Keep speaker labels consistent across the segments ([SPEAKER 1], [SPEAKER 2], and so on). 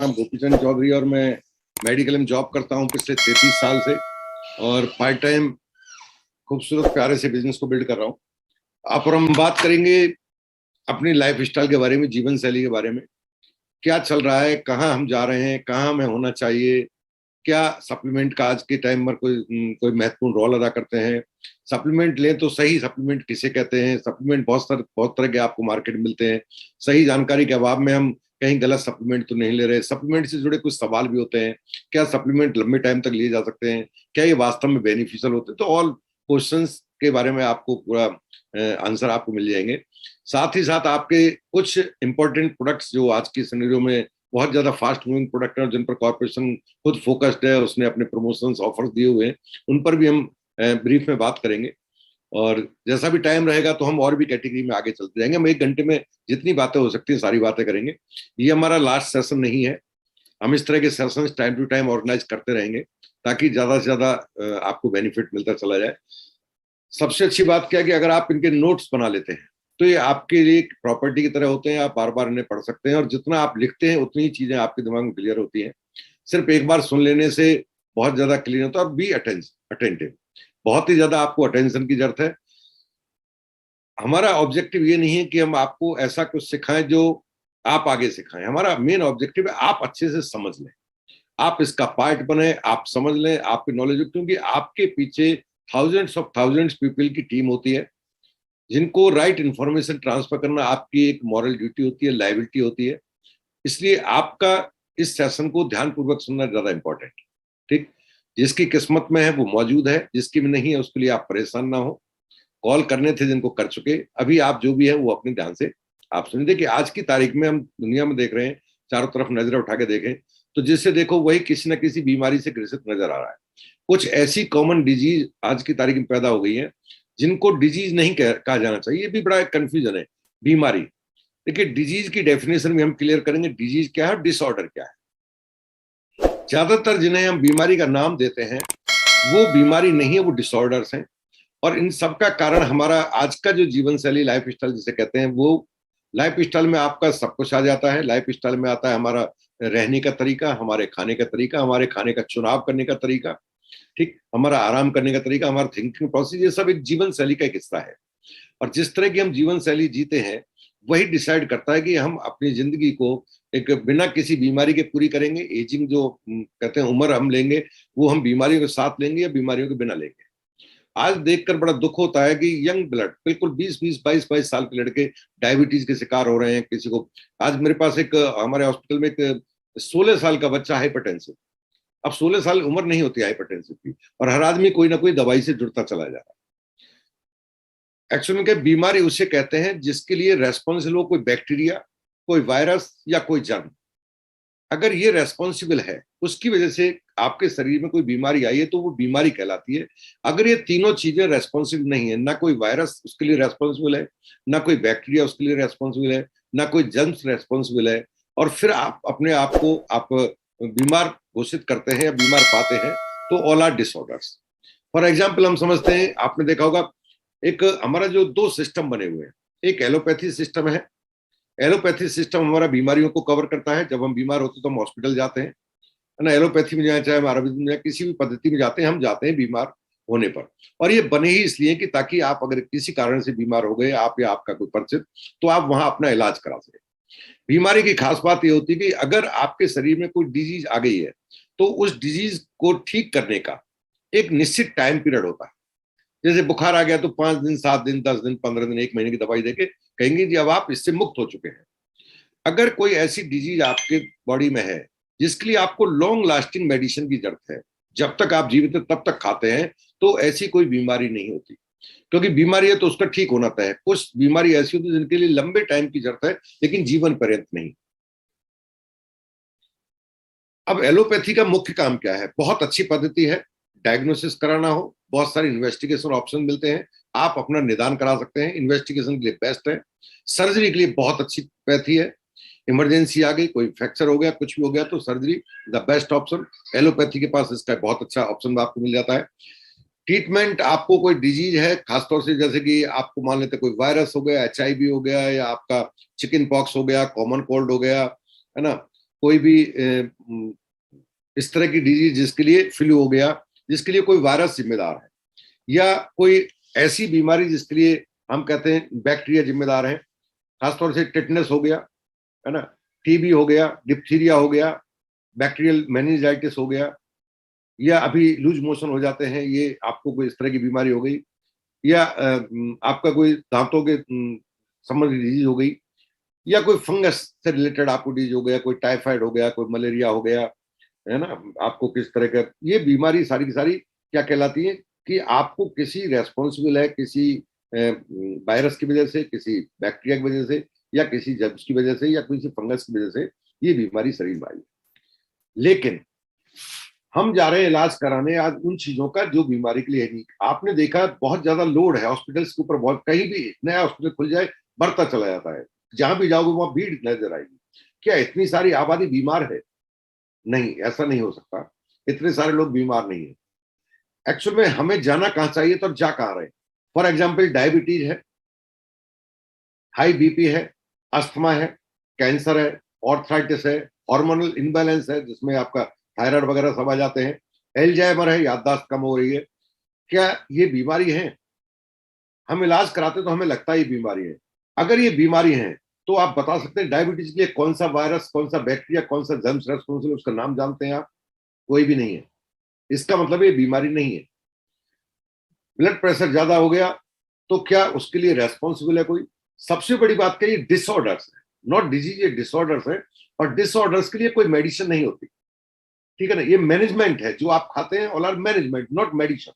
[SPEAKER 1] नाम गोपीचंद चौधरी और मैं मेडिकल में जॉब करता हूं पिछले 33 साल से और पार्ट टाइम खूबसूरत प्यारे से बिजनेस को बिल्ड कर रहा हूं। आप और हम बात करेंगे अपनी लाइफ स्टाइल के बारे में, जीवन शैली के बारे में, क्या चल रहा है, कहाँ हम जा रहे हैं, कहाँ हमें होना चाहिए, क्या सप्लीमेंट का आज के टाइम पर कोई महत्वपूर्ण रोल अदा करते हैं। सप्लीमेंट लें तो सही सप्लीमेंट किसे कहते हैं। सप्लीमेंट बहुत तरह के आपको मार्केट में मिलते हैं। सही जानकारी के अभाव में हम कहीं गलत सप्लीमेंट तो नहीं ले रहे। सप्लीमेंट से जुड़े कुछ सवाल भी होते हैं। क्या सप्लीमेंट लंबे टाइम तक लिए जा सकते हैं? क्या ये वास्तव में बेनिफिशियल होते हैं? तो ऑल क्वेश्चंस के बारे में आपको पूरा आंसर आपको मिल जाएंगे। साथ ही साथ आपके कुछ इंपॉर्टेंट प्रोडक्ट्स जो आज की सिनेरियो में बहुत ज्यादा फास्ट मूविंग प्रोडक्ट है, जिन पर कॉर्पोरेशन खुद फोकस्ड है, उसने अपने प्रमोशंस ऑफर्स दिए हुए हैं, उन पर भी हम ब्रीफ में बात करेंगे। और जैसा भी टाइम रहेगा तो हम और भी कैटेगरी में आगे चलते जाएंगे। हम 1 घंटे में जितनी बातें हो सकती हैं सारी बातें करेंगे। ये हमारा लास्ट सेशन नहीं है। हम इस तरह के sessions time to time organise करते रहेंगे ताकि ज्यादा से ज्यादा आपको बेनिफिट मिलता चला जाए। सबसे अच्छी बात क्या है कि अगर आप इनके नोट्स बना लेते हैं तो ये आपके लिए एक प्रॉपर्टी की तरह होते हैं। आप बार बार इन्हें पढ़ सकते हैं और जितना आप लिखते हैं उतनी ही चीजें आपके दिमाग में क्लियर होती हैं। सिर्फ एक बार सुन लेने से बहुत ज्यादा क्लियर होता है। और बी अटेंटिव, बहुत ही ज्यादा आपको अटेंशन की जरूरत है। हमारा ऑब्जेक्टिव ये नहीं है कि हम आपको ऐसा कुछ सिखाएं जो आप आगे सिखाएं। हमारा मेन ऑब्जेक्टिव है आप अच्छे से समझ लें, आप इसका पार्ट बने, आप समझ लें, आपकी नॉलेज, क्योंकि आपके पीछे थाउजेंड्स पीपल की टीम होती है जिनको राइट इंफॉर्मेशन ट्रांसफर करना आपकी एक मॉरल ड्यूटी होती है, लायबिलिटी होती है। इसलिए आपका इस सेशन को ध्यानपूर्वक सुनना ज्यादा इंपॉर्टेंट। ठीक, जिसकी किस्मत में है वो मौजूद है, जिसकी में नहीं है उसके लिए आप परेशान ना हो। कॉल करने थे जिनको कर चुके, अभी आप जो भी है वो अपने ध्यान से आप सुनिए। देखिए आज की तारीख में हम दुनिया में देख रहे हैं, चारों तरफ नजर उठा के देखें तो जिससे देखो वही किसी न किसी बीमारी से ग्रसित नजर आ रहा है। कुछ ऐसी कॉमन डिजीज आज की तारीख में पैदा हो गई है जिनको डिजीज नहीं कहा जाना चाहिए। ये भी बड़ा कंफ्यूजन है। बीमारी, देखिए डिजीज की डेफिनेशन भी हम क्लियर करेंगे। डिजीज क्या है, डिसऑर्डर क्या है। ज्यादातर जिन्हें हम बीमारी का नाम देते हैं वो बीमारी नहीं है, वो डिसऑर्डर्स हैं। और इन सब का कारण हमारा आज का जो जीवन शैली, लाइफ स्टाइल जिसे कहते हैं, वो लाइफ स्टाइल में आपका सब कुछ आ जाता है। लाइफ स्टाइल में आता है हमारा रहने का तरीका, हमारे खाने का तरीका, हमारे खाने का चुनाव करने का तरीका, ठीक, हमारा आराम करने का तरीका, हमारा थिंकिंग प्रोसेस, ये सब एक जीवन शैली का एक हिस्सा है। और जिस तरह की हम जीवन शैली जीते हैं वही डिसाइड करता है कि हम अपनी जिंदगी को एक बिना किसी बीमारी के पूरी करेंगे। एजिंग जो कहते हैं उम्र हम लेंगे, वो हम बीमारियों के साथ लेंगे या बीमारियों के बिना लेंगे। आज देखकर बड़ा दुख होता है कि यंग ब्लड, बिल्कुल 20-20, 22-22 साल के लड़के डायबिटीज के शिकार हो रहे हैं। किसी को, आज मेरे पास एक हमारे हॉस्पिटल में एक 16 साल का बच्चा हाइपरटेंसिव। अब 16 साल उम्र नहीं होती हाइपरटेंसिव की, और हर आदमी कोई ना कोई दवाई से जुड़ता चला जा रहा है। एक्चुअली में बीमारी उसे कहते हैं जिसके लिए रेस्पॉन्सिबल हो कोई बैक्टीरिया, कोई वायरस या कोई जर्म। अगर ये रेस्पॉन्सिबल है, उसकी वजह से आपके शरीर में कोई बीमारी आई है, तो वो बीमारी कहलाती है। अगर ये तीनों चीजें रेस्पॉन्सिबल नहीं है, ना कोई वायरस उसके लिए रेस्पॉन्सिबल है, ना कोई बैक्टीरिया उसके लिए रेस्पॉन्सिबल है, ना कोई जर्म्स रेस्पॉन्सिबल है, और फिर आप अपने आप को आप बीमार घोषित करते हैं या बीमार पाते हैं, तो all are disorders. For example हम समझते हैं, आपने देखा होगा एक हमारा जो 2 सिस्टम बने हुए हैं, एक एलोपैथी सिस्टम है। एलोपैथी सिस्टम हमारा बीमारियों को कवर करता है। जब हम बीमार होते हैं तो हम हॉस्पिटल जाते हैं, है ना। एलोपैथी में जाए चाहे हम आयुर्वेद में जाए, किसी भी पद्धति में जाते हैं, हम जाते हैं बीमार होने पर। और ये बने ही इसलिए कि ताकि आप अगर किसी कारण से बीमार हो गए, आप या आपका कोई परिचित, तो आप वहां अपना इलाज करा सके। बीमारी की खास बात यह होती है कि अगर आपके शरीर में कोई डिजीज आ गई है तो उस डिजीज को ठीक करने का एक निश्चित टाइम पीरियड होता है। जैसे बुखार आ गया तो 5 दिन, 7 दिन, 10 दिन, 15 दिन, 1 महीने की दवाई देके कहेंगे जी अब आप इससे मुक्त हो चुके हैं। अगर कोई ऐसी डिजीज आपके बॉडी में है जिसके लिए आपको लॉन्ग लास्टिंग मेडिसिन की जरूरत है, जब तक आप जीवित हैं तब तक खाते हैं, तो ऐसी कोई बीमारी नहीं होती। क्योंकि बीमारी है तो उसका ठीक होना तय है। कुछ बीमारी ऐसी होती है जिनके लिए लंबे टाइम की जरूरत है लेकिन जीवन पर्यंत नहीं। अब एलोपैथी का मुख्य काम क्या है? बहुत अच्छी पद्धति है, डायग्नोसिस कराना हो, बहुत सारे इन्वेस्टिगेशन ऑप्शन मिलते हैं, आप अपना निदान करा सकते हैं। इन्वेस्टिगेशन के लिए बेस्ट है। सर्जरी के लिए बहुत अच्छी पैथी है। इमरजेंसी आ गई, कोई फ्रैक्चर हो गया, कुछ भी हो गया, तो surgery the best option. Allopathy के पास इसका बहुत अच्छा ऑप्शन आपको मिल जाता है। ट्रीटमेंट, आपको कोई डिजीज है खासतौर से, जैसे कि आपको मान लेते कोई वायरस हो गया, HIV हो गया, या आपका चिकन पॉक्स हो गया, कॉमन कोल्ड हो गया, है ना, कोई भी इस तरह की डिजीज जिसके लिए फ्लू हो गया, जिसके लिए कोई वायरस जिम्मेदार है, या कोई ऐसी बीमारी जिसके लिए हम कहते हैं बैक्टीरिया जिम्मेदार है, खासतौर से टिटनेस हो गया, है ना, टीबी हो गया, डिप्थीरिया हो गया, बैक्टीरियल मेनिंजाइटिस हो गया, या अभी लूज मोशन हो जाते हैं, ये आपको कोई इस तरह की बीमारी हो गई, या आपका कोई दांतों के संबंधित डिजीज हो गई, या कोई फंगस से रिलेटेड आपको डिजीज हो गया, कोई टाइफाइड हो गया, कोई मलेरिया हो गया, है ना, आपको किस तरह का ये बीमारी सारी की सारी क्या कहलाती है कि आपको किसी रेस्पॉन्सिबल है, किसी वायरस की वजह से, किसी बैक्टीरिया की वजह से, या किसी जर्म्स की वजह से, या किसी फंगस की वजह से ये बीमारी शरीर में आई। लेकिन हम जा रहे हैं इलाज कराने आज उन चीजों का जो बीमारी के लिए है नहीं। आपने देखा बहुत ज्यादा लोड है हॉस्पिटल्स के ऊपर, बहुत कहीं भी नया हॉस्पिटल खुल जाए बढ़ता चला जाता है, जहां भी जाओगे वहां भीड़ नजर आएगी। क्या इतनी सारी आबादी बीमार है? नहीं, ऐसा नहीं हो सकता, इतने सारे लोग बीमार नहीं है। एक्चुअल में हमें जाना कहां चाहिए तो जा कहां रहे। फॉर एग्जाम्पल डायबिटीज है, हाई बीपी है, अस्थमा है, कैंसर है, ऑर्थराइटिस है, हार्मोनल इनबैलेंस है जिसमें आपका थायराइड वगैरह सब आ जाते हैं, एल्जाइमर है, याददाश्त कम हो रही है। क्या ये बीमारी है? हम इलाज कराते तो हमें लगता है ये बीमारी है। अगर ये बीमारी है तो आप बता सकते हैं डायबिटीज के लिए कौन सा वायरस, कौन सा बैक्टीरिया, कौन सा जर्म्स रेस्पॉन्सिबल, उसका नाम जानते हैं आप? कोई भी नहीं है। इसका मतलब ये बीमारी नहीं है। ब्लड प्रेशर ज्यादा हो गया तो क्या उसके लिए रेस्पॉन्सिबल है कोई? सबसे बड़ी बात क्या, ये डिसऑर्डर्स है, नॉट डिजीज, ये डिसऑर्डर्स है। और डिसऑर्डर्स के लिए कोई मेडिसिन नहीं होती, ठीक है ना, ये मैनेजमेंट है। जो आप खाते हैं all are management, not medicine.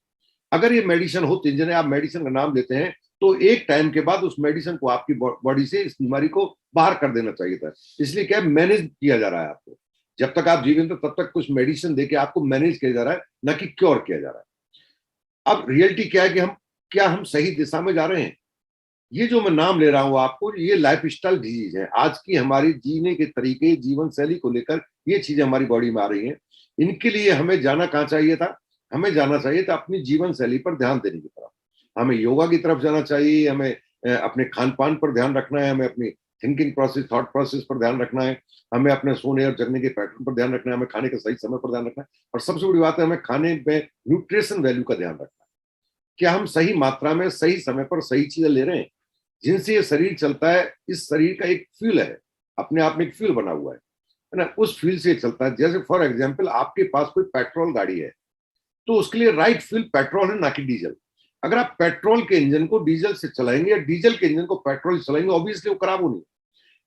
[SPEAKER 1] अगर ये मेडिसिन होती, जिन्हें आप मेडिसिन का नाम देते हैं, तो एक टाइम के बाद उस मेडिसिन को आपकी बॉडी से इस बीमारी को बाहर कर देना चाहिए था। इसलिए क्या मैनेज किया जा रहा है आपको, जब तक आप जीवित तब तक कुछ मेडिसिन देके आपको मैनेज किया जा रहा है, ना कि क्योर किया जा रहा है। अब रियलिटी क्या है कि हम सही दिशा में जा रहे हैं? ये जो मैं नाम ले रहा हूं आपको, ये लाइफस्टाइल डिजीज है। आज की हमारी जीने के तरीके, जीवन शैली को लेकर ये चीजें हमारी बॉडी में आ रही हैं। इनके लिए हमें जाना कहाँ चाहिए था? हमें जाना चाहिए था अपनी जीवन शैली पर ध्यान देने की तरफ। हमें योगा की तरफ जाना चाहिए, हमें अपने खान पान पर ध्यान रखना है, हमें अपनी थिंकिंग प्रोसेस, थॉट प्रोसेस पर ध्यान रखना है, हमें अपने सोने और जगने के पैटर्न पर ध्यान रखना है, हमें खाने के सही समय पर ध्यान रखना है, और सबसे बड़ी बात है हमें खाने में न्यूट्रिशन वैल्यू का ध्यान रखना है। क्या हम सही मात्रा में, सही समय पर सही चीजें ले रहे हैं जिनसे ये शरीर चलता है? इस शरीर का एक फ्यूल है, अपने आप में एक फ्यूल बना हुआ है ना, उस फ्यूल से चलता है। जैसे फॉर एग्जाम्पल आपके पास कोई पेट्रोल गाड़ी है तो उसके लिए राइट फ्यूल पेट्रोल है, ना कि डीजल। अगर आप पेट्रोल के इंजन को डीजल से चलाएंगे या डीजल के इंजन को पेट्रोल से चलाएंगे, ऑब्वियसली वो खराब होनी।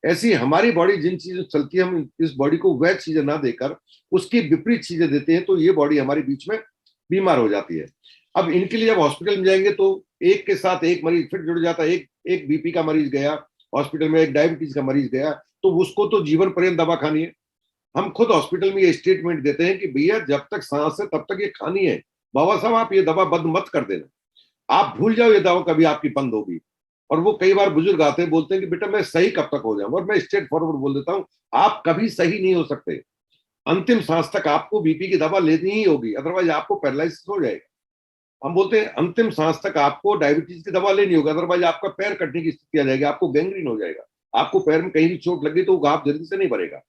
[SPEAKER 1] ऐसी हमारी बॉडी जिन चीजों चलती है, हम इस बॉडी को वह चीजें ना देकर उसकी विपरीत चीजें देते हैं, तो ये बॉडी हमारी बीच में बीमार हो जाती है। अब इनके लिए जब हॉस्पिटल में जाएंगे तो एक के साथ एक मरीज फिर जुड़ जाता है। एक बीपी का मरीज गया हॉस्पिटल में, एक डायबिटीज का मरीज गया, तो उसको तो जीवन पर्यंत दवा खानी है। हम खुद हॉस्पिटल में ये स्टेटमेंट देते हैं कि भैया जब तक सांस है तब तक ये खानी है, बाबा साहब आप ये दवा बंद मत कर देना, आप भूल जाओ ये दवा कभी आपकी बंद होगी। और वो कई बार बुजुर्ग आते हैं, बोलते हैं कि बेटा मैं सही कब तक हो जाऊं, और मैं स्ट्रेट फॉरवर्ड बोल देता हूं आप कभी सही नहीं हो सकते। अंतिम सांस तक आपको बीपी की दवा लेनी ही होगी, अदरवाइज आपको पैरालिसिस हो जाएगा। हम बोलते हैं अंतिम सांस तक आपको डायबिटीज की दवा लेनी होगी, अदरवाइज आपका पैर कटने की स्थिति आ जाएगी, आपको गैंग्रीन हो जाएगा, आपको पैर में कहीं भी चोट लगी तो घाव जल्दी से नहीं भरेगा।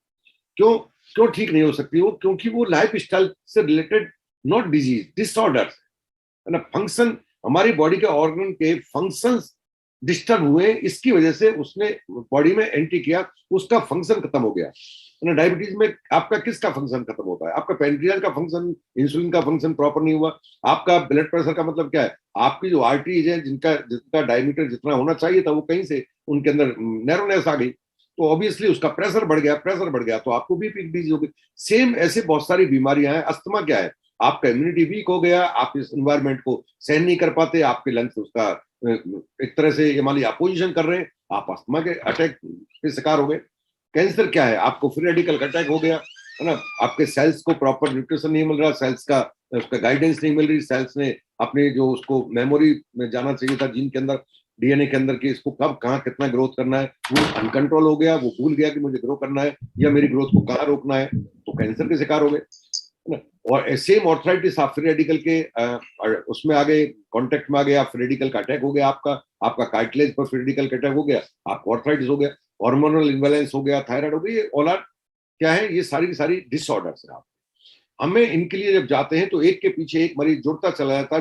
[SPEAKER 1] क्यों क्यों ठीक नहीं हो सकती वो? क्योंकि वो लाइफ स्टाइल से रिलेटेड, नॉट डिजीज, डिसऑर्डर है ना। फंक्शन, हमारी बॉडी के ऑर्गन के फंक्शंस डिस्टर्ब हुए, इसकी वजह से उसने बॉडी में एंट्री किया, उसका फंक्शन खत्म हो गया ना। डायबिटीज में आपका किसका फंक्शन खत्म होता है? आपका पेनक्रियाज का फंक्शन, इंसुलिन का फंक्शन प्रॉपर नहीं हुआ। आपका ब्लड प्रेशर का मतलब क्या है? आपकी जो आर्टरीज है जिनका डायमीटर जितना होना चाहिए था वो कहीं से उनके अंदर नैरोनेस आ गई, तो ऑब्वियसली उसका प्रेशर बढ़ गया तो आपको बीपी डिजीज हो गई। सेम ऐसे बहुत सारी बीमारियां हैं। अस्थमा क्या है? आपका इम्यूनिटी वीक हो गया, आप इस एनवायरमेंट को सहन नहीं कर पाते, आपके लंग्स उसका एक तरह से ये मान लीजिए अपोजिशन कर रहे हैं, आप अस्थमा के अटैक के शिकार हो गए। कैंसर क्या है? आपको फ्री रेडिकल का अटैक हो गया, है ना, आपके सेल्स को प्रॉपर न्यूट्रिशन नहीं मिल रहा, सेल्स का उसका गाइडेंस नहीं मिल रही, सेल्स ने अपने जो उसको मेमोरी में जाना चाहिए था जीन के अंदर, डीएनए के अंदर, कि इसको कब कहाँ कितना ग्रोथ करना है, वो अनकंट्रोल हो गया, वो भूल गया कि मुझे ग्रो करना है या मेरी ग्रोथ को कहाँ रोकना है, तो कैंसर के शिकार हो गए। और सेम ऑर्थराइटिस, आप फ्री रेडिकल के उसमें आ गए, कॉन्टेक्ट में आ गया, फ्री रेडिकल का अटैक हो गया, आपका कार्टिलेज पर फ्री रेडिकल का अटैक हो गया, आपको ऑर्थराइटिस हो गया, हार्मोनल इम्बैलेंस हो गया, थायराइड हो गई, ऑल आर क्या है, ये सारी की सारी डिसऑर्डर्स है। आप हमें इनके लिए जब जाते हैं तो एक के पीछे एक मरीज जुड़ता चला जाता,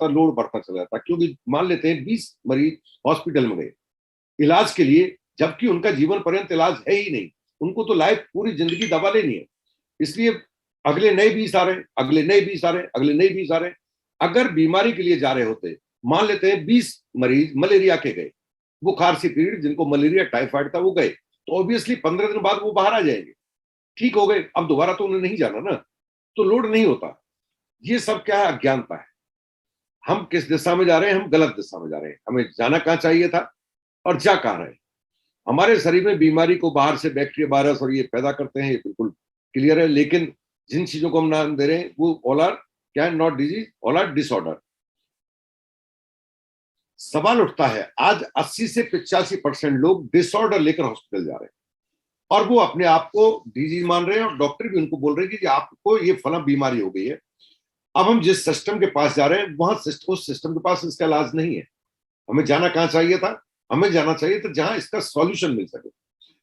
[SPEAKER 1] लोड बढ़ता चला जाता, क्योंकि मान लेते हैं 20 मरीज हॉस्पिटल में गए इलाज के लिए, जबकि उनका जीवन पर्यंत इलाज है ही नहीं। उनको तो लाइफ पूरी जिंदगी दवा लेनी है, इसलिए अगले नए 20 आ रहे हैं, अगले नए 20 आ रहे हैं, अगले नए 20 आ रहे हैं। अगर बीमारी के लिए जा रहे होते, मान लेते हैं 20 मरीज मलेरिया के गए, बुखार से पीड़ित जिनको मलेरिया टाइफाइड था वो गए, तो ऑब्वियसली 15 दिन बाद वो बाहर आ जाएंगे, ठीक हो गए, अब दोबारा तो उन्हें नहीं जाना ना, तो लोड नहीं होता। ये सब क्या है, अज्ञानता है। हम किस दिशा में जा रहे हैं, हम गलत दिशा में जा रहे हैं। हमें जाना कहाँ चाहिए था और जा कहाँ रहे हैं। हमारे शरीर में बीमारी को बाहर से बैक्टीरिया, वायरस और ये पैदा करते हैं, ये बिल्कुल क्लियर है। लेकिन जिन चीजों को हम नाम दे रहे हैं वो ऑल आर क्या है, not disease, all are disorder. सवाल उठता है, आज 80 से 85% लोग डिसऑर्डर लेकर हॉस्पिटल जा रहे हैं और वो अपने आप को डिजीज मान रहे हैं और डॉक्टर भी उनको बोल रहे हैं कि आपको ये फला बीमारी हो गई है। अब हम जिस सिस्टम के पास जा रहे हैं वहां उस सिस्टम के पास इसका इलाज नहीं है। हमें जाना कहाँ चाहिए था, हमें जाना चाहिए था जहां इसका सॉल्यूशन मिल सके।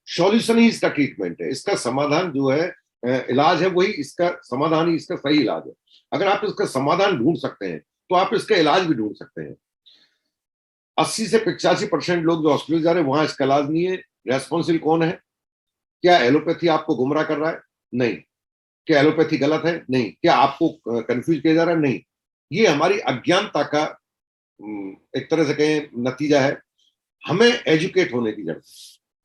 [SPEAKER 1] सॉल्यूशन ही इसका ट्रीटमेंट है, इसका समाधान जो है, इलाज है, वही इसका समाधान ही इसका सही इलाज है। अगर आप इसका समाधान ढूंढ सकते हैं तो आप इसका इलाज भी ढूंढ सकते हैं। 80 से 85% लोग जो हॉस्पिटल जा रहे हैं वहां इसका इलाज नहीं है। रेस्पॉन्सिबल कौन है? क्या एलोपैथी आपको गुमराह कर रहा है? नहीं। क्या एलोपैथी गलत है? नहीं। क्या आपको कंफ्यूज किया जा रहा है? नहीं। ये हमारी अज्ञानता का एक तरह से कहें नतीजा है। हमें एजुकेट होने की जरूरत है,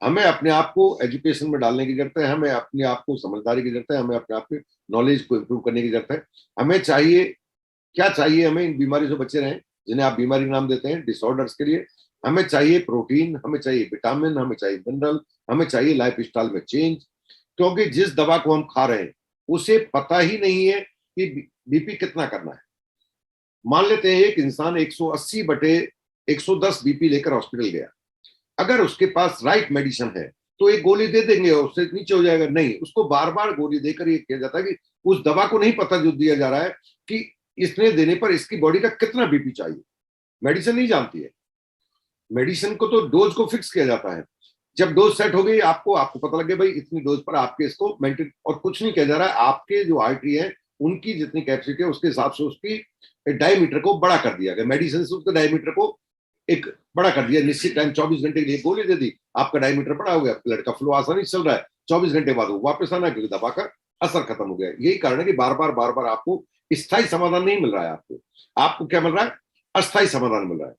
[SPEAKER 1] हमें अपने आप को एजुकेशन में डालने की जरूरत है, हमें अपने आप को समझदारी की जरूरत है, हमें अपने आप के नॉलेज को इम्प्रूव करने की जरूरत है। हमें चाहिए, क्या चाहिए? हमें इन बीमारी से बचे रहें जिन्हें आप बीमारी नाम देते हैं, डिसऑर्डर्स के लिए हमें चाहिए प्रोटीन, हमें चाहिए विटामिन, हमें चाहिए मिनरल, हमें चाहिए लाइफ स्टाइल में चेंज। क्योंकि जिस दवा को हम खा रहे हैं उसे पता ही नहीं है कि बीपी कितना करना है। मान लेते हैं एक इंसान 180/110 बीपी लेकर हॉस्पिटल गया, अगर उसके पास राइट मेडिसिन है तो एक गोली दे देंगे और उससे नीचे हो जाएगा। नहीं, उसको बार बार गोली देकर ये किया जाता है कि उस दवा को नहीं पता जो दिया जा रहा है कि इसने देने पर इसकी बॉडी का कितना बीपी चाहिए। मेडिसिन नहीं जानती है, मेडिसिन को तो डोज को फिक्स किया जाता है। जब डोज सेट हो गई आपको पता लगे भाई इतनी डोज पर आपके इसको मेंटेन, और कुछ नहीं किया जा रहा है, आपके जो आर्टरी है उनकी जितनी कैपेसिटी है उसके हिसाब से उसकी डायमीटर को बड़ा कर दिया गया। मेडिसिन से उसके डायमीटर को एक बड़ा कर दिया, निश्चित टाइम 24 घंटे के लिए गोली दे दी, आपका डायमीटर बड़ा हो गया, ब्लड का फ्लो आसानी से चल रहा है, 24 घंटे बाद वो वापस आना क्योंकि दवा का असर खत्म हो गया। यही कारण है कि बार बार आपको स्थायी समाधान नहीं मिल रहा है। आपको क्या मिल रहा है? अस्थायी समाधान मिल रहा है।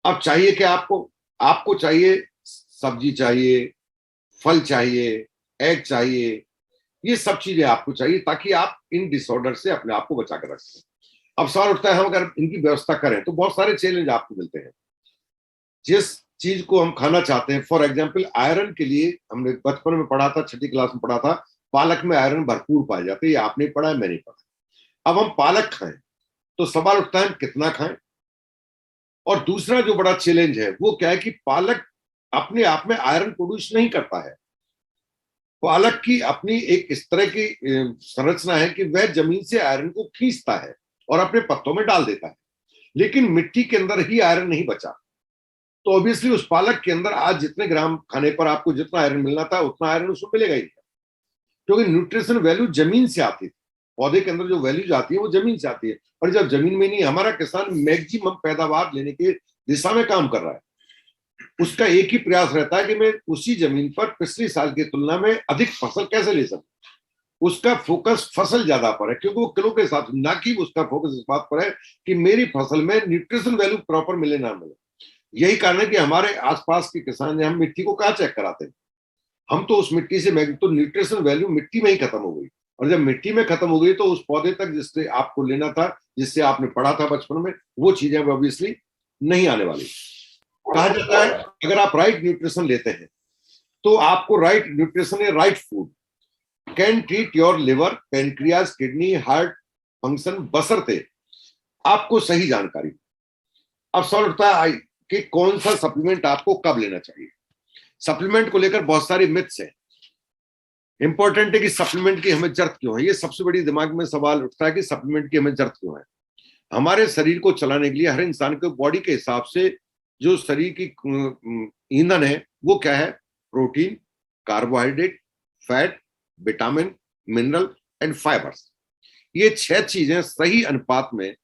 [SPEAKER 1] अब चाहिए क्या आपको चाहिए सब्जी चाहिए, फल चाहिए, एग चाहिए, ये सब चीजें आपको चाहिए ताकि आप इन डिसऑर्डर से अपने आप को बचा कर रख सकें। अब सवाल उठता है, हम अगर इनकी व्यवस्था करें तो बहुत सारे चैलेंज आपको मिलते हैं। जिस चीज को हम खाना चाहते हैं, फॉर एग्जाम्पल आयरन के लिए हमने बचपन में पढ़ा था, 6ठी क्लास में पढ़ा था, पालक में आयरन भरपूर पाए जाते हैं। ये आपने पढ़ा है, मैंने पढ़ा। अब हम पालक खाएं तो सवाल उठता है कितना खाएं। और दूसरा जो बड़ा चैलेंज है वो क्या है कि पालक अपने आप में आयरन प्रोड्यूस नहीं करता है। पालक की अपनी एक इस तरह की संरचना है कि वह जमीन से आयरन को खींचता है और अपने पत्तों में डाल देता है, लेकिन मिट्टी के अंदर ही आयरन नहीं बचा। तो ऑब्वियसली उस पालक के अंदर आज जितने ग्राम खाने पर आपको जितना आयरन मिलना था उतना आयरन उसको मिलेगा ही नहीं, क्योंकि न्यूट्रिशन वैल्यू जमीन से आती थी। पौधे के अंदर जो वैल्यू आती है वो जमीन से आती है, और जब जमीन में नहीं, हमारा किसान मैक्सिमम पैदावार लेने के दिशा में काम कर रहा है। उसका एक ही प्रयास रहता है कि मैं उसी जमीन पर पिछले साल की तुलना में अधिक फसल कैसे ले सकूं। उसका फोकस फसल ज्यादा पर है, क्योंकि वो किलो के हिसाब से, ना कि उसका फोकस इस बात पर है कि मेरी फसल में न्यूट्रिशन वैल्यू प्रॉपर मिले ना मिले। यही कारण है कि हमारे आसपास के किसान, हम मिट्टी को कहाँ चेक कराते हैं, हम तो उस मिट्टी से, तो न्यूट्रिशन वैल्यू मिट्टी में ही खत्म हो गई। और जब मिट्टी में खत्म हो गई तो उस पौधे तक जिससे आपको लेना था, जिससे आपने पढ़ा था बचपन में, वो चीजें ऑब्वियसली नहीं आने वाली। कहा जाता है अगर आप राइट न्यूट्रिशन लेते हैं तो आपको राइट न्यूट्रिशन या right food can treat your liver, pancreas, kidney, heart function, बशर्ते आपको सही जानकारी। अब सवाल उठता है कि कौन सा सप्लीमेंट आपको कब लेना चाहिए। सप्लीमेंट को लेकर बहुत सारे मिथ्स हैं। इंपॉर्टेंट है कि सप्लीमेंट की हमें जरूरत क्यों है, ये सबसे बड़ी दिमाग में सवाल उठता है कि सप्लीमेंट की हमें जरूरत क्यों है। हमारे शरीर को चलाने के लिए हर इंसान के बॉडी के हिसाब से जो शरीर की ईंधन है वो क्या है? Protein, carbohydrate, fat vitamin, mineral and fibres. ये 6 चीजें सही अनुपात में,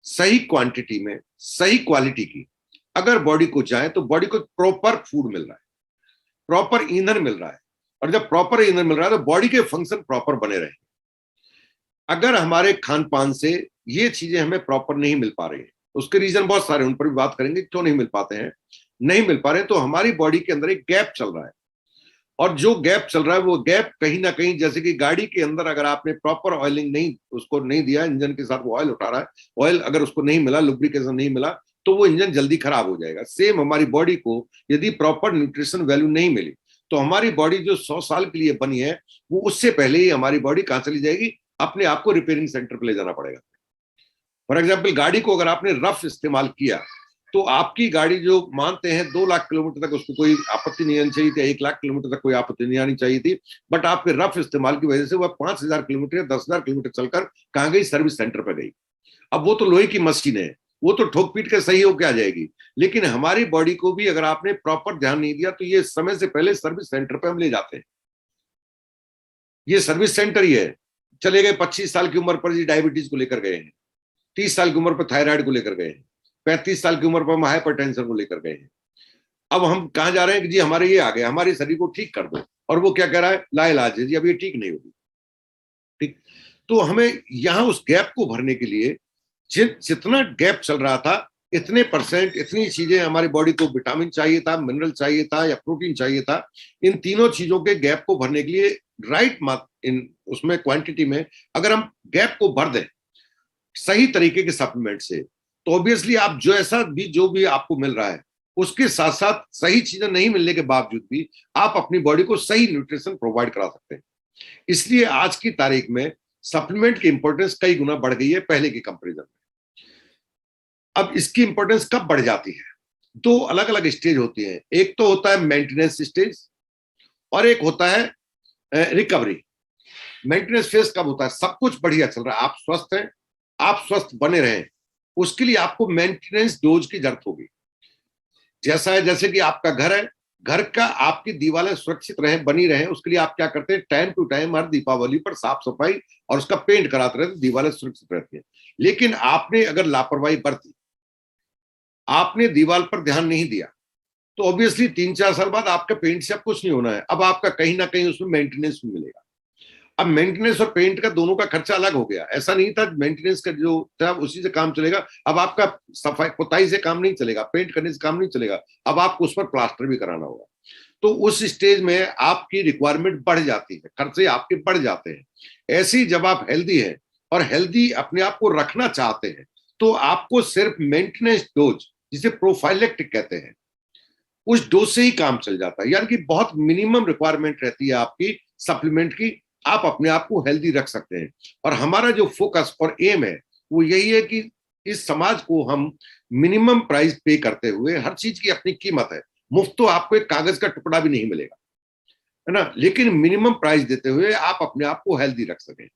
[SPEAKER 1] सही क्वांटिटी में, सही क्वालिटी की अगर बॉडी को जाए तो बॉडी को प्रॉपर फूड मिल रहा है, प्रॉपर ईंधन मिल रहा है। और जब प्रॉपर ईंधन मिल रहा है तो बॉडी के फंक्शन प्रॉपर बने रहे। अगर हमारे खान पान से ये चीजें हमें प्रॉपर नहीं मिल पा रही है, उसके रीजन बहुत सारे, उन पर भी बात करेंगे क्यों नहीं मिल पाते हैं। नहीं मिल पा रहे तो हमारी बॉडी के अंदर एक गैप चल रहा है, और जो गैप चल रहा है वो गैप कहीं ना कहीं, जैसे कि गाड़ी के अंदर अगर आपने प्रॉपर ऑयलिंग नहीं उसको नहीं दिया, इंजन के साथ वो ऑयल उठा रहा है, ऑयल अगर उसको नहीं मिला, लुब्रिकेशन नहीं मिला, तो वो इंजन जल्दी खराब हो जाएगा। सेम हमारी बॉडी को यदि प्रॉपर न्यूट्रिशन वैल्यू नहीं मिली तो हमारी बॉडी जो 100 साल के लिए बनी है वो उससे पहले ही हमारी बॉडी कहां चली जाएगी, अपने आप को रिपेयरिंग सेंटर पर ले जाना पड़ेगा। फॉर एग्जाम्पल, गाड़ी को अगर आपने रफ इस्तेमाल किया तो आपकी गाड़ी जो मानते हैं 2 लाख किलोमीटर तक उसको कोई आपत्ति नहीं आनी चाहिए थी, 1 लाख किलोमीटर तक कोई आपत्ति नहीं आनी चाहिए थी, बट आपके रफ इस्तेमाल की वजह से वह 5,000 किलोमीटर या 10,000 किलोमीटर चलकर कहां गई, सर्विस सेंटर पर गई। अब वो तो लोहे की मशीन है, वो तो ठोक पीट के सही होके आ जाएगी, लेकिन हमारी बॉडी को भी अगर आपने प्रॉपर ध्यान नहीं दिया तो ये समय से पहले सर्विस सेंटर पे हम ले जाते हैं। ये सर्विस सेंटर ही है। चले गए 25 साल की उम्र पर जी डायबिटीज को लेकर गए हैं, 30 साल की उम्र पर थायराइड को लेकर गए हैं, 35 साल की उम्र पर हम हाइपरटेंशन को लेकर गए हैं। अब हम कहां जा रहे हैं कि जी हमारे ये आ गए, हमारे शरीर को ठीक कर दो, और वो क्या कह रहा है, लाइलाज है जी, अब ये ठीक नहीं होगी। ठीक, तो हमें यहां उस गैप को भरने के लिए जितना गैप चल रहा था, इतने परसेंट, इतनी चीजें हमारी बॉडी को, विटामिन चाहिए था, मिनरल चाहिए था या प्रोटीन चाहिए था, इन तीनों चीजों के गैप को भरने के लिए राइट इन उसमें क्वांटिटी में अगर हम गैप को भर दें सही तरीके के सप्लीमेंट से, तो ऑब्वियसली आप जो ऐसा भी जो भी आपको मिल रहा है उसके साथ साथ सही चीजें नहीं मिलने के बावजूद भी आप अपनी बॉडी को सही न्यूट्रिशन प्रोवाइड करा सकते हैं। इसलिए आज की तारीख में सप्लीमेंट की इंपॉर्टेंस कई गुना बढ़ गई है पहले के कंपैरिजन में। अब इसकी इंपॉर्टेंस कब बढ़ जाती है, 2 अलग अलग स्टेज होती है। एक तो होता है मेंटेनेंस स्टेज और एक होता है रिकवरी। मेंटेनेंस फेज कब होता है, सब कुछ बढ़िया चल रहा है, आप स्वस्थ हैं, आप स्वस्थ बने रहें, उसके लिए आपको मेंटेनेंस डोज की जरूरत होगी। जैसा है, जैसे कि आपका घर है, घर का आपकी दीवारें सुरक्षित रहे, बनी रहे, उसके लिए आप क्या करते हैं, टाइम टू टाइम हर दीपावली पर साफ सफाई और उसका पेंट कराते रहते, दीवारें सुरक्षित रहती हैं। लेकिन आपने अगर लापरवाही बरती, आपने दीवार पर ध्यान नहीं दिया, तो ऑब्वियसली 3-4 साल बाद आपका पेंट से अब कुछ नहीं होना है, अब आपका कहीं ना कहीं उसमें मेंटेनेंस भी मिलेगा। अब मेंटेनेंस और पेंट का दोनों का खर्चा अलग हो गया। ऐसा नहीं था मेंटेनेंस का जो था उसी से काम चलेगा, अब आपका सफाई पुताई से काम नहीं चलेगा, पेंट करने से काम नहीं चलेगा, अब आपको उस पर प्लास्टर भी कराना होगा। तो उस स्टेज में आपकी रिक्वायरमेंट बढ़ जाती है, खर्चे आपके बढ़ जाते हैं। ऐसे ही जब आप हेल्दी हैं और हेल्दी अपने आप को रखना चाहते हैं तो आपको सिर्फ मेंटेनेंस डोज, जिसे प्रोफाइलेक्टिक कहते हैं, उस डोज से ही काम चल जाता है। यानी कि बहुत मिनिमम रिक्वायरमेंट रहती है आपकी सप्लीमेंट की, आप अपने आप को हेल्दी रख सकते हैं। और हमारा जो फोकस और एम है वो यही है कि इस समाज को हम मिनिमम प्राइस पे करते हुए, हर चीज की अपनी कीमत है, मुफ्त तो आपको एक कागज का टुकड़ा भी नहीं मिलेगा, है ना, लेकिन मिनिमम प्राइस देते हुए आप अपने आप को हेल्दी रख सकें।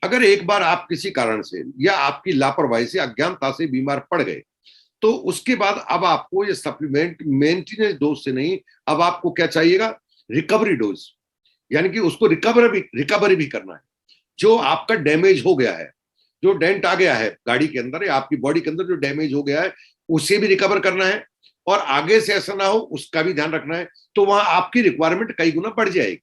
[SPEAKER 1] अगर एक बार आप किसी कारण से या आपकी लापरवाही से, अज्ञानता से बीमार पड़ गए, तो उसके बाद अब आपको ये सप्लीमेंट मेंटेनेंस डोज से नहीं, अब आपको क्या चाहिएगा, रिकवरी डोज, यानी कि उसको रिकवरी भी करना है। जो आपका डैमेज हो गया है, जो डेंट आ गया है गाड़ी के अंदर या आपकी बॉडी के अंदर जो डैमेज हो गया है, उसे भी रिकवर करना है, और आगे से ऐसा ना हो उसका भी ध्यान रखना है। तो वहां आपकी रिक्वायरमेंट कई गुना बढ़ जाएगी।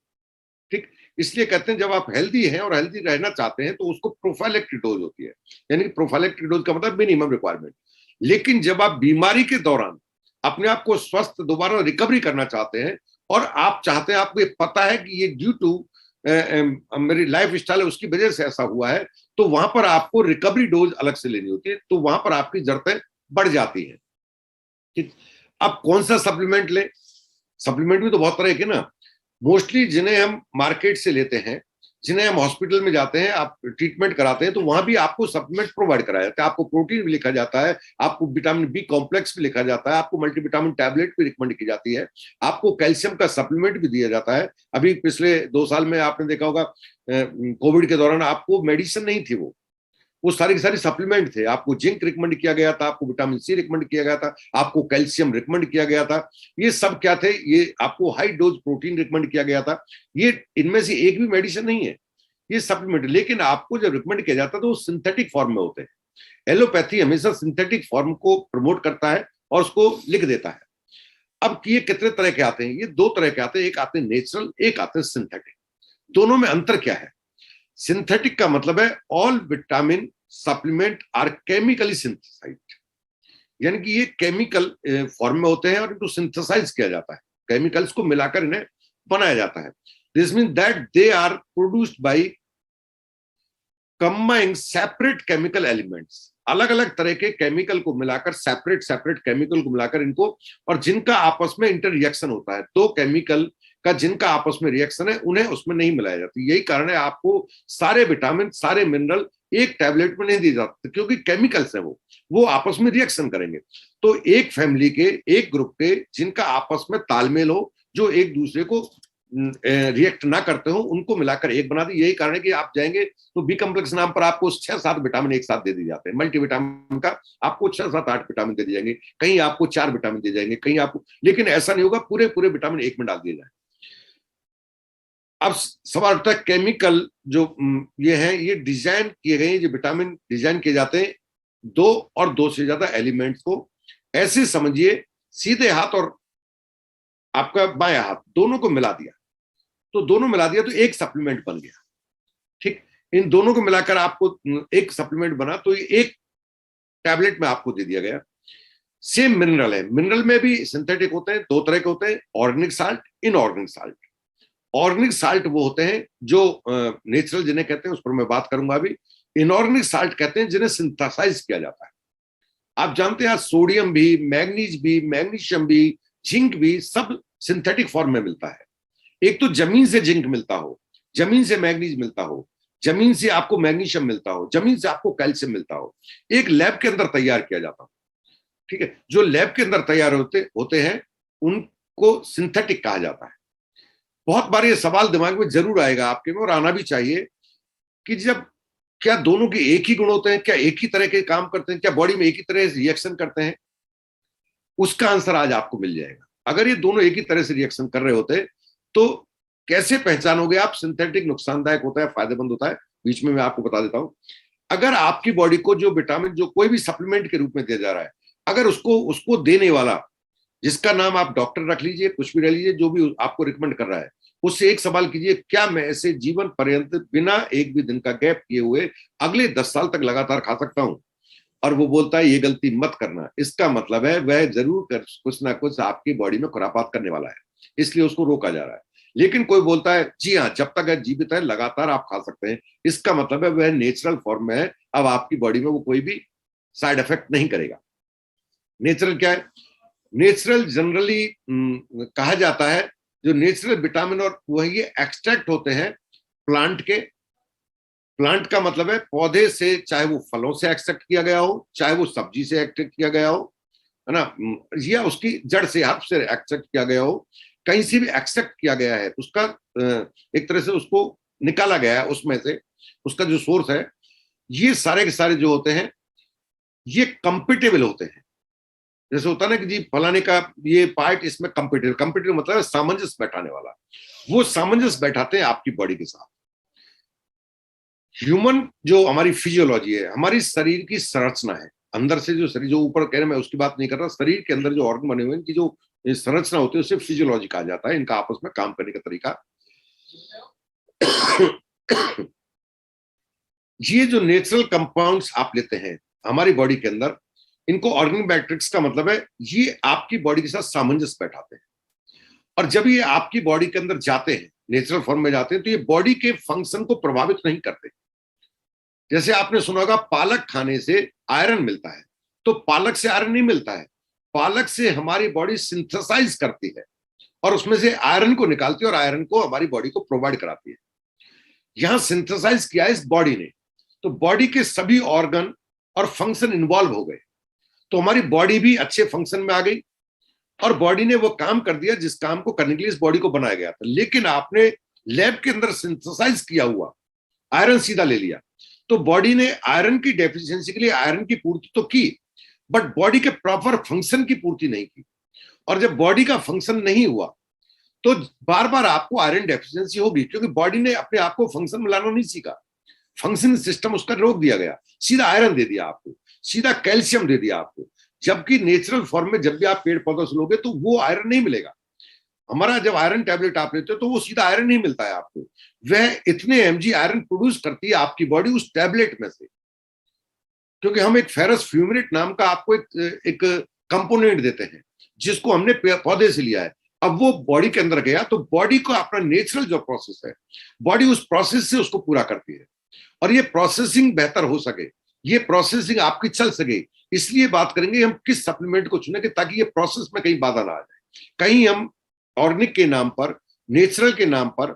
[SPEAKER 1] ठीक, इसलिए कहते हैं जब आप हेल्दी हैं और हेल्दी रहना चाहते हैं तो उसको प्रोफाइलेक्टिक डोज होती है, यानी कि प्रोफाइलेक्टिक डोज का मतलब मिनिमम रिक्वायरमेंट। लेकिन जब आप बीमारी के दौरान अपने आप को स्वस्थ दोबारा रिकवरी करना चाहते हैं और आप चाहते हैं, आपको ये पता है कि ये ड्यू टू मेरी लाइफ स्टाइल है, उसकी वजह से ऐसा हुआ है, तो वहां पर आपको रिकवरी डोज अलग से लेनी होती है, तो वहां पर आपकी जरूरतें बढ़ जाती हैं। ठीक, अब कौन सा सप्लीमेंट लें, सप्लीमेंट भी तो बहुत तरह के ना, मोस्टली जिन्हें हम मार्केट से लेते हैं, जिन्हें हम हॉस्पिटल में जाते हैं, आप ट्रीटमेंट कराते हैं, तो वहां भी आपको सप्लीमेंट प्रोवाइड कराया जाता है, आपको प्रोटीन भी लिखा जाता है, आपको विटामिन बी कॉम्प्लेक्स भी लिखा जाता है, आपको मल्टीविटामिन टैबलेट भी रिकमेंड की जाती है, आपको कैल्शियम का सप्लीमेंट भी दिया जाता है। अभी पिछले 2 साल में आपने देखा होगा कोविड के दौरान आपको मेडिसिन नहीं थी, वो वो सारी की सारी सप्लीमेंट थे। आपको जिंक रिकमेंड किया गया था, आपको विटामिन सी रिकमेंड किया गया था, आपको कैल्शियम रिकमेंड किया गया था। ये सब क्या थे? ये आपको हाई डोज प्रोटीन रिकमेंड किया गया था। ये इनमें से एक भी मेडिसिन नहीं है, ये सप्लीमेंट। लेकिन आपको जब रिकमेंड किया जाता है तो वो सिंथेटिक फॉर्म में होते हैं। एलोपैथी हमेशा सिंथेटिक फॉर्म को प्रमोट करता है और उसको लिख देता है। अब ये कितने तरह के आते हैं? ये दो तरह के आते हैं, एक आते हैं नेचुरल, एक आते हैं सिंथेटिक। दोनों में अंतर क्या है? सिंथेटिक का मतलब है all vitamin supplement are chemically synthesised, यानी कि ये केमिकल फॉर्म में होते हैं और इनको सिंथेसाइज किया जाता है, केमिकल्स को मिलाकर इन्हें बनाया जाता है। This mean that they are produced by combining separate chemical elements, अलग अलग तरह के केमिकल को मिलाकर, सेपरेट सेपरेट केमिकल को मिलाकर इनको, और जिनका आपस में इंटर रिएक्शन होता है। दो केमिकल का जिनका आपस में रिएक्शन है उन्हें उसमें नहीं मिलाया जाता। यही कारण है आपको सारे विटामिन, सारे मिनरल एक टैबलेट में नहीं दिए जाते, क्योंकि केमिकल्स है, वो आपस में रिएक्शन करेंगे। तो एक फैमिली के, एक ग्रुप के जिनका आपस में तालमेल हो, जो एक दूसरे को रिएक्ट ना करते हो, उनको मिलाकर एक बना दी। यही कारण है कि आप जाएंगे तो बी कॉम्प्लेक्स नाम पर आपको 6-7 विटामिन एक साथ दे दिए जाते हैं। मल्टीविटामिन का आपको 6-7-8 विटामिन दे दिए जाएंगे, कहीं आपको 4 विटामिन दे जाएंगे, कहीं आपको, लेकिन ऐसा नहीं होगा, पूरे पूरे विटामिन एक में डाल दिए जाए। अब सवाल उठता है केमिकल जो ये है, ये डिजाइन किए गए, जो विटामिन डिजाइन किए जाते हैं दो और दो से ज्यादा एलिमेंट्स को, ऐसे समझिए सीधे हाथ और आपका बायां हाथ दोनों को मिला दिया, तो दोनों मिला दिया तो एक सप्लीमेंट बन गया। ठीक, इन दोनों को मिलाकर आपको एक सप्लीमेंट बना, तो ये एक टैबलेट में आपको दे दिया गया। सेम मिनरल है, मिनरल में भी सिंथेटिक होते हैं, दो तरह के होते हैं, organic salt, inorganic salt. Organic salt वो होते हैं जो नेचुरल जिन्हें कहते हैं, उस पर मैं बात करूंगा अभी। इनऑर्गेनिक साल्ट कहते हैं जिन्हें सिंथेसाइज किया जाता है। आप जानते हैं सोडियम भी, मैग्नीज भी, मैग्नीशियम भी, जिंक भी सब सिंथेटिक फॉर्म में मिलता है। एक तो जमीन से जिंक मिलता हो, जमीन से मैग्नीज मिलता हो, जमीन से आपको मैग्नीशियम मिलता हो, जमीन से आपको कैल्शियम मिलता हो, एक लैब के अंदर तैयार किया जाता हो। ठीक है, जो लैब के अंदर तैयार होते हैं उनको सिंथेटिक कहा जाता है। बहुत बार ये सवाल दिमाग में जरूर आएगा आपके में, और आना भी चाहिए, कि जब क्या दोनों के एक ही गुण होते हैं? क्या एक ही तरह के काम करते हैं? क्या बॉडी में एक ही तरह से रिएक्शन करते हैं? उसका आंसर आज आपको मिल जाएगा। अगर ये दोनों एक ही तरह से रिएक्शन कर रहे होते तो कैसे पहचानोगे आप सिंथेटिक नुकसानदायक होता है, फायदेमंद होता है? बीच में मैं आपको बता देता हूं। अगर आपकी बॉडी को जो विटामिन, जो कोई भी सप्लीमेंट के रूप में दिया जा रहा है, अगर उसको देने वाला, जिसका नाम आप डॉक्टर रख लीजिए, कुछ भी रख लीजिए, जो भी आपको रिकमेंड कर रहा है, उससे एक सवाल कीजिए, क्या मैं ऐसे जीवन पर्यंत बिना एक भी दिन का गैप किए हुए अगले 10 साल तक लगातार खा सकता हूं? और वो बोलता है ये गलती मत करना, इसका मतलब है वह जरूर कुछ ना कुछ आपकी बॉडी में खुरापात करने वाला है, इसलिए उसको रोका जा रहा है। लेकिन कोई बोलता है जी हाँ, जब तक है जीवित है लगातार आप खा सकते हैं, इसका मतलब है वह नेचुरल फॉर्म में है, अब आपकी बॉडी में वो कोई भी साइड इफेक्ट नहीं करेगा। नेचुरल क्या है? नेचुरल जनरली कहा जाता है, जो नेचुरल विटामिन और वह ये एक्सट्रैक्ट होते हैं प्लांट के। प्लांट का मतलब है पौधे से, चाहे वो फलों से एक्सट्रैक्ट किया गया हो, चाहे वो सब्जी से एक्सट्रैक्ट किया गया हो, है ना, या उसकी जड़ से, हर्ब से एक्सट्रैक्ट किया गया हो, कहीं से भी एक्सट्रैक्ट किया गया है, उसका एक तरह से उसको निकाला गया है उसमें से, उसका जो सोर्स है। ये सारे के सारे जो होते हैं ये कंपेटेबल होते हैं। जैसे होता है ना कि जी फलाने का ये पार्ट इसमें कंपेटेबल, कंपेटेबल मतलब सामंजस्य बैठाने वाला, वो सामंजस्य बैठाते हैं आपकी बॉडी के साथ। ह्यूमन जो हमारी फिजियोलॉजी है, हमारी शरीर की संरचना है, अंदर से जो शरीर, जो ऊपर कह रहे हैं मैं उसकी बात नहीं कर रहा, शरीर के अंदर जो ऑर्गन बने हुए हैं, इनकी जो संरचना होती है उसे फिजियोलॉजी कहा जाता है, इनका आपस में काम करने का तरीका। ये जो नेचुरल कंपाउंड्स आप लेते हैं हमारी बॉडी के अंदर, इनको ऑर्गेनिक मैट्रिक्स का मतलब है ये आपकी बॉडी के साथ सामंजस्य बैठाते हैं। और जब ये आपकी बॉडी के अंदर जाते हैं, नेचुरल फॉर्म में जाते हैं, तो ये बॉडी के फंक्शन को प्रभावित नहीं करते। जैसे आपने सुना होगा पालक खाने से आयरन मिलता है, तो पालक से आयरन नहीं मिलता है, पालक से हमारी बॉडी सिंथेसाइज करती है और उसमें से आयरन को निकालती है और आयरन को हमारी बॉडी को प्रोवाइड कराती है। यहां सिंथेसाइज किया इस बॉडी ने, तो बॉडी के सभी ऑर्गन और फंक्शन इन्वॉल्व हो गए, तो हमारी बॉडी भी अच्छे फंक्शन में आ गई और बॉडी ने वो काम कर दिया जिस काम को करने के लिए इस बॉडी को बनाया गया था। लेकिन आपने लैब के अंदर सिंथेसाइज किया हुआ आयरन सीधा ले लिया, तो बॉडी ने आयरन की डेफिशिएंसी के लिए आयरन की पूर्ति तो की, बट बॉडी के प्रॉपर फंक्शन की पूर्ति नहीं की। और जब बॉडी का फंक्शन नहीं हुआ तो बार बार आपको आयरन डेफिशिएंसी होगी, क्योंकि बॉडी ने अपने आप को फंक्शन में लाना नहीं सीखा। फंक्शनिंग सिस्टम उसका रोक दिया गया, सीधा आयरन दे दिया आपको, सीधा कैल्शियम दे दिया आपको। जबकि नेचुरल फॉर्म में जब भी आप पेड़ पौधों से लोगे तो वो आयरन नहीं मिलेगा। हमारा जब आयरन टैबलेट आप लेते हो तो वो सीधा आयरन नहीं मिलता है आपको, वह इतने एमजी आयरन प्रोड्यूस करती है आपकी बॉडी उस टैबलेट में से, क्योंकि हम एक फेरस फ्यूमिनेट नाम का आपको एक कंपोनेंट देते हैं जिसको हमने पौधे से लिया है। अब वो बॉडी के अंदर गया तो बॉडी को अपना नेचुरल जो प्रोसेस है, बॉडी उस प्रोसेस से उसको पूरा करती है। और ये प्रोसेसिंग बेहतर हो सके, ये प्रोसेसिंग आपकी चल सके, इसलिए बात करेंगे हम किस सप्लीमेंट को चुनेंगे ताकि ये प्रोसेस में कहीं बाधा ना आ जाए। कहीं हम ऑर्गेनिक के नाम पर, नेचुरल के नाम पर,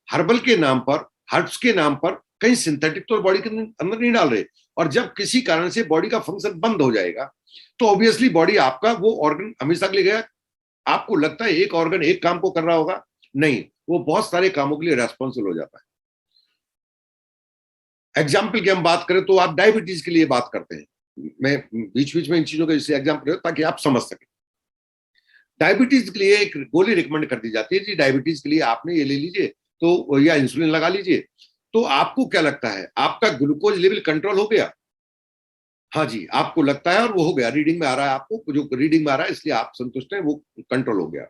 [SPEAKER 1] हर्बल के नाम पर, हर्ब्स के नाम पर कहीं सिंथेटिक तो बॉडी के अंदर नहीं डाल रहे। और जब किसी कारण से बॉडी का फंक्शन बंद हो जाएगा तो ऑब्वियसली बॉडी आपका वो ऑर्गन हमेशा के लिए गया। आपको लगता है एक ऑर्गन एक काम को कर रहा होगा, नहीं, वो बहुत सारे कामों के लिए रेस्पॉन्सिबल हो जाता है। एग्जाम्पल की हम बात करें तो आप डायबिटीज के लिए बात करते हैं, मैं बीच बीच में इन चीजों का जैसे एग्जाम्पल ताकि आप समझ सकें। डायबिटीज के लिए एक गोली रिकमेंड कर दी जाती है, जी डायबिटीज के लिए आपने ये ले लीजिए तो, या इंसुलिन लगा लीजिए। तो आपको क्या लगता है, आपका ग्लूकोज लेवल कंट्रोल हो गया? हाँ जी, आपको लगता है और वो हो गया, रीडिंग में आ रहा है, आपको जो रीडिंग में आ रहा है इसलिए आप संतुष्ट हैं, वो कंट्रोल हो गया।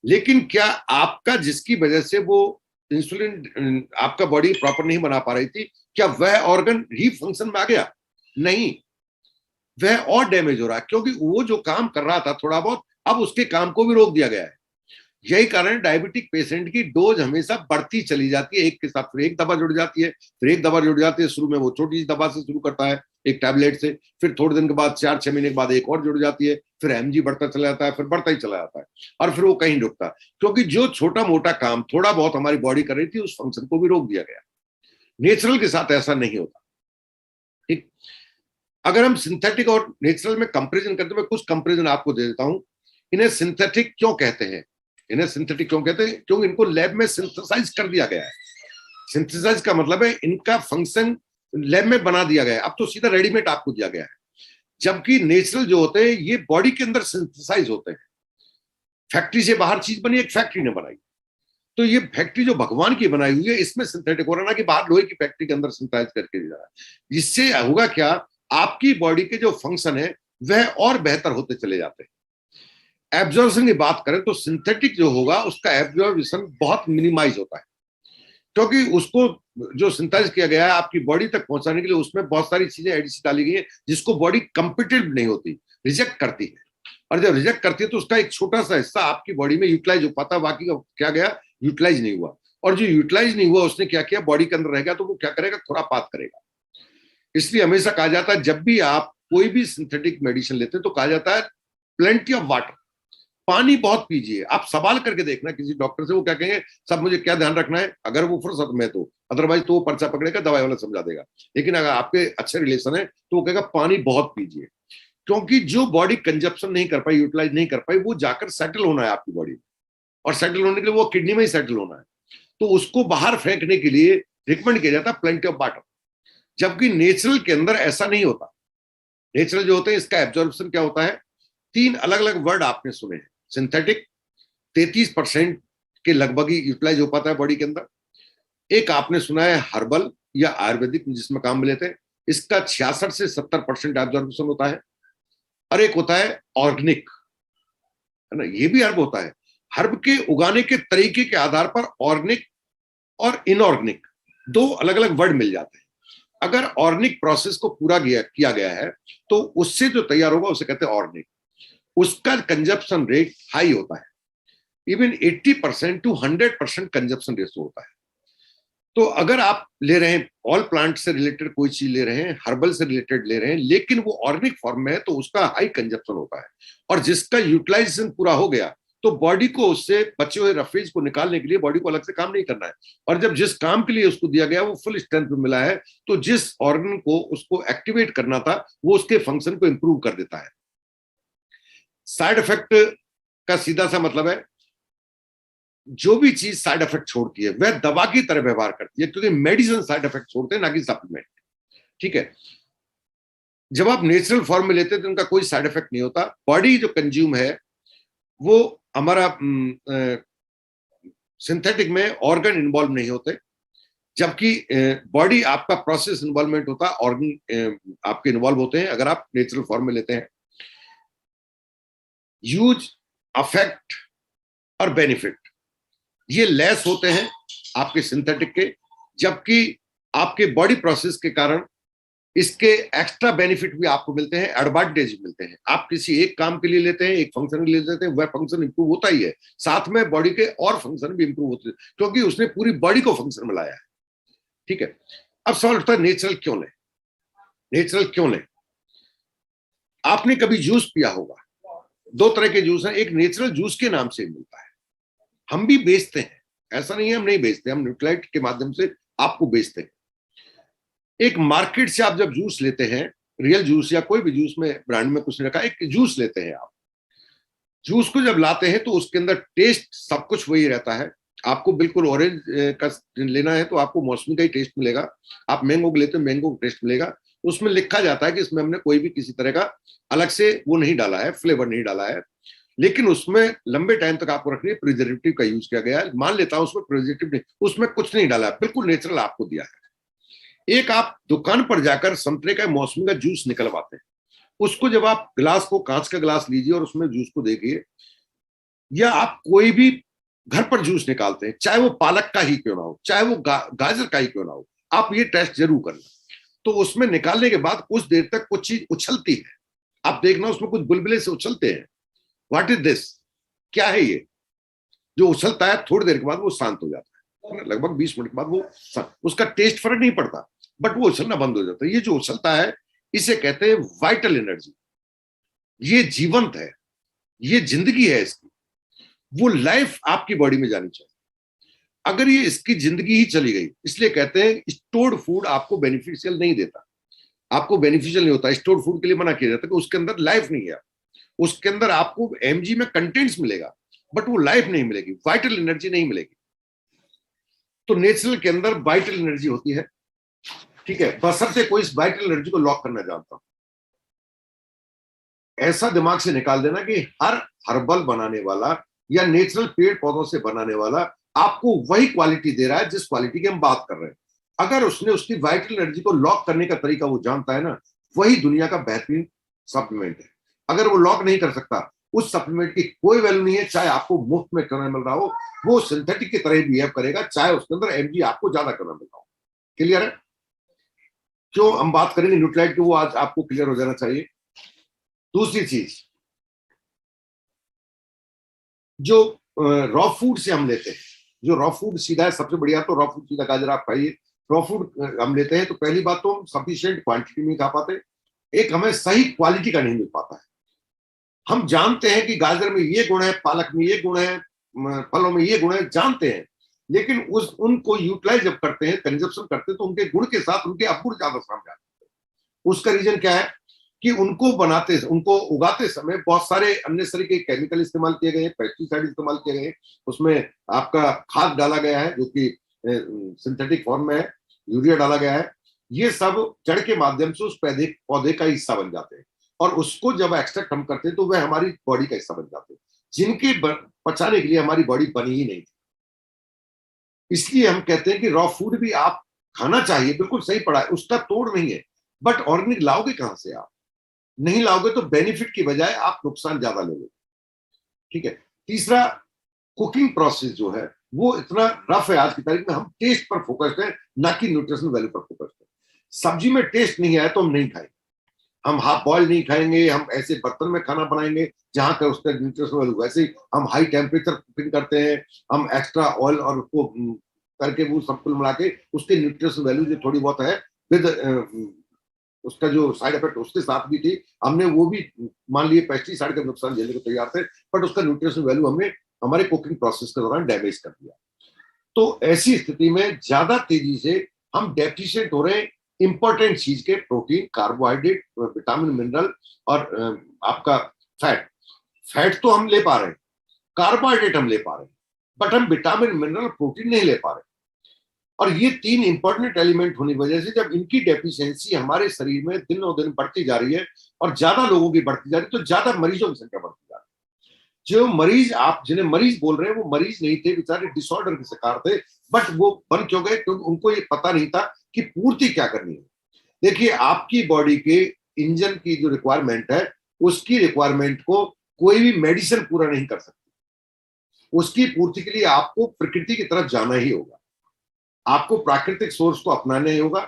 [SPEAKER 1] लेकिन क्या आपका जिसकी वजह से वो इंसुलिन आपका बॉडी प्रॉपर नहीं बना पा रही थी, क्या वह ऑर्गन ही फंक्शन में आ गया? नहीं, वह और डैमेज हो रहा है, क्योंकि वो जो काम कर रहा था थोड़ा बहुत, अब उसके काम को भी रोक दिया गया है। यही कारण डायबिटिक पेशेंट की डोज हमेशा बढ़ती चली जाती है, एक के साथ फिर एक दवा जुड़ जाती है, फिर एक दवा जुड़ जाती है। शुरू में वो छोटी सी दवा से शुरू करता है, एक टैबलेट से, फिर थोड़े दिन के बाद 4-6 महीने के बाद एक और जुड़ जाती है, फिर एमजी बढ़ता चला जाता है, फिर बढ़ता ही चला जाता है, और फिर वो कहीं रुकता है, क्योंकि जो छोटा मोटा काम थोड़ा बहुत हमारी बॉडी कर रही थी उस फंक्शन को भी रोक दिया गया। नेचुरल के साथ ऐसा नहीं होता। ठीक, अगर हम सिंथेटिक और नेचुरल में कंपेरिजन करते हैं, कुछ कंपेरिजन आपको दे देता हूं। इन्हें सिंथेटिक क्यों कहते हैं? इन्हें सिंथेटिक क्यों कहते हैं? क्योंकि इनको लैब में सिंथेसाइज कर दिया गया है। सिंथेसाइज का मतलब है इनका फंक्शन लैब में बना दिया गया है, अब तो सीधा रेडीमेड आपको दिया गया है। जबकि नेचुरल जो होते हैं ये बॉडी के अंदर सिंथेसाइज होते हैं। फैक्ट्री से बाहर चीज बनी, एक फैक्ट्री ने बनाई, तो ये फैक्ट्री जो भगवान की बनाई हुई है इसमें सिंथेटिक हो रहा, ना कि बाहर लोहे की फैक्ट्री के अंदर सिंथेसाइज करके दिया रहा है। इससे होगा क्या, आपकी बॉडी के जो फंक्शन है वह और बेहतर होते चले जाते हैं। एब्जॉर्प्शन की बात करें तो सिंथेटिक जो होगा उसका एब्जॉर्प्शन बहुत मिनिमाइज होता है, क्योंकि उसको जो सिंथेसाइज किया गया है आपकी बॉडी तक पहुंचाने के लिए उसमें बहुत सारी चीजें एडिशन डाली गई है जिसको बॉडी कंपेटेबल नहीं होती, रिजेक्ट करती है। और जब रिजेक्ट करती है तो उसका एक छोटा सा हिस्सा आपकी बॉडी में यूटिलाइज हो पाता है, बाकी का क्या गया, यूटिलाइज नहीं हुआ। और जो यूटिलाइज नहीं हुआ उसने क्या किया, बॉडी के अंदर रहेगा तो वो क्या करेगा, खुरापात करेगा। इसलिए हमेशा कहा जाता है जब भी आप कोई भी सिंथेटिक मेडिसिन लेते हैं तो कहा जाता है प्लेंटी ऑफ वाटर, पानी बहुत पीजिए। आप सवाल करके देखना किसी डॉक्टर से, वो क्या कहेंगे, सब मुझे क्या ध्यान रखना है, अगर वो फुर्सत में तो, अदरवाइज तो वो पर्चा पकड़ेगा, दवाई वाला समझा देगा। लेकिन अगर आपके अच्छे रिलेशन है तो वो कहेगा पानी बहुत पीजिए, क्योंकि जो बॉडी कंजप्शन नहीं कर पाई, यूटिलाइज नहीं कर पाई, वो जाकर सेटल होना है आपकी बॉडी में, और सेटल होने के लिए वो किडनी में ही सेटल होना है। तो उसको बाहर फेंकने के लिए रिकमेंड किया जाता है प्लेंटी ऑफ वाटर। जबकि नेचुरल के अंदर ऐसा नहीं होता। नेचुरल जो होते हैं इसका एब्जॉर्प्शन क्या होता है, 3 अलग अलग वर्ड आपने सुने हैं। सिंथेटिक 33% के लगभग ही यूटिलाइज हो पाता है बॉडी के अंदर। एक आपने सुना है हर्बल या आयुर्वेदिक जिसमें काम में लेते हैं, इसका 66 से 70% एब्जॉर्प्शन होता है। और एक होता है ऑर्गेनिक, है ना, ये भी हर्ब होता है। हर्ब के उगाने के तरीके के आधार पर ऑर्गेनिक और इनऑर्गेनिक 2 अलग अलग वर्ड मिल जाते हैं। अगर ऑर्गेनिक प्रोसेस को पूरा किया गया है तो उससे जो तैयार होगा उसे कहते हैं ऑर्गेनिक। उसका कंजप्शन रेट हाई होता है, इवन 80% टू 100% कंजप्शन रेशो होता है। तो अगर आप ले रहे हैं ऑल प्लांट से रिलेटेड कोई चीज ले रहे हैं, हर्बल से रिलेटेड ले रहे हैं, लेकिन वो ऑर्गेनिक फॉर्म में है तो उसका हाई कंजप्शन होता है। और जिसका यूटिलाइजेशन पूरा हो गया तो बॉडी को उससे बचे हुए रफेज को निकालने के लिए बॉडी को अलग से काम नहीं करना है। और जब जिस काम के लिए उसको दिया गया वो फुल स्ट्रेंथ में मिला है, तो जिस ऑर्गन को उसको एक्टिवेट करना था वो उसके फंक्शन को इंप्रूव कर देता है। साइड इफेक्ट का सीधा सा मतलब है, जो भी चीज साइड इफेक्ट छोड़ती है वह दवा की तरह व्यवहार करती है, क्योंकि मेडिसिन साइड इफेक्ट छोड़ते हैं, ना कि सप्लीमेंट। ठीक है। जब आप नेचुरल फॉर्म में लेते हैं तो उनका कोई साइड इफेक्ट नहीं होता। बॉडी जो कंज्यूम है वो हमारा सिंथेटिक में ऑर्गन इन्वॉल्व नहीं होते, जबकि बॉडी आपका प्रोसेस इन्वॉल्वमेंट होता है, ऑर्गन आपके इन्वॉल्व होते हैं अगर आप नेचुरल फॉर्म में लेते हैं। यूज, अफेक्ट और बेनिफिट ये लेस होते हैं आपके सिंथेटिक के, जबकि आपके बॉडी प्रोसेस के कारण इसके एक्स्ट्रा बेनिफिट भी आपको मिलते हैं, एडवांटेज मिलते हैं। आप किसी एक काम के लिए लेते हैं, एक फंक्शन के लिए लेते हैं, वह फंक्शन इंप्रूव होता ही है, साथ में बॉडी के और फंक्शन भी इंप्रूव होते हैं, क्योंकि उसने पूरी बॉडी को फंक्शन में लाया है। ठीक है। अब सवाल उठता है नेचुरल क्यों लें, नेचुरल क्यों लें। आपने कभी जूस पिया होगा, दो तरह के जूस हैं, एक नेचुरल जूस के नाम से मिलता है, हम भी बेचते हैं, ऐसा नहीं है हम नहीं बेचते, हम न्यूट्राइट के माध्यम से आपको बेचते हैं। एक मार्केट से आप जब जूस लेते हैं, रियल जूस या कोई भी जूस में ब्रांड में कुछ नहीं रखा, एक जूस लेते हैं आप, जूस को जब लाते हैं तो उसके अंदर टेस्ट सब कुछ वही रहता है। आपको बिल्कुल ऑरेंज का लेना है तो आपको मौसमी का ही टेस्ट मिलेगा, आप मैंगो को लेते हैं मैंगो का टेस्ट मिलेगा। उसमें लिखा जाता है कि इसमें हमने कोई भी किसी तरह का अलग से वो नहीं डाला है, फ्लेवर नहीं डाला है, लेकिन उसमें लंबे टाइम तक आपको रखनी है, प्रिजर्वेटिव का यूज किया गया है। मान लेता हूं उसमें प्रिजर्वेटिव नहीं, उसमें कुछ नहीं डाला है, बिल्कुल नेचुरल आपको दिया है। एक आप दुकान पर जाकर संतरे का मौसमी का जूस निकलवाते हैं, उसको जब आप गिलास को, कांच का गिलास लीजिए और उसमें जूस को देखिए, या आप कोई भी घर पर जूस निकालते हैं, चाहे वो पालक का ही क्यों ना हो, चाहे वो गाजर का ही क्यों ना हो, आप ये टेस्ट जरूर करना। तो उसमें निकालने के बाद कुछ देर तक कुछ चीज उछलती है, आप देखना उसमें कुछ बुलबुले से उछलते हैं। व्हाट इज दिस, क्या है ये जो उछलता है? थोड़ी देर के बाद वो शांत हो जाता है, लगभग 20 मिनट के बाद वो उसका टेस्ट फर्क नहीं पड़ता, बट वो उछलना बंद हो जाता है। ये जो उछलता है इसे कहते हैं वाइटल एनर्जी, ये जीवंत है, ये जिंदगी है इसकी, वो लाइफ आपकी बॉडी में जानी चाहिए। अगर ये इसकी जिंदगी ही चली गई, इसलिए कहते हैं स्टोर्ड फूड आपको बेनिफिशियल नहीं देता, आपको बेनिफिशियल नहीं होता। स्टोर्ड फूड के लिए मना किया जाता है कि उसके अंदर लाइफ नहीं है, उसके अंदर आपको एमजी में कंटेंट्स मिलेगा बट वो लाइफ नहीं मिलेगी, वाइटल एनर्जी नहीं मिलेगी। तो नेचुरल के अंदर वाइटल एनर्जी होती है। ठीक है, बशर्ते कोई इस वाइटल एनर्जी को लॉक करना जानता हो। ऐसा दिमाग से निकाल देना कि हर हर्बल बनाने वाला या नेचुरल पेड़ पौधों से बनाने वाला आपको वही क्वालिटी दे रहा है जिस क्वालिटी की हम बात कर रहे हैं। अगर उसने उसकी वाइटल एनर्जी को लॉक करने का तरीका वो जानता है ना, वही दुनिया का बेहतरीन सप्लीमेंट है। अगर वो लॉक नहीं कर सकता, उस सप्लीमेंट की कोई वैल्यू नहीं है, चाहे आपको मुफ्त में करना मिल रहा हो, वो सिंथेटिक की तरह बिहेव करेगा, चाहे उसके अंदर एमजी आपको ज्यादा करना मिल रहा हो। क्लियर है? जो हम बात करेंगे न्यूट्राइट की, वो आज आपको क्लियर हो जाना चाहिए। दूसरी चीज, जो रॉ फूड से हम लेते हैं, जो रॉ फूड सीधा है, सबसे बढ़िया तो रॉ फूड सीधा गाजर आप खाइए। रॉ फूड हम लेते हैं तो पहली बात तो हम सफिशिएंट क्वांटिटी में खा पाते, एक हमें सही क्वालिटी का नहीं मिल पाता है। हम जानते हैं कि गाजर में ये गुण है, पालक में ये गुण है, फलों में ये गुण है, जानते हैं, लेकिन उनको यूटिलाइज जब करते हैं, कंजप्शन करते हैं, तो उनके गुण के साथ उनके अवगुण ज्यादा सामने आते हैं। उसका रीजन क्या है कि उनको उगाते समय बहुत सारे अन्य तरीके के केमिकल इस्तेमाल किए गए, पेस्टिसाइड इस्तेमाल किए गए, उसमें आपका खाद डाला गया है जो कि सिंथेटिक फॉर्म में है, यूरिया डाला गया है। ये सब जड़ के माध्यम से उस पौधे का हिस्सा बन जाते हैं, और उसको जब एक्सट्रैक्ट हम करते हैं तो वह हमारी बॉडी का हिस्सा बन जाते हैं, जिनके पचाने के लिए हमारी बॉडी बनी ही नहीं थी। इसलिए हम कहते हैं कि रॉ फूड भी आप खाना चाहिए, बिल्कुल सही पड़ा है, उसका तोड़ नहीं है, बट ऑर्गेनिक लाओगे कहां से? आप नहीं लाओगे तो बेनिफिट की बजाय आप नुकसान ज्यादा लोगे। ठीक है। तीसरा, कुकिंग प्रोसेस जो है वो इतना रफ है आज की तारीख में, हम टेस्ट पर फोकस्ड है, ना कि न्यूट्रिशन वैल्यू पर फोकस्ड है। सब्जी में टेस्ट नहीं आया तो हम नहीं खाएंगे, हम हाफ बॉयल नहीं खाएंगे, हम ऐसे बर्तन में खाना बनाएंगे जहां का उसका न्यूट्रिशन वैल्यू, वैसे ही हम हाई टेम्परेचर कुकिंग करते हैं, हम एक्स्ट्रा ऑयल और उसको करके वो सब कुल मिला के उसके न्यूट्रिशन वैल्यू जो थोड़ी बहुत है विद उसका जो साइड इफेक्ट उसके साथ भी थी, हमने वो भी मान लिए पेस्टिसाइड का नुकसान झेलने को तैयार थे, बट उसका न्यूट्रिशन वैल्यू हमने हमारे कुकिंग प्रोसेस के दौरान डैमेज कर दिया। तो ऐसी स्थिति में ज्यादा तेजी से हम डेफिशिएंट हो रहे हैं इंपॉर्टेंट चीज के, प्रोटीन, कार्बोहाइड्रेट, विटामिन, मिनरल और आपका फैट। फैट तो हम ले पा रहे हैं, कार्बोहाइड्रेट हम ले पा रहे हैं, बट हम विटामिन, मिनरल, प्रोटीन नहीं ले पा रहे। और ये 3 इंपॉर्टेंट एलिमेंट होने की वजह से जब इनकी डेफिशिएंसी हमारे शरीर में दिनों दिन बढ़ती जा रही है और ज्यादा लोगों की बढ़ती जा रही है, तो ज्यादा मरीजों की संख्या बढ़ती जा रही है। जो मरीज, आप जिन्हें मरीज बोल रहे हैं, वो मरीज नहीं थे, बेचारे डिसऑर्डर के शिकार थे, बट वो बन क्यों गए? क्योंकि उनको ये पता नहीं था कि पूर्ति क्या करनी है। देखिए, आपकी बॉडी के इंजन की जो रिक्वायरमेंट है, उसकी रिक्वायरमेंट को कोई भी मेडिसिन पूरा नहीं कर सकती। उसकी पूर्ति के लिए आपको प्रकृति की तरफ जाना ही होगा, आपको प्राकृतिक सोर्स को अपनाना ही होगा।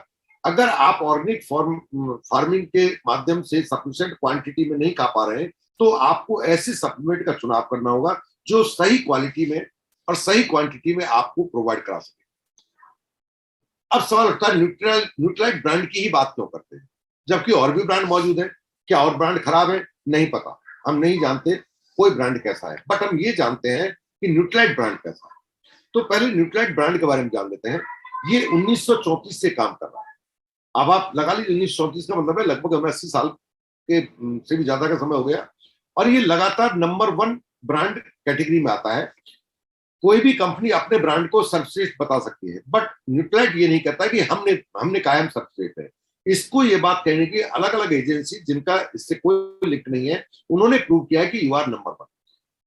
[SPEAKER 1] अगर आप ऑर्गेनिक फार्मिंग के माध्यम से सफिशिएंट क्वांटिटी में नहीं खा पा रहे हैं, तो आपको ऐसे सप्लीमेंट का चुनाव करना होगा जो सही क्वालिटी में और सही क्वांटिटी में आपको प्रोवाइड करा सके। अब सवाल उठता है, न्यूट्रालाइट ब्रांड की ही बात क्यों करते हैं, जबकि और भी ब्रांड मौजूद है? क्या और ब्रांड खराब है? नहीं पता, हम नहीं जानते कोई ब्रांड कैसा है, बट हम ये जानते हैं कि न्यूट्रालाइट ब्रांड कैसा है। तो पहले न्यूट्रालाइट ब्रांड के बारे में जान लेते हैं। ये 1934 से काम कर रहा है। अब आप लगा लीजिए 1934 का मतलब है लगभग हमें 80 साल के से भी ज्यादा का समय हो गया, और ये लगातार नंबर 1 ब्रांड कैटेगरी में आता है। कोई भी कंपनी अपने ब्रांड को सर्वश्रेष्ठ बता सकती है, बट न्यूट्रालाइट ये नहीं कहता कि हमने कायम सर्वश्रेष्ठ है। इसको ये बात कहने की अलग अलग एजेंसी, जिनका इससे कोई लिंक नहीं है, उन्होंने प्रूव किया है कि यू आर नंबर 1।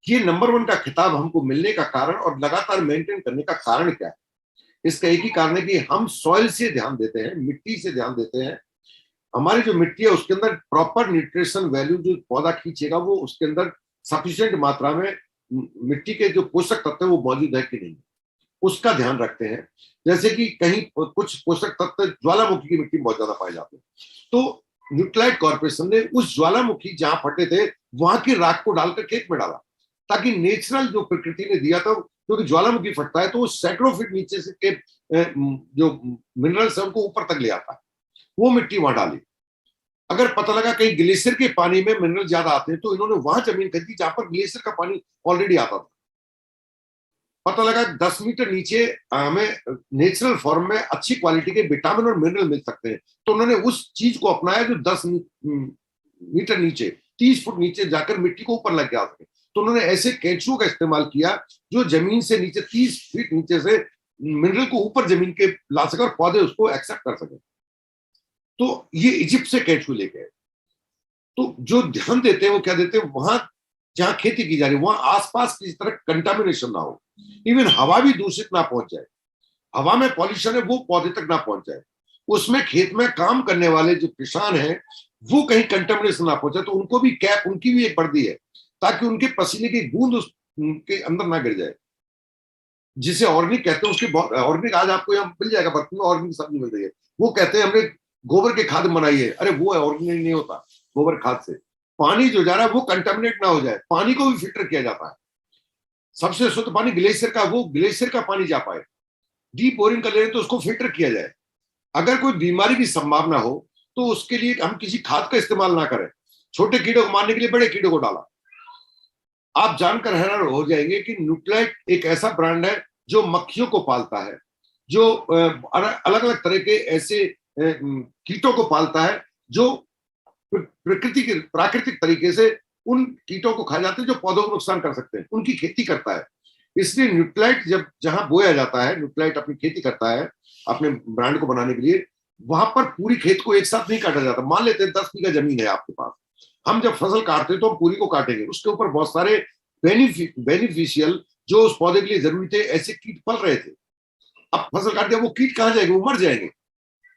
[SPEAKER 1] ये नंबर 1 का खिताब हमको मिलने का कारण और लगातार मेंटेन करने का कारण क्या है? इसका एक ही कारण है कि हम सॉइल से ध्यान देते हैं, मिट्टी से ध्यान देते हैं। हमारी जो मिट्टी है उसके अंदर प्रॉपर न्यूट्रिशन वैल्यू जो पौधा खींचेगा, वो उसके अंदर सफिशिएंट मात्रा में मिट्टी के जो पोषक तत्व है वो मौजूद है कि नहीं, उसका ध्यान रखते हैं। जैसे कि कहीं कुछ पोषक तत्व ज्वालामुखी की मिट्टी में बहुत ज्यादा पाए जाते हैं, तो न्यूट्रालाइट कॉर्पोरेशन ने उस ज्वालामुखी जहां फटे थे वहां की राख को डालकर खेत में डाला, ताकि नेचुरल जो प्रकृति ने दिया था, क्योंकि ज्वालामुखी फटता है तो वो सैकड़ों फीट नीचे से के जो मिनरल्स है उनको ऊपर तक ले आता है, वो मिट्टी वहां डाली। अगर पता लगा कहीं ग्लेशियर के पानी में मिनरल ज्यादा आते हैं, तो इन्होंने वहां जमीन खरीदी जहां पर ग्लेशियर का पानी ऑलरेडी आता था। पता लगा 10 मीटर नीचे हमें नेचुरल फॉर्म में अच्छी क्वालिटी के विटामिन और मिनरल मिल सकते हैं, तो उन्होंने उस चीज को अपनाया जो 10 मीटर नीचे, 30 फुट नीचे जाकर मिट्टी को ऊपर लग आ सके। तो उन्होंने ऐसे केंचुओं का इस्तेमाल किया जो जमीन से नीचे 30 फीट नीचे से मिनरल को ऊपर जमीन के ला सके और पौधे उसको एक्सेप्ट कर सके। तो ये इजिप्ट से केंचुए लेके आए। तो जो ध्यान देते हैं वो क्या देते हैं, वहां जहां खेती की जा रही है वहां आसपास किसी तरह कंटामिनेशन ना हो, इवन हवा भी दूषित ना पहुंच जाए, हवा में पॉल्यूशन है वो पौधे तक ना पहुंच जाए, उसमें खेत में काम करने वाले जो किसान हैं वो कहीं कंटामिनेशन ना पहुंचे, तो उनको भी कैप, उनकी भी एक वर्दी है, ताकि उनके पसीने की बूंद उसके अंदर ना गिर जाए। जिसे ऑर्गेनिक कहते हैं, उसकी ऑर्गेनिक आज आपको यहाँ मिल जाएगा, बर्तन में ऑर्गेनिक सब्जी मिल रही है, वो कहते हैं हमने गोबर के खाद बनाई है। अरे वो ऑर्गेनिक नहीं होता, गोबर खाद से पानी जो जा रहा है वो कंटामिनेट ना हो जाए, पानी को भी फिल्टर किया जाता है। सबसे शुद्ध पानी ग्लेशियर का, वो ग्लेशियर का पानी जा पाए, डीप बोरिंग कर ले रहे तो उसको फिल्टर किया जाए। अगर कोई बीमारी की संभावना हो तो उसके लिए हम किसी खाद का इस्तेमाल ना करें, छोटे कीड़ों को मारने के लिए बड़े कीड़ों को डाला। आप जानकर हैरान हो जाएंगे कि न्यूट्रालाइट एक ऐसा ब्रांड है जो मक्खियों को पालता है, जो अलग अलग तरह के ऐसे कीटों को पालता है जो प्रकृति के प्राकृतिक तरीके से उन कीटों को खा जाते हैं जो पौधों को नुकसान कर सकते हैं, उनकी खेती करता है। इसलिए न्यूट्रालाइट जब जहां बोया जाता है, न्यूट्रालाइट अपनी खेती करता है अपने ब्रांड को बनाने के लिए, वहां पर पूरी खेत को एक साथ नहीं काटा जाता। मान लेते हैं 10 बीघा जमीन है आपके पास, हम जब फसल काटते हैं तो हम पूरी को काटेंगे, उसके ऊपर बहुत सारे बेनिफिशियल जो उस पौधे के लिए जरूरी थे ऐसे कीट पल रहे थे। अब फसल काट दिया, वो कीट कहाँ जाएंगे, वो मर जाएंगे।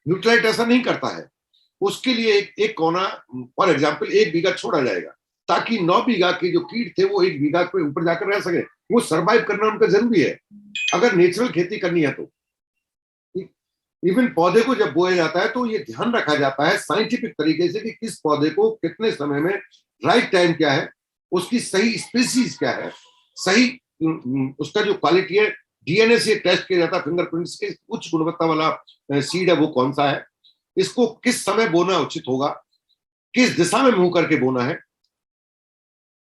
[SPEAKER 1] न्यूट्रालाइट ऐसा नहीं करता है, उसके लिए एक कोना फॉर एग्जाम्पल 1 बीघा छोड़ा जाएगा, ताकि 9 बीघा के जो कीट थे वो 1 बीघा पे ऊपर जाकर रह सके। वो सरवाइव करना उनका जरूरी है अगर नेचुरल खेती करनी है तो। इवन पौधे को जब बोया जाता है तो ये ध्यान रखा जाता है साइंटिफिक तरीके से कि किस पौधे को कितने समय में, राइट टाइम क्या है, उसकी सही स्पीसीज क्या है, सही उसका जो क्वालिटी है, डीएनए से टेस्ट किया जाता है, फिंगरप्रिंट्स के उच्च गुणवत्ता वाला सीड है वो कौन सा है, इसको किस समय बोना उचित होगा, किस दिशा में मुंह करके बोना है,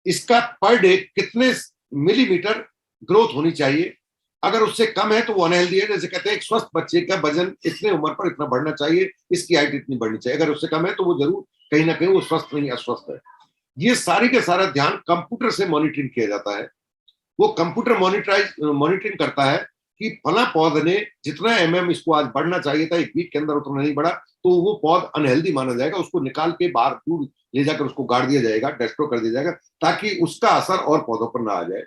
[SPEAKER 1] इसका पर डे कितने मिलीमीटर ग्रोथ होनी चाहिए, अगर उससे कम है तो वो अनहेल्दी है। जैसे कहते हैं एक स्वस्थ बच्चे का वजन इतने उम्र पर इतना बढ़ना चाहिए, इसकी हाइट इतनी बढ़नी चाहिए, अगर उससे कम है तो वो जरूर कहीं ना कहीं वो स्वस्थ नहीं, अस्वस्थ है। ये सारी का सारा ध्यान कंप्यूटर से मॉनिटरिंग किया जाता है। वो कंप्यूटर मॉनिटरिंग करता है कि फला पौध ने जितना इसको आज बढ़ना चाहिए था 1 वीक के अंदर उतना नहीं बढ़ा, तो वो पौध अनहेल्दी माना जाएगा, उसको निकाल के बाहर दूर ले जाकर उसको गाड़ दिया जाएगा, डिस्ट्रॉय कर दिया जाएगा, ताकि उसका असर और पौधों पर ना आ जाए।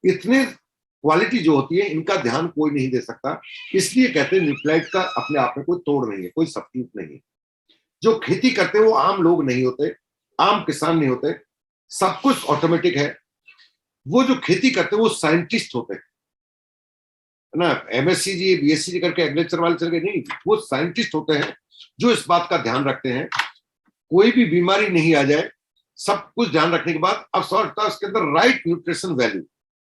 [SPEAKER 1] इतने क्वालिटी जो होती है इनका ध्यान कोई नहीं दे सकता। इसलिए कहते हैं न्यूट्रिएंट का अपने आप में कोई तोड़ नहीं है, कोई सब्स्टिट्यूट नहीं है। जो खेती करते हैं वो आम लोग नहीं होते, आम किसान नहीं होते, सब कुछ ऑटोमेटिक है। वो जो खेती करते हैं वो साइंटिस्ट होते हैं ना, एमएससी जी बीएससी जी करके एग्रीकल्चर वाले चल गए नहीं, वो साइंटिस्ट होते हैं जो इस बात का ध्यान रखते हैं कोई भी बीमारी नहीं आ जाए। सब कुछ ध्यान रखने के बाद अब सौरता उसके अंदर right nutrition value,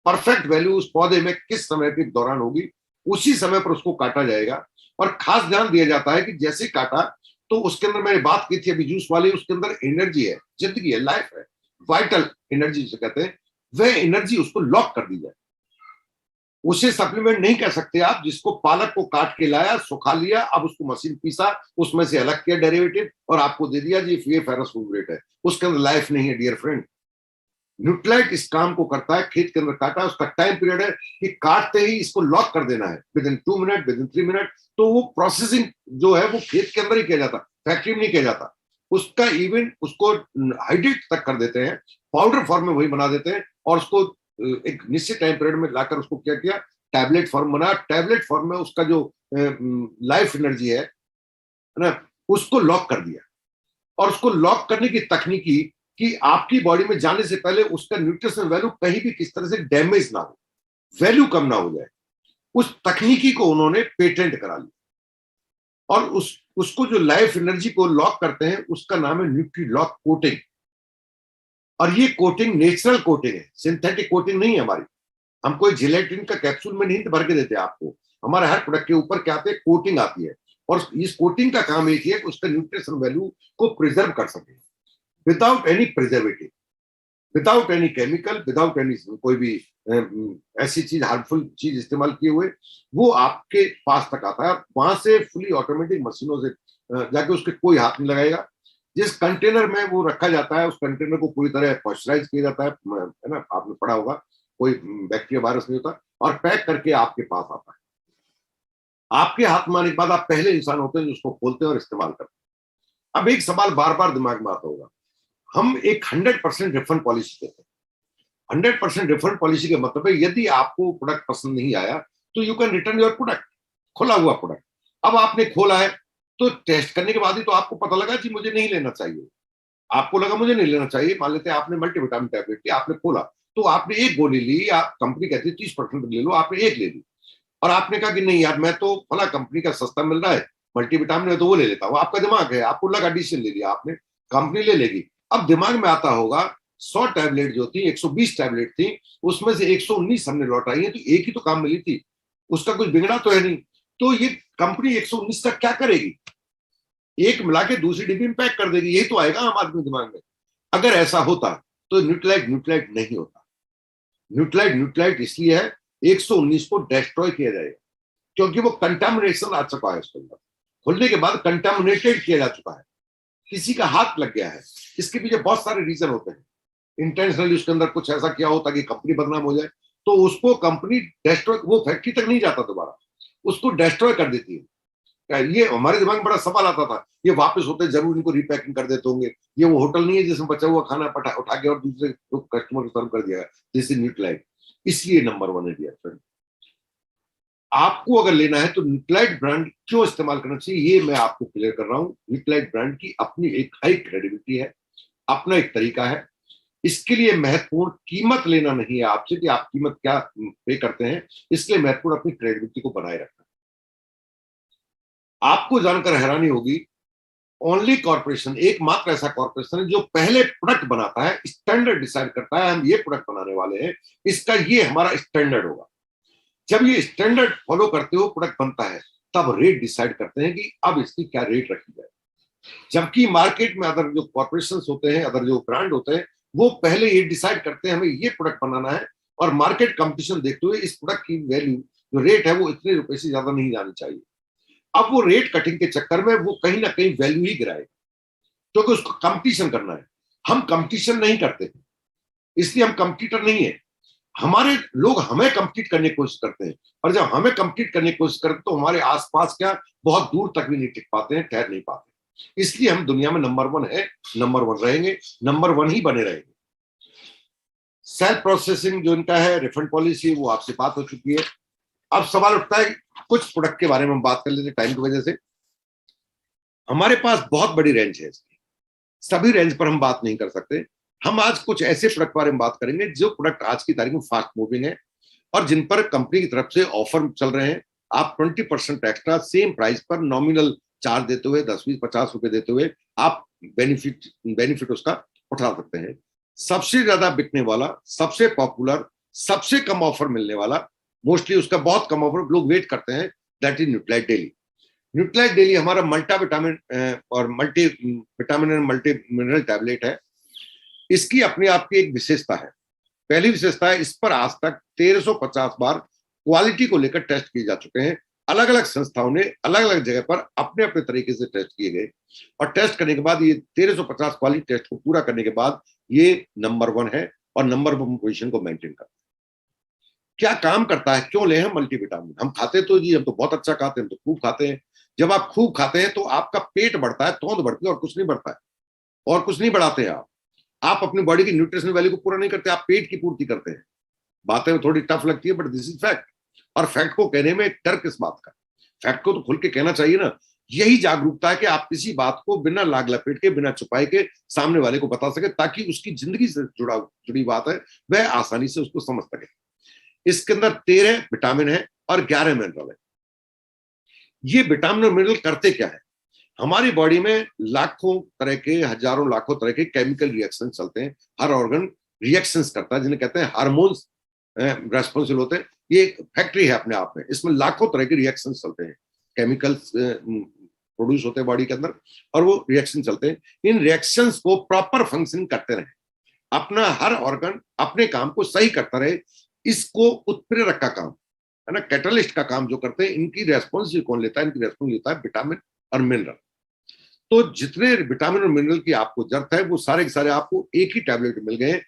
[SPEAKER 1] perfect value उस पौधे में किस समय के दौरान होगी, उसी समय पर उसको काटा जाएगा। और खास ध्यान दिया जाता है कि जैसे काटा तो उसके अंदर मैंने बात की थी अभी जूस वाली, उसके अंदर एनर्जी है, जिंदगी है, लाइफ है, वाइटल एनर्जी जिसे कहते हैं, वह एनर्जी उसको लॉक कर दी जाए। उसे सप्लीमेंट नहीं कर सकते आप। जिसको पालक को काट के लाया, सुखा लिया, अब उसको मशीन पीसा, उसमें से अलग किया डेरिवेटिव और आपको दे दिया जी ये फेरस फूड है, उसके अंदर लाइफ नहीं है डियर फ्रेंड। न्यूट्रिएंट इस काम को करता है, खेत के अंदर काटा, उसका टाइम पीरियड है कि काटते ही इसको लॉक कर देना है with in 2 minute, with in 3 minute. तो वो प्रोसेसिंग जो है वो खेत के अंदर ही किया जाता, फैक्ट्री में नहीं किया जाता। उसका इवन उसको हाइड्रेट तक कर देते हैं, पाउडर फॉर्म में वही बना देते हैं, और उसको एक निश्चित टाइम पीरियड में लाकर उसको क्या किया, टैबलेट फॉर्म बना, टैबलेट फॉर्म में उसका जो लाइफ एनर्जी है ना, उसको लॉक कर दिया। और उसको लॉक करने की तकनीकी कि आपकी बॉडी में जाने से पहले उसका न्यूट्रिशन वैल्यू कहीं भी किस तरह से डैमेज ना हो, वैल्यू कम ना हो जाए, उस तकनीकी को उन्होंने पेटेंट करा लिया। और उसको जो लाइफ एनर्जी को लॉक करते हैं उसका नाम है न्यूट्री लॉक कोटिंग। और ये कोटिंग नेचुरल कोटिंग है, सिंथेटिक कोटिंग नहीं है हमारी। हम कोई जिलेटिन का कैप्सूल में नहीं भर के देते आपको, हमारे हर प्रोडक्ट के ऊपर क्या आते हैं, कोटिंग आती है। और इस कोटिंग का काम एक है कि उसका न्यूट्रिशन वैल्यू को प्रिजर्व कर सके without any preservative, without any chemical, without any कोई भी ऐसी चीज हार्मफुल चीज इस्तेमाल किए हुए, वो आपके पास तक आता है। वहां से फुली ऑटोमेटिक मशीनों से जाके उसके कोई हाथ नहीं लगाएगा। जिस कंटेनर में वो रखा जाता है उस कंटेनर को पूरी तरह पॉइस्चराइज किया जाता है ना, आपने पढ़ा होगा, कोई बैक्टीरिया वायरस नहीं होता, और पैक करके आपके पास आता है। आपके हाथ में आने के बाद आप पहले इंसान होते हैं जो उसको खोलते हैं और इस्तेमाल करते हैं। अब एक सवाल बार बार दिमाग में आता होगा, हम एक 100% रिफंड पॉलिसी देते हैं। 100% रिफंड पॉलिसी का मतलब है यदि आपको प्रोडक्ट पसंद नहीं आया तो you can return your product, खुला हुआ प्रोडक्ट। अब आपने खोला है तो टेस्ट करने के बाद ही तो आपको पता लगा कि मुझे नहीं लेना चाहिए, आपको लगा मुझे नहीं लेना चाहिए। मान लेते हैं आपने मल्टीविटामिन टैबलेट की, आपने खोला तो आपने एक गोली ली, आप कंपनी कहती है 30% ले लो, आपने एक ले ली, और आपने कहा कि नहीं यार मैं तो फला कंपनी का सस्ता मिल रहा है मल्टीविटामिन है तो वो ले लेता हूँ। आपका दिमाग है, आपको लगा डिसीजन ले लिया आपने, कंपनी ले लेगी। अब दिमाग में आता होगा 100 टैबलेट जो थी, 120 टैबलेट थी, उसमें से 119 हमने लौटाई है, तो एक ही तो काम मिली थी, उसका कुछ बिगड़ा तो है नहीं। तो ये कंपनी 119 का क्या करेगी, एक मिला के दूसरी डिब्बी में पैक कर देगी, यही तो आएगा आम आदमी दिमाग में। अगर ऐसा होता तो न्यूट्रिएंट नहीं होता। न्यूट्रिएंट इसलिए है 119 को डिस्ट्रॉय किया जाएगा क्योंकि वो कंटामिनेशन आ चुका है, उसके अंदर खुलने के बाद कंटामिनेटेड किया जा चुका है, किसी का हाथ लग गया है। इसके पीछे बहुत सारे रीजन होते हैं, इंटेंशनली उसके अंदर कुछ ऐसा किया हो ताकि कंपनी बदनाम हो जाए, तो उसको कंपनी डिस्ट्रॉय, वो फैक्ट्री तक नहीं जाता दोबारा, उसको डिस्ट्रॉय कर देती है। ये हमारे दिमाग में बड़ा सवाल आता था, ये वापस होते जरूर इनको रिपैकिंग कर देते होंगे, ये वो होटल नहीं है जिसमें बचा हुआ खाना उठा के और दूसरे कस्टमर को सर्व कर दिया, दिस इज न्यूट्रिएंट। इसलिए नंबर 1 है डियर फ्रेंड। आपको अगर लेना है तो न्यूट्रिएंट ब्रांड क्यों इस्तेमाल करना चाहिए ये मैं आपको क्लियर कर रहा हूं। न्यूट्रिएंट ब्रांड की अपनी एक हाई क्रेडिबिलिटी है, अपना एक तरीका है। इसके लिए महत्वपूर्ण कीमत लेना नहीं है आपसे कि आप कीमत क्या पे करते हैं, इसलिए महत्वपूर्ण अपनी क्रेडिबिलिटी को बनाए रखना। आपको जानकर हैरानी होगी, ओनली कॉर्पोरेशन, एकमात्र ऐसा कॉर्पोरेशन है जो पहले प्रोडक्ट बनाता है, स्टैंडर्ड डिसाइड करता है हम ये प्रोडक्ट बनाने वाले हैं, इसका ये हमारा स्टैंडर्ड होगा। जब ये स्टैंडर्ड फॉलो करते हो प्रोडक्ट बनता है, तब रेट डिसाइड करते हैं कि अब इसकी क्या रेट रखी जाए। जबकि मार्केट में अदर जो कॉर्पोरेशन होते हैं, अदर जो ब्रांड होते हैं, वो पहले ये डिसाइड करते हैं हमें ये प्रोडक्ट बनाना है, और मार्केट कंपटीशन देखते हुए इस प्रोडक्ट की वैल्यू जो रेट है वो इतने रुपए से ज्यादा नहीं जानी चाहिए। अब वो रेट कटिंग के चक्कर में वो कहीं ना कहीं वैल्यू ही गिराएगा, क्योंकि उसको कंपटीशन करना है। हम कंपटीशन नहीं करते, इसलिए हम कंपटीटर नहीं है। हमारे लोग हमें कंप्लीट करने की कोशिश करते हैं, और जब हमें कंप्लीट करने की कोशिश करते तो हमारे आसपास क्या बहुत दूर तक भी नहीं टिक पाते हैं, ठहर नहीं पाते। इसलिए हम दुनिया में नंबर वन है, नंबर वन रहेंगे, नंबर वन ही बने रहेंगे। सेल्फ प्रोसेसिंग जो इनका है, रिफंड पॉलिसी, वो आपसे बात हो चुकी है। अब सवाल उठता है कुछ प्रोडक्ट के बारे में हम बात कर लेते हैं टाइम की वजह से। हमारे पास बहुत बड़ी रेंज है इसकी, सभी रेंज पर हम बात नहीं कर सकते। हम आज कुछ ऐसे प्रोडक्ट बारे में बात करेंगे जो प्रोडक्ट आज की तारीख में फास्ट मूविंग है और जिन पर कंपनी की तरफ से ऑफर चल रहे हैं। आप 20% एक्स्ट्रा सेम प्राइस पर नॉमिनल चार्ज देते हुए 10-20-50 रुपए देते हुए आप बेनिफिट उसका उठा सकते हैं। सबसे ज्यादा बिकने वाला, सबसे पॉपुलर, सबसे कम ऑफर मिलने वाला, मोस्टली उसका बहुत कम ऑफर लोग वेट करते हैं, दैट इज न्यूट्रालाइट डेली। न्यूट्रालाइट डेली हमारा मल्टा विटामिन और multi vitamin and multi mineral tablet है। इसकी अपनी आपकी एक विशेषता है। पहली विशेषता है, इस पर आज तक 1350 बार क्वालिटी को लेकर टेस्ट किए जा चुके हैं। अलग अलग संस्थाओं ने अलग अलग जगह पर अपने अपने तरीके से टेस्ट किए गए और टेस्ट करने के बाद ये 1350 क्वालिटी टेस्ट को पूरा करने के बाद ये नंबर वन है और नंबर वन पोजिशन को मेंटेन करता है। क्या काम करता है, क्यों ले हम मल्टीविटामिन? हम खाते तो जी, हम तो बहुत अच्छा खाते हैं, हम तो खूब खाते हैं। जब आप खूब खाते हैं तो आपका पेट बढ़ता है, तोंद बढ़ती है, और कुछ नहीं बढ़ता है, और कुछ नहीं बढ़ाते हैं आप अपनी बॉडी की न्यूट्रिशनल वैल्यू को पूरा नहीं करते, आप पेट की पूर्ति करते हैं। बातें थोड़ी टफ लगती है, बट दिस इज फैक्ट। और फैक्ट को कहने में डर किस बात का? फैक्ट को तो खुल के कहना चाहिए ना। यही जागरूकता है कि आप किसी बात को बिना लाग लपेट के, बिना छुपाए के सामने वाले को बता सके, ताकि उसकी जिंदगी से जुड़ी बात है वह आसानी से उसको समझ सके। इसके अंदर 13 विटामिन है और 11 मिनरल है। ये विटामिन और मिनरल करते क्या है? हमारी बॉडी में लाखों तरह के, हजारों लाखों तरह के केमिकल रिएक्शन चलते हैं। हर ऑर्गन रिएक्शंस करता है, जिन्हें कहते हैं हार्मोन्स रेस्पॉन्सिबल होते हैं। ये एक फैक्ट्री है अपने आप में, इसमें लाखों तरह के रिएक्शन चलते हैं, केमिकल्स प्रोड्यूस होते हैं बॉडी के अंदर, और वो रिएक्शन चलते हैं। इन रिएक्शंस को प्रॉपर फंक्शनिंग करते रहे, अपना हर ऑर्गन अपने काम को सही करता रहे। इसको उत्प्रेरक का काम है ना, कैटलिस्ट का काम जो करते हैं, इनकी रेस्पॉन्सिबिलिटी कौन लेता है? इनकी रेस्पॉन्सिबिलिटी लेता है विटामिन और मिनरल। तो जितने विटामिन और मिनरल की आपको जरूरत है वो सारे के सारे आपको एक ही टैबलेट में मिल गए।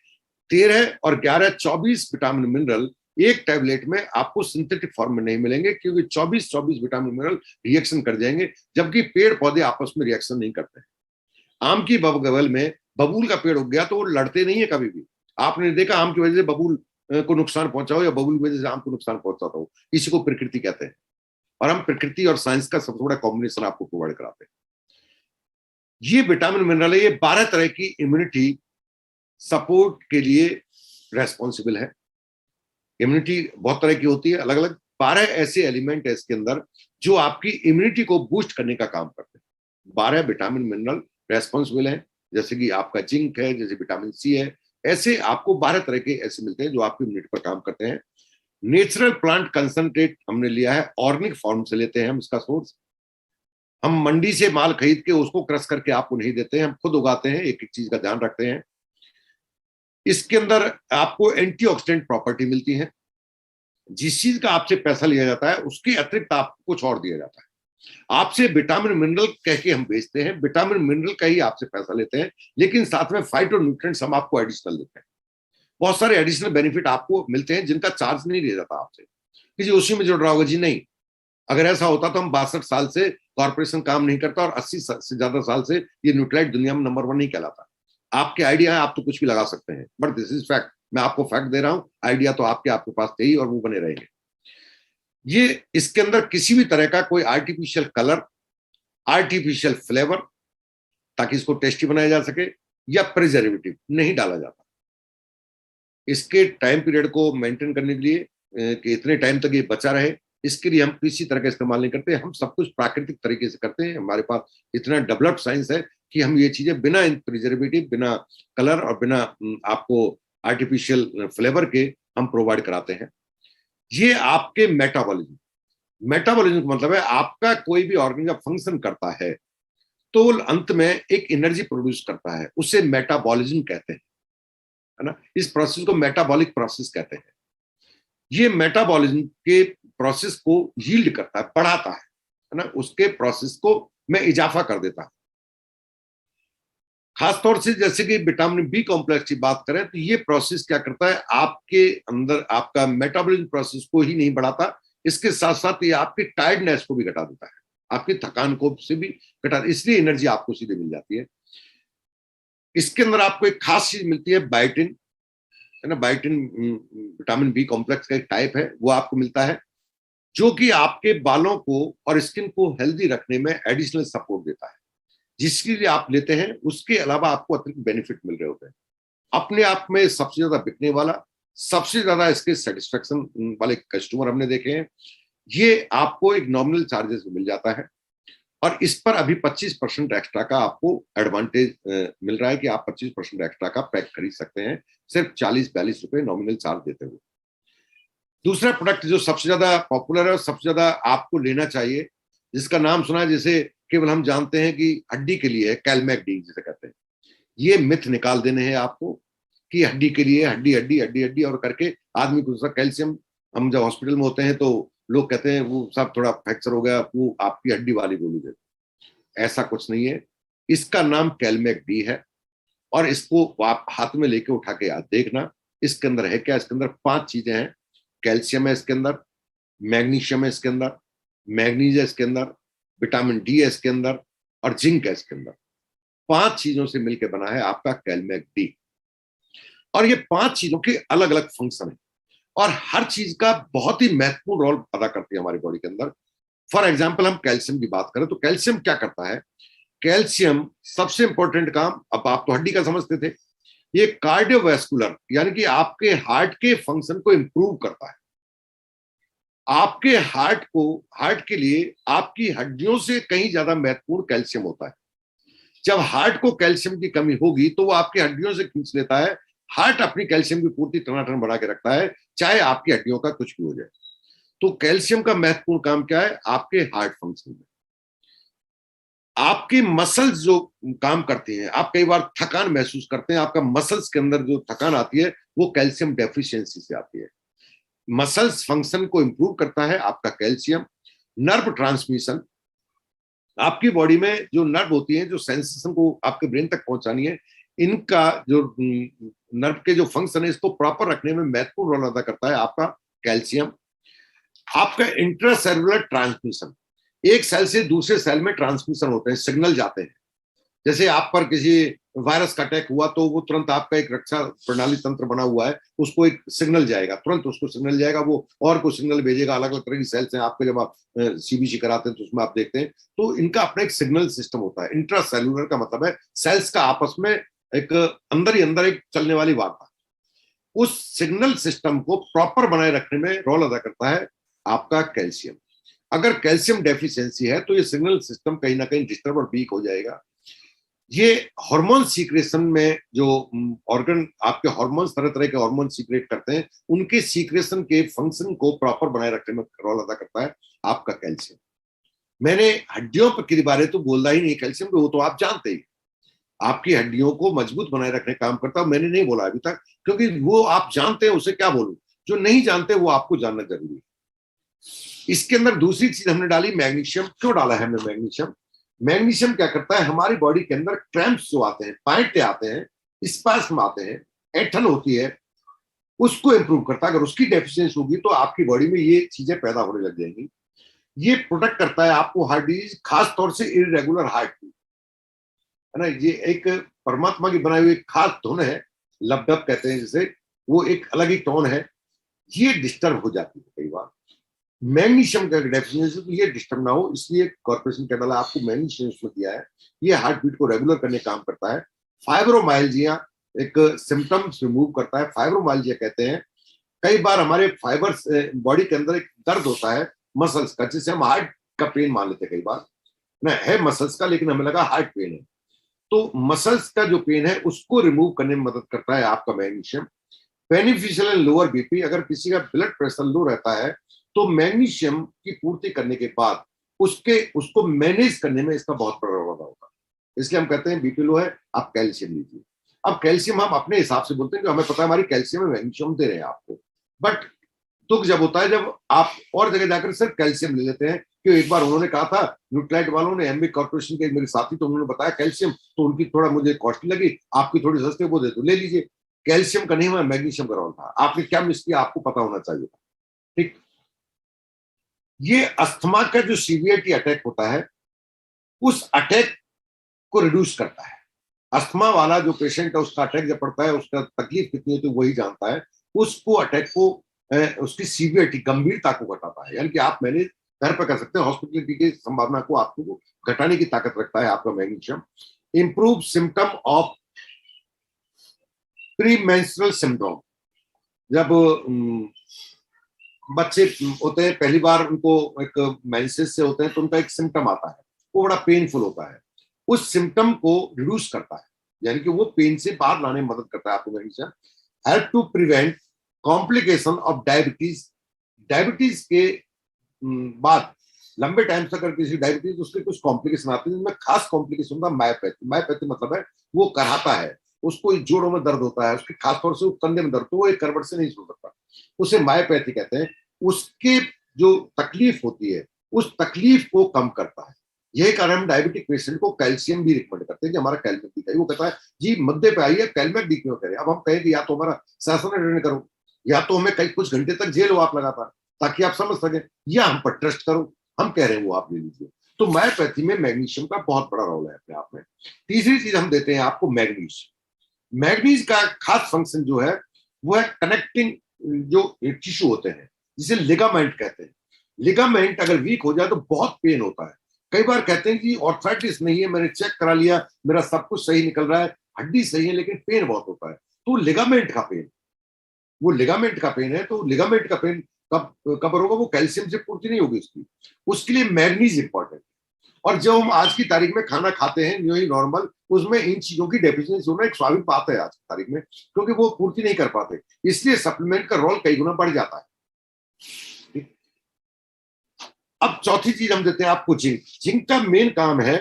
[SPEAKER 1] 13 और 11, 24 विटामिन मिनरल एक टैबलेट में आपको सिंथेटिक फॉर्म में नहीं मिलेंगे, क्योंकि 24 विटामिन मिनरल रिएक्शन कर जाएंगे, जबकि पेड़ पौधे आपस में रिएक्शन नहीं करते हैं। आम की बगल में बबूल का पेड़ उग गया तो वो लड़ते नहीं है कभी भी। आपने देखा आम की वजह से बबूल को नुकसान पहुंचा हो या बबूल की वजह से आम को नुकसान पहुंचाता हो? इसी को प्रकृति कहते हैं। और हम प्रकृति और साइंस का सबसे बड़ा कॉम्बिनेशन आपको प्रोवाइड कराते हैं। ये विटामिन मिनरल है, ये 12 तरह की इम्यूनिटी सपोर्ट के लिए रेस्पॉन्सिबल है। इम्यूनिटी बहुत तरह की होती है, अलग अलग 12 ऐसे एलिमेंट है इसके अंदर जो आपकी इम्यूनिटी को बूस्ट करने का काम करते हैं। 12 विटामिन मिनरल रेस्पॉन्सिबल है, जैसे कि आपका जिंक है, जैसे विटामिन सी है। ऐसे आपको 12 तरह के ऐसे मिलते हैं जो आपकी इम्यूनिटी पर काम करते हैं। नेचुरल प्लांट कंसंट्रेट हमने लिया है, ऑर्गेनिक फॉर्म से लेते हैं हम इसका सोर्स। हम मंडी से माल खरीद के उसको क्रश करके आपको नहीं देते हैं, हम खुद उगाते हैं, एक एक चीज का ध्यान रखते हैं। इसके अंदर आपको एंटीऑक्सीडेंट प्रॉपर्टी मिलती है। जिस चीज का आपसे पैसा लिया जाता है उसके अतिरिक्त आपको कुछ और दिया जाता है। आपसे विटामिन मिनरल कह के हम बेचते हैं, विटामिन मिनरल का ही आपसे पैसा लेते हैं, लेकिन साथ में फाइटो न्यूट्रिएंट्स हम आपको एडिशनल देते हैं। बहुत सारे एडिशनल बेनिफिट आपको मिलते हैं जिनका चार्ज नहीं लिया जाता आपसे कि जी उसी में जुड़ रहा होगा। जी नहीं, अगर ऐसा होता तो हम 62 साल से कॉर्पोरेशन काम नहीं करता और 80 से ज्यादा साल से ये न्यूट्रालाइट दुनिया में नंबर वन नहीं कहलाता। आपके आइडिया है, आप तो कुछ भी लगा सकते हैं, बट दिस इज फैक्ट। मैं आपको फैक्ट दे रहा हूं, आइडिया तो आपके पास थे ही और वो बने रहेंगे। ये इसके अंदर किसी भी तरह का कोई आर्टिफिशियल कलर, आर्टिफिशियल फ्लेवर, ताकि इसको टेस्टी बनाया जा सके, या प्रिजर्वेटिव नहीं डाला जाता। इसके टाइम पीरियड को मेंटेन करने के लिए कि इतने टाइम तक ये बचा रहे, इसके लिए हम किसी तरह का इस्तेमाल नहीं करते। हम सब कुछ प्राकृतिक तरीके से करते हैं। हमारे पास इतना डेवलप्ड साइंस है कि हम ये चीजें बिना प्रिजर्वेटिव, बिना कलर और बिना आपको आर्टिफिशियल फ्लेवर के हम प्रोवाइड कराते हैं। ये आपके मेटाबॉलिज्म का मतलब है आपका कोई भी ऑर्गन जब फंक्शन करता है तो अंत में एक एनर्जी प्रोड्यूस करता है, उसे मेटाबॉलिज्म कहते हैं, है ना। इस प्रोसेस को मेटाबॉलिक प्रोसेस कहते हैं। ये मेटाबॉलिज्म के प्रोसेस को यील्ड करता है, बढ़ाता है ना, उसके प्रोसेस को मैं इजाफा कर देता हूं। खासतौर से जैसे कि विटामिन बी कॉम्प्लेक्स की बात करें तो ये प्रोसेस क्या करता है, आपके अंदर आपका मेटाबॉलिज्म प्रोसेस को ही नहीं बढ़ाता, इसके साथ साथ ये आपकी टायर्डनेस को भी घटा देता है, आपकी थकान को से भी घटा, इसलिए एनर्जी आपको सीधे मिल जाती है। इसके अंदर आपको एक खास चीज मिलती है, बायोटिन, है ना, बायोटिन विटामिन बी कॉम्प्लेक्स का एक टाइप है, वो आपको मिलता है, जो कि आपके बालों को और स्किन को हेल्दी रखने में एडिशनल सपोर्ट देता है, जिसके लिए आप लेते हैं उसके अलावा आपको अतिरिक्त बेनिफिट मिल रहे होते हैं। अपने आप में सबसे ज्यादा बिकने वाला, सबसे ज्यादा इसके सेटिस्फेक्शन वाले कस्टमर हमने देखे हैं, ये आपको एक नॉमिनल चार्जेस में मिल जाता है, और इस पर अभी 25% एक्स्ट्रा का आपको एडवांटेज मिल रहा है कि आप 25% एक्स्ट्रा का पैक खरीद सकते हैं सिर्फ 40-42 रुपए नॉमिनल चार्ज देते हुए। दूसरा प्रोडक्ट जो सबसे ज्यादा पॉपुलर है और सबसे ज्यादा आपको लेना चाहिए, जिसका नाम सुना है, जैसे केवल हम जानते हैं कि हड्डी के लिए है, कैलमैक डी जिसे कहते हैं, ये मिथ निकाल देने हैं आपको कि हड्डी के लिए, हड्डी हड्डी हड्डी हड्डी और करके आदमी को कैल्शियम, हम जब हॉस्पिटल में होते हैं तो लोग कहते हैं वो सब थोड़ा फ्रैक्चर हो गया, वो आपकी हड्डी वाली गोली दे, ऐसा कुछ नहीं है। इसका नाम कैलमैक डी है, और इसको आप हाथ में लेके उठा के याद देखना इसके अंदर है क्या। इसके अंदर 5 चीजें हैं, कैल्शियम है इसके अंदर, मैग्नीशियम है इसके अंदर, मैग्नीज है इसके अंदर, विटामिन डी है इसके अंदर, और जिंक है इसके अंदर। 5 चीजों से मिलकर बना है आपका कैलमैक डी, और ये 5 चीजों के अलग अलग फंक्शन है, और हर चीज का बहुत ही महत्वपूर्ण रोल अदा करती है हमारी बॉडी के अंदर। फॉर एग्जाम्पल हम कैल्शियम की बात करें तो कैल्शियम क्या करता है, कैल्शियम सबसे इंपॉर्टेंट काम, अब आप तो हड्डी का समझते थे, ये कार्डियोवैस्कुलर यानी कि आपके हार्ट के फंक्शन को इंप्रूव करता है। आपके हार्ट के लिए आपकी हड्डियों से कहीं ज्यादा महत्वपूर्ण कैल्शियम होता है। जब हार्ट को कैल्शियम की कमी होगी तो वो आपकी हड्डियों से खींच लेता है, हार्ट अपनी कैल्शियम की पूर्ति टनाटन बढ़ा के रखता है, चाहे आपकी हड्डियों का कुछ भी हो जाए। तो कैल्शियम का महत्वपूर्ण काम क्या है, आपके हार्ट फंक्शन में। आपकी मसल्स जो काम करती हैं, आप कई बार थकान महसूस करते हैं, आपका मसल्स के अंदर जो थकान आती है वो कैल्शियम डेफिशिएंसी से आती है। मसल्स फंक्शन को इंप्रूव करता है आपका कैल्शियम। नर्व ट्रांसमिशन, आपकी बॉडी में जो नर्व होती है, जो सेंसेशन को आपके ब्रेन तक पहुंचानी है, इनका जो नर्व के जो फंक्शन है, इसको प्रॉपर रखने में महत्वपूर्ण रोल अदा करता है आपका कैल्शियम। आपका इंट्रासेलुलर ट्रांसमिशन, एक सेल से दूसरे सेल में ट्रांसमिशन होते हैं, सिग्नल जाते हैं। जैसे आप पर किसी वायरस का अटैक हुआ तो वो तुरंत आपका एक रक्षा प्रणाली तंत्र बना हुआ है, उसको एक सिग्नल जाएगा, तुरंत उसको सिग्नल जाएगा, वो और को सिग्नल भेजेगा। अलग अलग तरह की सेल्स हैं आपके, जब आप सीबीसी कराते हैं तो उसमें आप देखते हैं, तो इनका अपना एक सिग्नल सिस्टम होता है। इंट्रासेलुलर का मतलब है सेल्स का आपस में एक अंदर ही अंदर एक चलने वाली वार्ता। उस सिग्नल सिस्टम को प्रॉपर बनाए रखने में रोल अदा करता है आपका कैल्शियम। अगर कैल्शियम डेफिशिएंसी है तो ये सिग्नल सिस्टम कहीं ना कहीं डिस्टर्ब और वीक हो जाएगा। ये हार्मोन सीक्रेशन में जो ऑर्गन आपके हार्मोन्स, तरह तरह के हार्मोन सीक्रेट करते हैं, उनके सीक्रेशन के फंक्शन को प्रॉपर बनाए रखने में रोल अदा करता है आपका कैल्शियम। मैंने हड्डियों के बारे तो बोला ही नहीं, कैल्शियम को वो तो आप जानते ही, आपकी हड्डियों को मजबूत बनाए रखने काम करता है। मैंने नहीं बोला अभी तक, क्योंकि वो आप जानते हैं, उसे क्या बोलूं, जो नहीं जानते वो आपको जानना जरूरी है। इसके अंदर दूसरी चीज हमने डाली मैग्नीशियम। क्यों डाला है हमने मैग्नीशियम? मैग्नीशियम क्या करता है, हमारी बॉडी के अंदर क्रैम्प्स जो आते हैं, पाइटे आते हैं, स्पास्म आते हैं, ऐंठन होती है, उसको इंप्रूव करता है। अगर उसकी डेफिशिएंसी होगी तो आपकी बॉडी में ये चीजें पैदा होने लग जाएंगी। ये प्रोटेक्ट करता है आपको हार्ट डिजीज, खास तौर से इरेगुलर हार्ट की, है ना। ये एक परमात्मा की बनाई हुई खास धुन है, लबडब कहते हैं जिसे, वो एक अलग ही टोन है, ये डिस्टर्ब हो जाती है कई बार। मैग्नीशियम का डेफिशिएंसी तो ये डिस्टर्ब ना हो, इसलिए कॉर्पोरेशन क्या डाला आपको मैग्नीशियम उसमें दिया है। ये हार्ट बीट को रेगुलर करने का काम करता है। फाइब्रोमाइल्जिया एक सिम्टम्स रिमूव करता है, फाइब्रोमाइल्जिया कहते हैं। कई बार हमारे फाइबर्स बॉडी के अंदर एक दर्द होता है मसल्स का, जिसे हम हार्ट का पेन मान लेते हैं कई बार, ना है मसल्स का, लेकिन हमें लगा हार्ट पेन है। तो मसल्स का जो पेन है उसको रिमूव करने में मदद करता है आपका magnesium. Beneficial and lower BP, अगर किसी का ब्लड प्रेशर लो रहता है तो मैग्नीशियम की पूर्ति करने के बाद उसको मैनेज करने में इसका बहुत बड़ा रोल होगा। इसलिए हम कहते हैं बीपी लो है, आप कैल्शियम लीजिए। अब कैल्शियम हम अपने हिसाब से बोलते हैं कि हमें पता है हमारी कैल्शियम में मैग्नीशियम दे रहे हैं आपको, बट दुख जब होता है जब आप और जगह जाकर सिर्फ कैल्शियम ले लेते हैं, कि एक बार उन्होंने कहा था न्यूट्राइट वालों ने, एमबी कॉर्पोरेशन के मेरे साथी, तो उन्होंने बताया कैल्शियम, तो उनकी थोड़ा मुझे कॉस्टली लगी, आपकी थोड़ी सस्ती, वो दे दो, ले लीजिए। कैल्शियम का नहीं, मैं मैग्नीशियम का रोल था। आपने क्या मिस किया, आपको पता होना चाहिए था। ठीक, ये अस्थमा का जो सीवियरिटी अटैक होता है, उस अटैक को रिड्यूस करता है। अस्थमा वाला जो पेशेंट है, उसका अटैक जब पड़ता है, उसका तकलीफ कितनी होती है वही जानता है। उसको अटैक को उसकी सीवियरिटी, गंभीरता को घटाता है। यानी कि आप मैंने घर पर कर सकते हैं, हॉस्पिटलिटी की संभावना को आपको घटाने की ताकत रखता है आपका magnesium. Improve symptom of pre menstrual syndrome. जब बच्चे होते हैं, पहली बार उनको एक मेंसेस से होते हैं, तो उनका एक सिम्टम आता है, वो बड़ा पेनफुल होता है। उस सिम्टम को रिड्यूस करता है, यानी कि वो पेन से बाहर लाने में मदद करता है आपको magnesium. Help to prevent complication of diabetes. Diabetes के बाद लंबे टाइम से अगर किसी डायबिटीज, उसके कुछ कॉम्प्लिकेशन आते हैं, जिनमें खास कॉम्प्लिकेशन होता है मायोपैथी। मायोपैथी मतलब है वो कराहता है, उसको जोड़ों में दर्द होता है, उसके खासतौर से कंधे में दर्द, तो वो एक करवट से नहीं सुन सकता, उसे मायोपैथी कहते हैं। उसके जो तकलीफ होती है, उस तकलीफ को कम करता है। यही कारण हम डायबिटिक पेशेंट को कैल्शियम भी रिकमेंड करते हैं कि हमारा कैल्शियम डी चाहिए। वो कहता है जी मद्दे पे आइए, कैल्शियम डी क्यों करें। अब हम कहें कि या तो हमारा शासन अटेंड करो, या तो हमें कई कुछ घंटे तक जेल हो आप लगातार, ताकि आप समझ सकें, या हम पर ट्रस्ट करो, हम कह रहे हैं वो आप ले लीजिए। तो मायोपैथी में मैग्नीशियम का बहुत बड़ा रोल है अपने आप में। तीसरी चीज हम देते हैं आपको मैग्नीज। मैग्नीज का खास फंक्शन जो है वो है कनेक्टिंग जो टिश्यू होते हैं, जिसे लिगामेंट कहते हैं। लिगामेंट अगर वीक हो जाए तो बहुत पेन होता है। कई बार कहते हैं कि ऑर्थराइटिस नहीं है, मैंने चेक करा लिया, मेरा सब कुछ सही निकल रहा है, हड्डी सही है, लेकिन पेन बहुत होता है। तो लिगामेंट का पेन, वो लिगामेंट का पेन है, तो लिगामेंट का पेन कब कब होगा, वो कैल्शियम से पूर्ति नहीं होगी उसकी, उसके लिए मैग्नीज इंपॉर्टेंट। और जब हम आज की तारीख में खाना खाते हैं न्यू नॉर्मल, उसमें इन चीजों की डेफिशिएंसी होना एक स्वाभाविक बात है आज की तारीख में, क्योंकि वो पूर्ति नहीं कर पाते, इसलिए सप्लीमेंट का रोल कई गुना बढ़ जाता है। अब चौथी चीज हम देते हैं आपको जिंक। जिंक का मेन काम है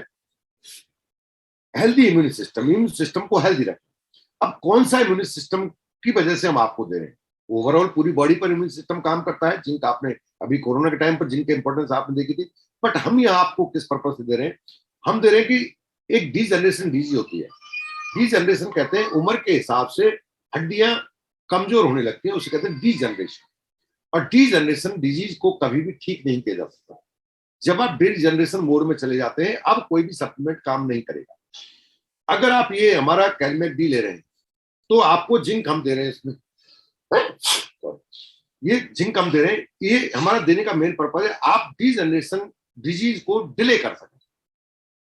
[SPEAKER 1] healthy immune system, immune system को हेल्दी रखना। अब कौन सा इम्यून सिस्टम की वजह से हम आपको दे रहे हैं, ओवरऑल पूरी बॉडी पर इम्यून सिस्टम काम करता है। जिंक आपने अभी कोरोना के टाइम पर जिंक की इंपॉर्टेंस आपने देखी थी, बट हम यहाँ आपको किस पर्पज से दे रहे हैं, हम दे रहे हैं कि एक डी जनरेशन डिजीज होती है। डी जनरेशन कहते हैं उम्र के हिसाब से हड्डियां कमजोर होने लगती हैं, उसे कहते हैं डी जनरेशन। और डी जनरेशन डिजीज को कभी भी ठीक नहीं किया जा सकता। जब आप डी जनरेशन मोड में चले जाते हैं, अब कोई भी सप्लीमेंट काम नहीं करेगा। अगर आप ये हमारा कैलमेट डी ले रहे हैं, तो आपको जिंक हम दे रहे हैं इसमें, ये जिंक हम दे रहे हैं, ये हमारा देने का मेन पर्पज है आप डी जनरेशन डिजीज को डिले कर सकें।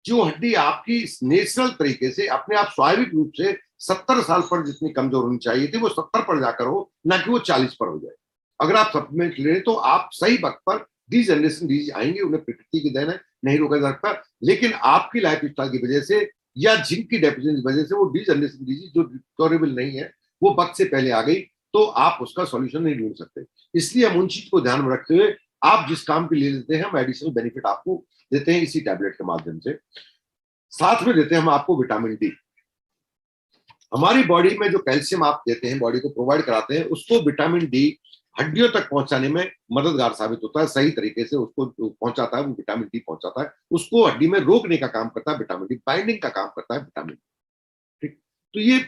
[SPEAKER 1] जो हड्डी आपकी नेचुरल तरीके से अपने आप स्वाभाविक रूप से 70 साल पर जितनी कमजोर होनी चाहिए थी, वो 70 पर जाकर हो, ना कि वो 40 पर हो जाए। अगर आप सप्लीमेंट ले रहे तो आप सही वक्त पर डी जनरेशन डिजीज आएंगे, उन्हें प्रकृति की देन है, नहीं रोका जा सकता। लेकिन आपकी लाइफ स्टाइल की वजह से या जिंक की डेफिशिएंसी की वजह से वो डी जनरेशन डिजीज जो रिकवरेबल नहीं है, वो वक्त से पहले आ गई, तो आप उसका सॉल्यूशन नहीं ढूंढ सकते। इसलिए हम उन चीज को ध्यान में रखते हुए आप जिस काम के लिए लेते हैं, हम एडिशनल बेनिफिट आपको देते हैं इसी टैबलेट के माध्यम से। साथ में देते हैं हम आपको विटामिन डी। हमारी बॉडी में जो कैल्शियम आप देते हैं, बॉडी को प्रोवाइड कराते हैं, उसको विटामिन डी हड्डियों तक पहुंचाने में मददगार साबित होता है। सही तरीके से उसको पहुंचाता है, वो विटामिन डी पहुंचाता है, उसको हड्डी में रोकने का काम करता है विटामिन डी, बाइंडिंग का काम करता है विटामिन डी। ठीक, तो ये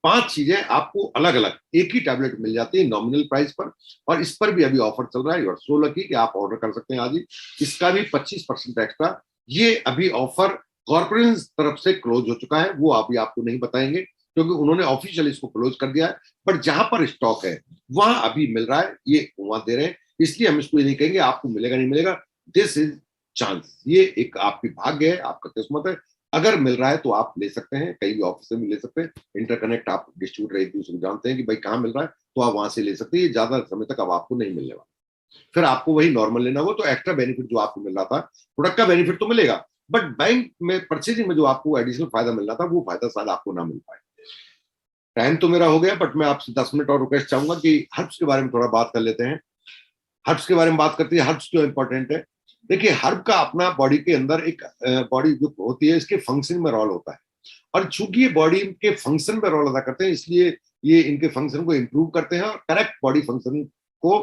[SPEAKER 1] 5 चीजें आपको अलग अलग एक ही टैबलेट मिल जाती है नॉमिनल प्राइस पर। और इस पर भी अभी ऑफर चल रहा है, और 16 की कि आप ऑर्डर कर सकते हैं आज ही, इसका भी 25% एक्स्ट्रा। ये अभी ऑफर कॉर्पोरेट तरफ से क्लोज हो चुका है, वो अभी आपको नहीं बताएंगे, क्योंकि उन्होंने ऑफिशियल इसको क्लोज कर दिया है। बट जहां पर स्टॉक है वहां अभी मिल रहा है, ये वहां दे रहे हैं, इसलिए हम इसको ये नहीं कहेंगे आपको मिलेगा नहीं मिलेगा। दिस इज चांस, ये एक आपकी भाग्य है, आपका किस्मत है। अगर मिल रहा है तो आप ले सकते हैं, कहीं भी ऑफिस में ले सकते हैं। इंटरकनेक्ट आप डिस्ट्रीब्यूटर एक दूसरे को जानते हैं कि भाई कहाँ मिल रहा है, तो आप वहां से ले सकते हैं। ये ज्यादा समय तक अब आपको नहीं मिलने वाला, फिर आपको वही नॉर्मल लेना हो, तो एक्स्ट्रा बेनिफिट जो आपको मिल रहा था, प्रोडक्ट का बेनिफिट तो मिलेगा, बट बैंक में परचेजिंग में जो आपको एडिशनल फायदा मिल रहा था, वो फायदा शायद आपको ना मिल पाए। टाइम तो मेरा हो गया, बट मैं आपसे 10 मिनट और रिक्वेस्ट चाहूंगा कि हर्ब्स के बारे में थोड़ा बात कर लेते हैं। हर्ब्स के बारे में बात करते हैं, हर्ब्स क्यों इंपॉर्टेंट है। देखिए, हर्ब का अपना बॉडी के अंदर एक बॉडी जो होती है, इसके फंक्शन में रोल होता है, और चूंकि ये बॉडी के फंक्शन में रोल अदा करते हैं, इसलिए ये इनके फंक्शन को इंप्रूव करते हैं और करेक्ट बॉडी फंक्शन को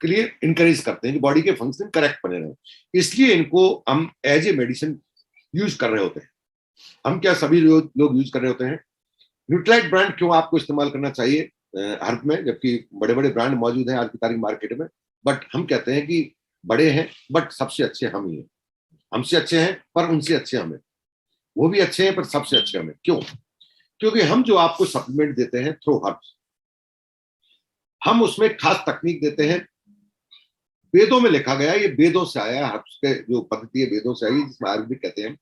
[SPEAKER 1] के लिए इनकरेज करते हैं कि बॉडी के फंक्शन करेक्ट बने रहे, इसलिए इनको हम एज ए मेडिसिन यूज कर रहे होते हैं। हम क्या सभी लोग यूज कर रहे होते हैं। न्यूट्राइट ब्रांड क्यों आपको इस्तेमाल करना चाहिए हर्ब में, जबकि बड़े बड़े ब्रांड मौजूद हैं आज की तारीख मार्केट में, बट हम कहते हैं कि बड़े हैं बट सबसे अच्छे हम ही हैं। हमसे अच्छे हैं पर उनसे अच्छे हमें, वो भी अच्छे हैं पर सबसे अच्छे हमें। क्यों? क्योंकि हम जो आपको सप्लीमेंट देते हैं थ्रू हर्ब्स, हम उसमें खास तकनीक देते हैं। वेदों में लिखा गया, ये वेदों से आया, हर्ब्स के जो पद्धति है वेदों से आई, जिसमें आयुर्वेदिक कहते हैं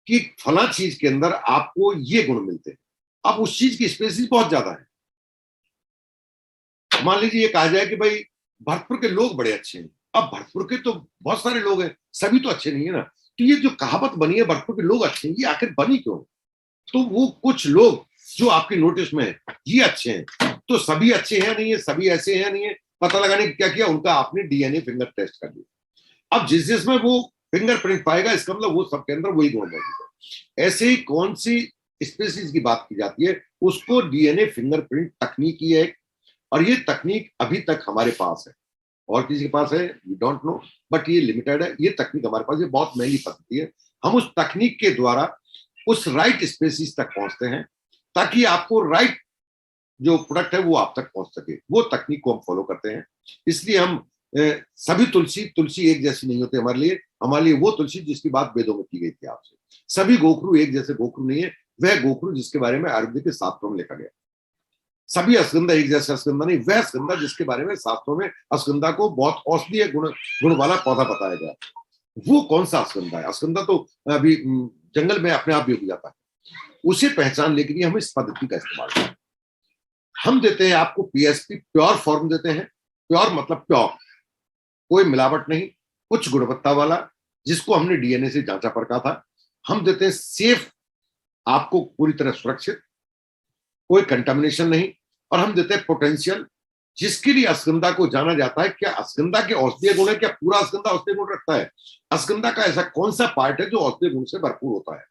[SPEAKER 1] कि फला चीज के अंदर आपको ये गुण मिलते हैं। अब उस चीज की स्पेसिस बहुत ज्यादा है। मान लीजिए ये कहा जाए कि भाई भरतपुर के लोग बड़े अच्छे हैं, अब भरतपुर के तो बहुत सारे लोग हैं, सभी तो अच्छे नहीं है ना। तो ये जो कहावत बनी है भरतपुर के लोग अच्छे हैं, ये आखिर बनी क्यों? तो वो कुछ लोग जो आपकी नोटिस में है ये अच्छे हैं, तो सभी अच्छे हैं नहीं है, सभी ऐसे हैं नहीं है, पता लगाने की क्या किया, उनका आपने डीएनए फिंगर टेस्ट कर लिया। अब जिसमें वो फिंगरप्रिंट पाएगा, इसका मतलब वो सबके अंदर वही गुण मौजूद है। ऐसे ही कौन सी स्पीसीज की बात की जाती है, उसको डीएनए फिंगरप्रिंट तकनीक ही है, और ये तकनीक अभी तक हमारे पास है, और किसी के पास है वी डोंट नो, बट ये लिमिटेड है। ये तकनीक हमारे पास, ये बहुत महंगी पद्धति है। हम उस तकनीक के द्वारा उस राइट स्पेसीज तक पहुंचते हैं, ताकि आपको राइट जो प्रोडक्ट है वो आप तक पहुंच सके। वो तकनीक को हम फॉलो करते हैं। इसलिए हम सभी तुलसी एक जैसी नहीं होती हमारे लिए वो तुलसी जिसकी बात वेदों में की गई थी आपसे। सभी गोखरू एक जैसे गोखरू नहीं है, वह गोखरू जिसके बारे में आयुर्वेद के शास्त्रों में लिखा गया। सभी अश्वगंधा एक जैसे अश्वगंधा नहीं, वह अश्वगंधा जिसके बारे में शास्त्रों में अश्वगंधा को बहुत औषधीय गुण वाला पौधा बताया गया। वो कौन सा अश्वगंधा है? अश्वगंधा तो अभी जंगल में अपने आप भी उग जाता है। उसे पहचान लेके लिए हम इस पद्धति का इस्तेमाल करते हैं। हम देते हैं आपको पीएसपी प्योर फॉर्म देते हैं। प्योर मतलब प्योर, कोई मिलावट नहीं, उच्च गुणवत्ता वाला, जिसको हमने डीएनए से जांचा परखा था। हम देते हैं सेफ, आपको पूरी तरह सुरक्षित, कोई कंटामिनेशन नहीं। और हम देते हैं पोटेंशियल, जिसके लिए अश्वगंधा को जाना जाता है। क्या अश्वगंधा के औषधीय गुण है? क्या पूरा अश्वगंधा औषधीय गुण रखता है? अश्वगंधा का ऐसा कौन सा पार्ट है जो औषधीय गुण से भरपूर होता है?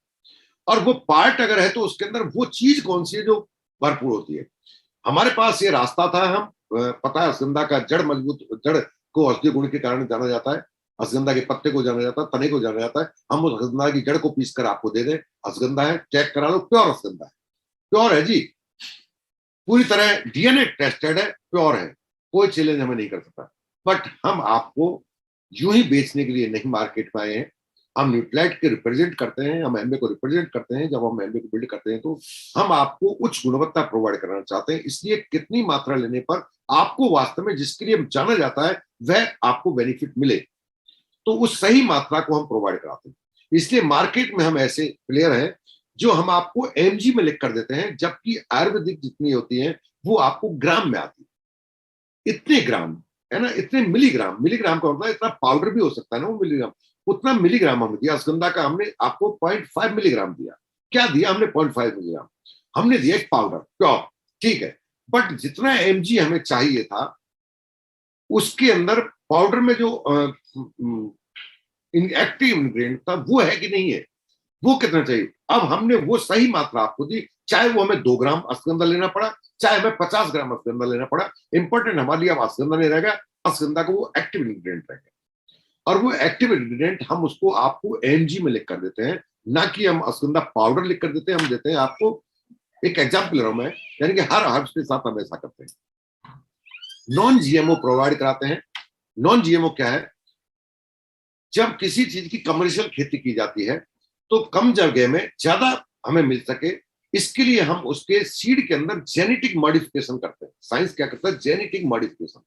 [SPEAKER 1] और वो पार्ट अगर है तो उसके अंदर वो चीज कौन सी है जो भरपूर होती है? हमारे पास ये रास्ता था। हम पता है अश्वगंधा का जड़ मजबूत, जड़ को औषधीय गुण के कारण जाना जाता है। अश्वगंधा के पत्ते को जाना जाता है, तने को जाना जाता है। हम उस अश्वगंधा की जड़ को पीस कर आपको दे दें, अश्वगंधा है, चेक करा लो, प्योर अश्वगंधा है, प्योर है जी, पूरी तरह डीएनए टेस्टेड है, प्योर है, कोई चैलेंज हमें नहीं कर सकता। बट हम आपको यूं ही बेचने के लिए नहीं मार्केट में आए हैं। हम न्यूट्राइट के रिप्रेजेंट करते हैं, हम एमबे को रिप्रेजेंट करते हैं। जब हम एमबे को बिल्ड करते हैं तो हम आपको उच्च गुणवत्ता प्रोवाइड करना चाहते हैं। इसलिए कितनी मात्रा लेने पर आपको वास्तव में जिसके लिए जाना जाता है वह आपको बेनिफिट मिले, तो उस सही मात्रा को हम प्रोवाइड कराते हैं। इसलिए मार्केट में हम ऐसे प्लेयर हैं जो हम आपको एमजी में लिख कर देते हैं, जबकि आयुर्वेदिक जितनी होती है वो आपको ग्राम में आती है। इतने ग्राम है ना, इतने मिलीग्राम, मिलीग्राम का मतलब इतना पाउडर भी हो सकता है ना वो मिलीग्राम, उतना मिलीग्राम हमने दिया। अश्वगंधा का हमने आपको 0.5 मिलीग्राम दिया। क्या दिया हमने? 0.5 मिलीग्राम हमने दिया एक पाउडर प्योर, ठीक है। बट जितना एमजी हमें चाहिए था उसके अंदर पाउडर में जो एक्टिव इंग्रेडिएंट था वो है कि नहीं है, वो कितना चाहिए। अब हमने वो सही मात्रा आपको दी, चाहे वो हमें 2 ग्राम अश्वगंधा लेना पड़ा, चाहे हमें 50 ग्राम अश्वगंधा लेना पड़ा। इंपॉर्टेंट हमारे लिए अब अश्वगंधा नहीं रहेगा, अश्वगंधा को वो एक्टिव इंग्रेडिएंट रहेगा। और वो एक्टिव इंग्रेडिएंट हम उसको आपको एमजी में लिख कर देते हैं, ना कि हम अश्वगंधा पाउडर लिख कर देते हैं। हम देते हैं आपको, एक एग्जाम्पल ले रहा हूं मैं, यानी कि हर हर्ब्स के साथ हम ऐसा करते हैं। नॉन जीएमओ प्रोवाइड कराते हैं। नॉन जीएमओ क्या है? जब किसी चीज की कमर्शियल खेती की जाती है तो कम जगह में ज्यादा हमें मिल सके, इसके लिए हम उसके सीड के अंदर जेनेटिक मॉडिफिकेशन करते हैं। साइंस क्या करता है? Genetic modification.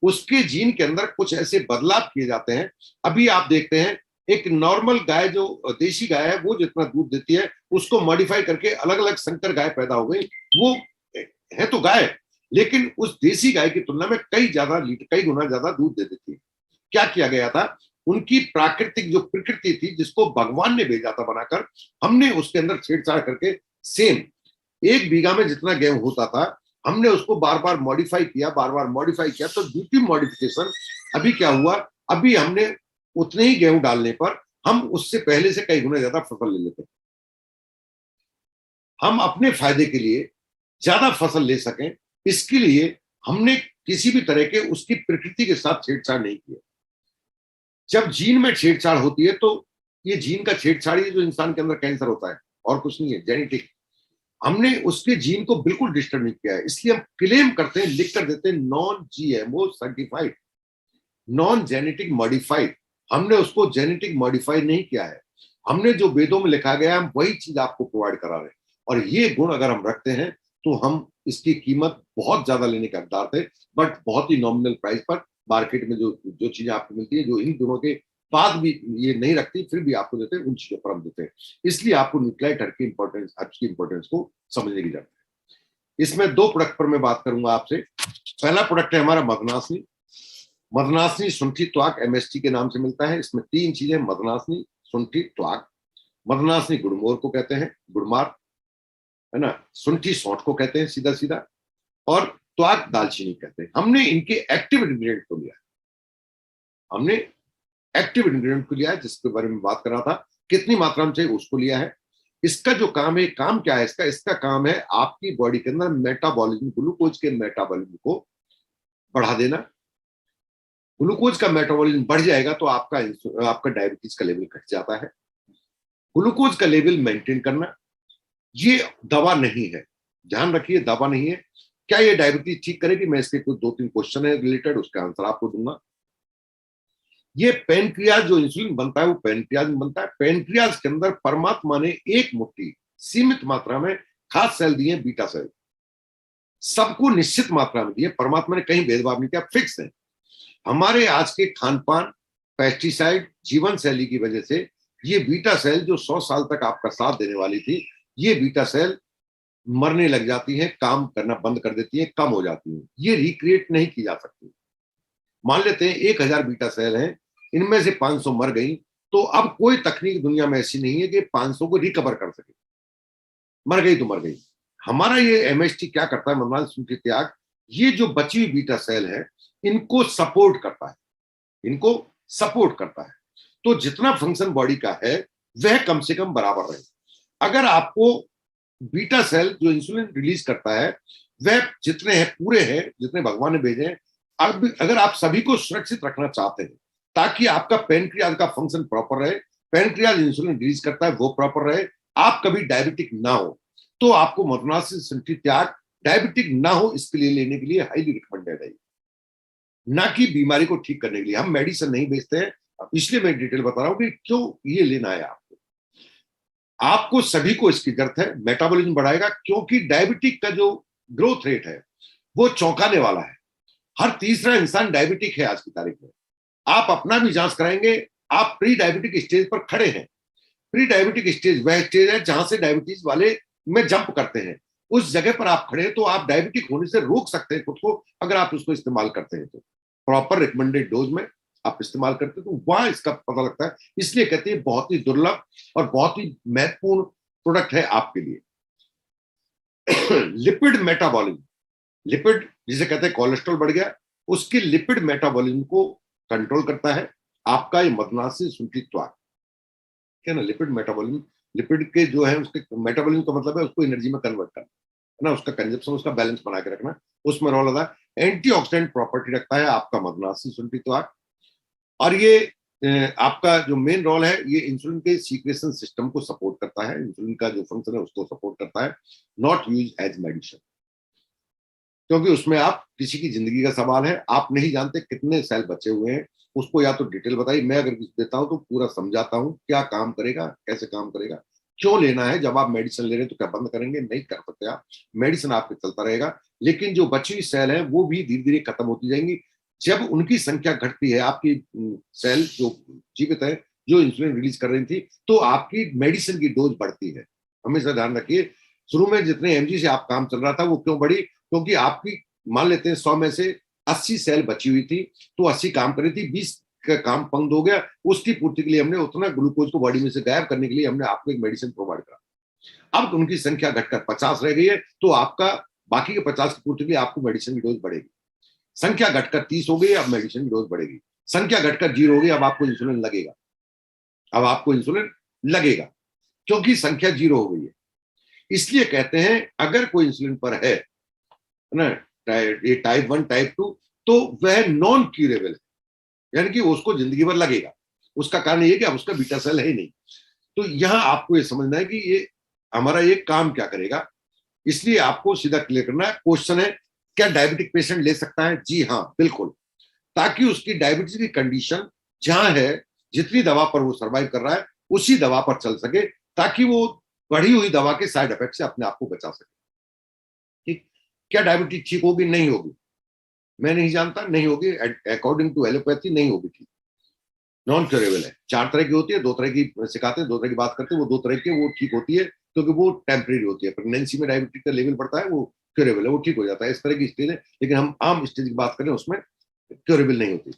[SPEAKER 1] उसके जीन के अंदर कुछ ऐसे बदलाव किए जाते हैं। अभी आप देखते हैं एक नॉर्मल गाय, जो देशी गाय है, वो जितना दूध देती है उसको मॉडिफाई करके अलग अलग संकर गाय पैदा हो गई। वो है तो गाय, लेकिन उस देसी गाय की तुलना में कई गुना ज्यादा दूध दे देती है। क्या किया गया था? उनकी प्राकृतिक जो प्रकृति थी, जिसको भगवान ने भेजा था बनाकर, हमने उसके अंदर छेड़छाड़ करके सेम 1 बीघा में जितना गेहूं होता था हमने उसको बार बार मॉडिफाई किया, बार बार मॉडिफाई किया। तो ड्यूटी मॉडिफिकेशन अभी क्या हुआ? अभी हमने उतने ही गेहूं डालने पर हम उससे पहले से कई गुना ज्यादा फसल ले लेते हैं। हम अपने फायदे के लिए ज्यादा फसल ले सकें, इसके लिए हमने किसी भी तरह के उसकी प्रकृति के साथ छेड़छाड़ नहीं किया। जब जीन में छेड़छाड़ होती है तो ये जीन का छेड़छाड़ ही जो इंसान के अंदर कैंसर होता है, और कुछ नहीं है, जेनेटिक। हमने उसके जीन को बिल्कुल डिस्टर्ब नहीं किया है, इसलिए हम क्लेम करते हैं, लिख कर देते हैं non GMO certified, non genetic modified. हमने उसको जेनेटिक मॉडिफाई नहीं किया है, हमने जो वेदों में लिखा गया हम वही चीज आपको प्रोवाइड करा रहे हैं। और ये गुण अगर हम रखते हैं तो हम इसकी कीमत बहुत ज्यादा लेने के हकदार थे, बट बहुत ही नॉमिनल प्राइस पर मार्केट में जो जो चीजें आपको मिलती है, जो इन गुणों के बाद भी ये नहीं रखती, फिर भी आपको देते हैं, उन चीजों पर हम देते हैं। इसलिए आपको न्यूक्लियोटाइड हर्ब की इंपॉर्टेंस, हर्ब्स की इंपॉर्टेंस को समझने की जरूरत है। इसमें दो प्रोडक्ट पर मैं बात करूंगा आपसे। पहला प्रोडक्ट है हमारा मदनासनी। मदनासनी शुंठी त्वाक एमएसटी के नाम से मिलता है। इसमें तीन चीजें, मदनासनी, शुंठी, त्वाक। मदनासनी गुड़मोर को कहते हैं, गुड़मार, है ना, शुंठी सौंठ को कहते हैं सीधा सीधा, और त्वाक दालचीनी कहते हैं। हमने इनके एक्टिव इंग्रेडिएंट को लिया, हमने एक्टिव इंग्रेडिएंट को लिया है, जिसके बारे में बात कर रहा था, कितनी मात्रा में चाहिए उसको लिया है। इसका जो काम है, काम क्या है इसका? इसका काम है आपकी बॉडी के अंदर मेटाबॉलिज्म, ग्लूकोज के मेटाबॉलिज्म को बढ़ा देना। ग्लूकोज का मेटाबॉलिज्म बढ़ जाएगा तो आपका डायबिटीज का लेवल घट जाता है। ग्लूकोज का लेवल मेंटेन करना, ये दवा नहीं है, ध्यान रखिए, दवा नहीं है। क्या ये डायबिटीज ठीक करेगी? मैं इसके कुछ 2-3 क्वेश्चन है रिलेटेड, उसका आंसर आपको दूंगा। ये पेनक्रियाज जो इंसुलिन बनता है वो पेनक्रियाज में बनता है। पेनक्रियाज के अंदर परमात्मा ने एक मुट्ठी सीमित मात्रा में खास सेल दिए, बीटा सेल, सबको निश्चित मात्रा में दिए। परमात्मा ने कहीं भेदभाव नहीं किया, फिक्स है। हमारे आज के खान पान, पेस्टिसाइड, जीवन शैली की वजह से ये बीटा सेल जो 100 साल तक आपका साथ देने वाली थी, ये बीटा सेल मरने लग जाती है, काम करना बंद कर देती है, कम हो जाती है, ये रिक्रिएट नहीं की जा सकती। मान लेते हैं 1000 बीटा सेल हैं, इनमें से 500 मर गई, तो अब कोई तकनीक दुनिया में ऐसी नहीं है कि 500 को रिकवर कर सके। मर गई तो मर गई। हमारा ये एमएसटी क्या करता है, मदनासनी शुंठी त्याग, ये जो बची हुई बीटा सेल है इनको सपोर्ट करता है, इनको सपोर्ट करता है। तो जितना फंक्शन बॉडी का है वह कम से कम बराबर रहे। अगर आपको बीटा सेल जो इंसुलिन रिलीज करता है वह जितने हैं पूरे हैं, जितने भगवान ने भेजे हैं, अब अगर आप सभी को सुरक्षित रखना चाहते हैं ताकि आपका पेनक्रियाज का फंक्शन प्रॉपर रहे, पेनक्रियाज इंसुलिन रिलीज करता है वो प्रॉपर रहे, आप कभी डायबिटिक ना हो, तो आपको मदनासनी शुंठी त्याग डायबिटिक ना हो इसके लिए लेने के लिए हाईली रिकमेंडेड है, ना कि बीमारी को ठीक करने के लिए। हम मेडिसिन नहीं बेचते हैं, इसलिए मैं डिटेल बता रहा हूं कि क्यों ये लेना है आपको। आपको सभी को इसकी जरूरत है, मेटाबॉलिज्म बढ़ाएगा, क्योंकि डायबिटिक का जो ग्रोथ रेट है वो चौंकाने वाला है। हर तीसरा इंसान डायबिटिक है आज की तारीख में। आप अपना भी जांच कराएंगे, आप प्री डायबिटिक स्टेज पर खड़े हैं। प्री डायबिटिक स्टेज वह स्टेज है जहां से डायबिटीज वाले में जंप करते हैं, उस जगह पर आप खड़े हैं, तो आप डायबिटिक होने से रोक सकते हैं खुद को अगर आप उसको इस्तेमाल करते हैं तो। प्रॉपर रिकमेंडेड डोज में आप इस्तेमाल करते हैं तो वहां इसका पता लगता है। इसलिए कहते हैं बहुत ही दुर्लभ और बहुत ही महत्वपूर्ण प्रोडक्ट है आपके लिए। लिपिड मेटाबॉलिज्म, लिपिड जिसे कहते हैं कोलेस्ट्रॉल बढ़ गया, उसके लिपिड मेटाबॉलिज्म को कंट्रोल करता है आपका ये मदनासनी शुंठी त्याग, क्या ना। लिपिड मेटाबॉलिज्म, लिपिड के जो है उसके मेटाबॉलिज्म का मतलब है उसको एनर्जी में कन्वर्ट करना, है ना, उसका कंजप्शन, उसका बैलेंस बना के रखना, उसमें रोल अदा। एंटीऑक्सीडेंट प्रॉपर्टी रखता है आपका मदनासनी शुंठी त्याग। और ये आपका जो मेन रोल है, ये इंसुलिन के सीक्रेशन सिस्टम को सपोर्ट करता है, इंसुलिन का जो फंक्शन है उसको सपोर्ट करता है। नॉट यूज एज मेडिसिन, क्योंकि उसमें आप किसी की जिंदगी का सवाल है, आप नहीं जानते कितने सेल बचे हुए हैं, उसको या तो डिटेल बताइए, मैं अगर कुछ देता हूं तो पूरा समझाता हूं क्या काम करेगा, कैसे काम करेगा, क्यों लेना है। जब आप मेडिसिन ले रहे हैं तो क्या बंद करेंगे? नहीं कर सकते आप, मेडिसिन आपके चलता रहेगा, लेकिन जो बची हुई सेल है वो भी धीरे धीरे खत्म होती जाएंगी। जब उनकी संख्या घटती है, आपकी सेल जो जीवित है, जो इंसुलिन रिलीज कर रही थी, तो आपकी मेडिसिन की डोज बढ़ती है। हमेशा ध्यान रखिए, शुरू में जितने एमजी से आप काम चल रहा था वो क्यों बढ़ी? क्योंकि आपकी मान लेते हैं 100 में से 80 सेल बची हुई थी, तो 80 काम कर रही थी, 20 का काम बंद हो गया, उसकी पूर्ति के लिए हमने उतना ग्लूकोज को बॉडी में से गायब करने के लिए हमने आपको एक मेडिसिन प्रोवाइड करा। अब उनकी संख्या घटकर 50 रह गई है, तो आपका बाकी के 50 की पूर्ति के लिए आपको मेडिसिन की डोज बढ़ेगी। संख्या घटकर 30 हो गई, अब मेडिसिन की डोज बढ़ेगी। संख्या घटकर 0 हो गई, अब आपको इंसुलिन लगेगा, अब आपको इंसुलिन लगेगा, क्योंकि संख्या 0 हो गई है। इसलिए कहते हैं अगर कोई इंसुलिन पर है ना, ये टाइप 1 टाइप 2, तो वह नॉन क्यूरेबल है, यानी कि उसको जिंदगी भर लगेगा। उसका कारण ये कि अब उसका बीटा सेल है ही नहीं। तो यहां आपको ये समझना है कि ये हमारा ये काम क्या करेगा, इसलिए आपको सीधा क्लियर करना है। क्वेश्चन है, क्या डायबिटिक पेशेंट ले सकता है? जी हाँ, बिल्कुल, ताकि उसकी डायबिटीज की कंडीशन जहां है, जितनी दवा पर वो सर्वाइव कर रहा है उसी दवा पर चल सके, ताकि वो बढ़ी हुई दवा के साइड इफेक्ट से अपने आप को बचा सके। ठीक, क्या डायबिटीज ठीक होगी? नहीं होगी, मैं नहीं जानता, नहीं होगी। अकॉर्डिंग टू एलोपैथी नहीं होगी ठीक, नॉन क्योरेबल है। 4 तरह की होती है, 2 तरह की सिखाते हैं, 2 तरह की बात करते हैं, वो 2 तरह की वो ठीक होती है क्योंकि वो टेम्परेरी होती है। प्रेगनेंसी में डायबिटीज का लेवल बढ़ता है, वो क्योरेबल है, वो ठीक हो जाता है, इस तरह की स्टेज है। लेकिन हम आम स्टेज की बात करें उसमें क्योरेबल नहीं होती।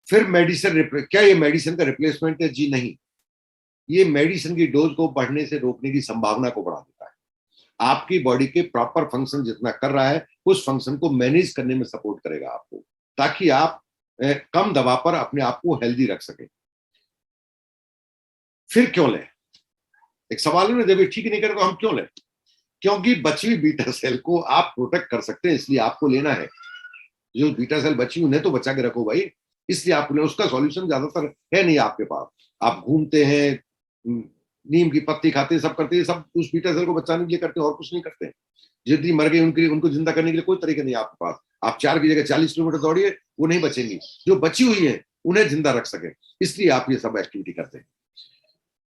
[SPEAKER 1] फिर मेडिसिन, क्या ये मेडिसिन का रिप्लेसमेंट है? जी नहीं, ये मेडिसिन की डोज को बढ़ने से रोकने की संभावना को बढ़ा देता है। आपकी बॉडी के प्रॉपर फंक्शन जितना कर रहा है, उस फंक्शन को मैनेज करने में सपोर्ट करेगा आपको, ताकि आप कम दवा पर अपने आप को हेल्दी रख सके। फिर क्यों लें? एक सवाल है ना, जब ये ठीक नहीं करे तो हम क्यों लें? क्योंकि बची हुई बीटा सेल को आप प्रोटेक्ट कर सकते हैं, इसलिए आपको लेना है। जो बीटा सेल बची उन्हें तो बचा के रखो भाई, इसलिए आपको, उसका सॉल्यूशन ज्यादातर है नहीं आपके पास। आप घूमते हैं, नीम की पत्ती खाते हैं, सब करते हैं, सब उस बीटा सेल को बचाने के लिए करते हैं और कुछ नहीं करते हैं। जितनी मर गई उनकी, उनको जिंदा करने के लिए कोई तरीका नहीं है आपके पास। आप 4 की जगह 40 किलोमीटर दौड़िए, वो नहीं बचेंगी। जो बची हुई है उन्हें जिंदा रख सके, इसलिए आप ये सब एक्टिविटी करते हैं।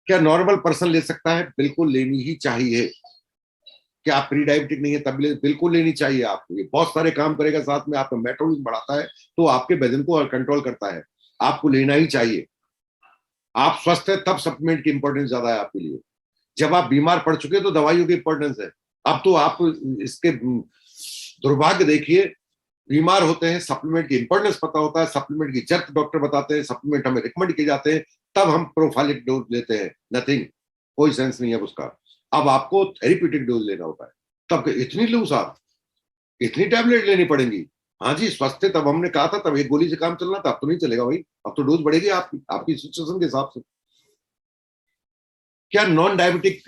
[SPEAKER 1] क्या नॉर्मल पर्सन ले सकता है? बिल्कुल लेनी ही चाहिए। क्या आप प्री डायबिटिक नहीं है तब बिल्कुल लेनी चाहिए आपको। ये बहुत सारे काम करेगा, साथ में आपका मेटाबॉलिज्म बढ़ाता है, तो आपके वजन को कंट्रोल करता है। आपको लेना ही चाहिए। आप स्वस्थ है तब सप्लीमेंट की इंपॉर्टेंस ज्यादा है आपके लिए। जब आप बीमार पड़ चुके तो दवाइयों की इंपॉर्टेंस है। अब तो आप इसके दुर्भाग्य देखिए, बीमार होते हैं, सप्लीमेंट की इंपॉर्टेंस पता होता है, सप्लीमेंट की जरूरत डॉक्टर बताते हैं, सप्लीमेंट हमें रिकमेंड किए जाते हैं, तब हम प्रोफाइलिक डोज लेते हैं। नथिंग, कोई सेंस नहीं है उसका। अब आपको थेरेप्यूटिक डोज लेना होता है, तब इतनी लूज आप, इतनी टैबलेट लेनी पड़ेंगी। हाँ जी, स्वस्थ थे तब हमने कहा था, तब एक गोली से काम चलना था, अब तो नहीं चलेगा भाई, अब तो डोज बढ़ेगी आपकी, आपकी सिचुएशन के हिसाब से। क्या नॉन डायबिटिक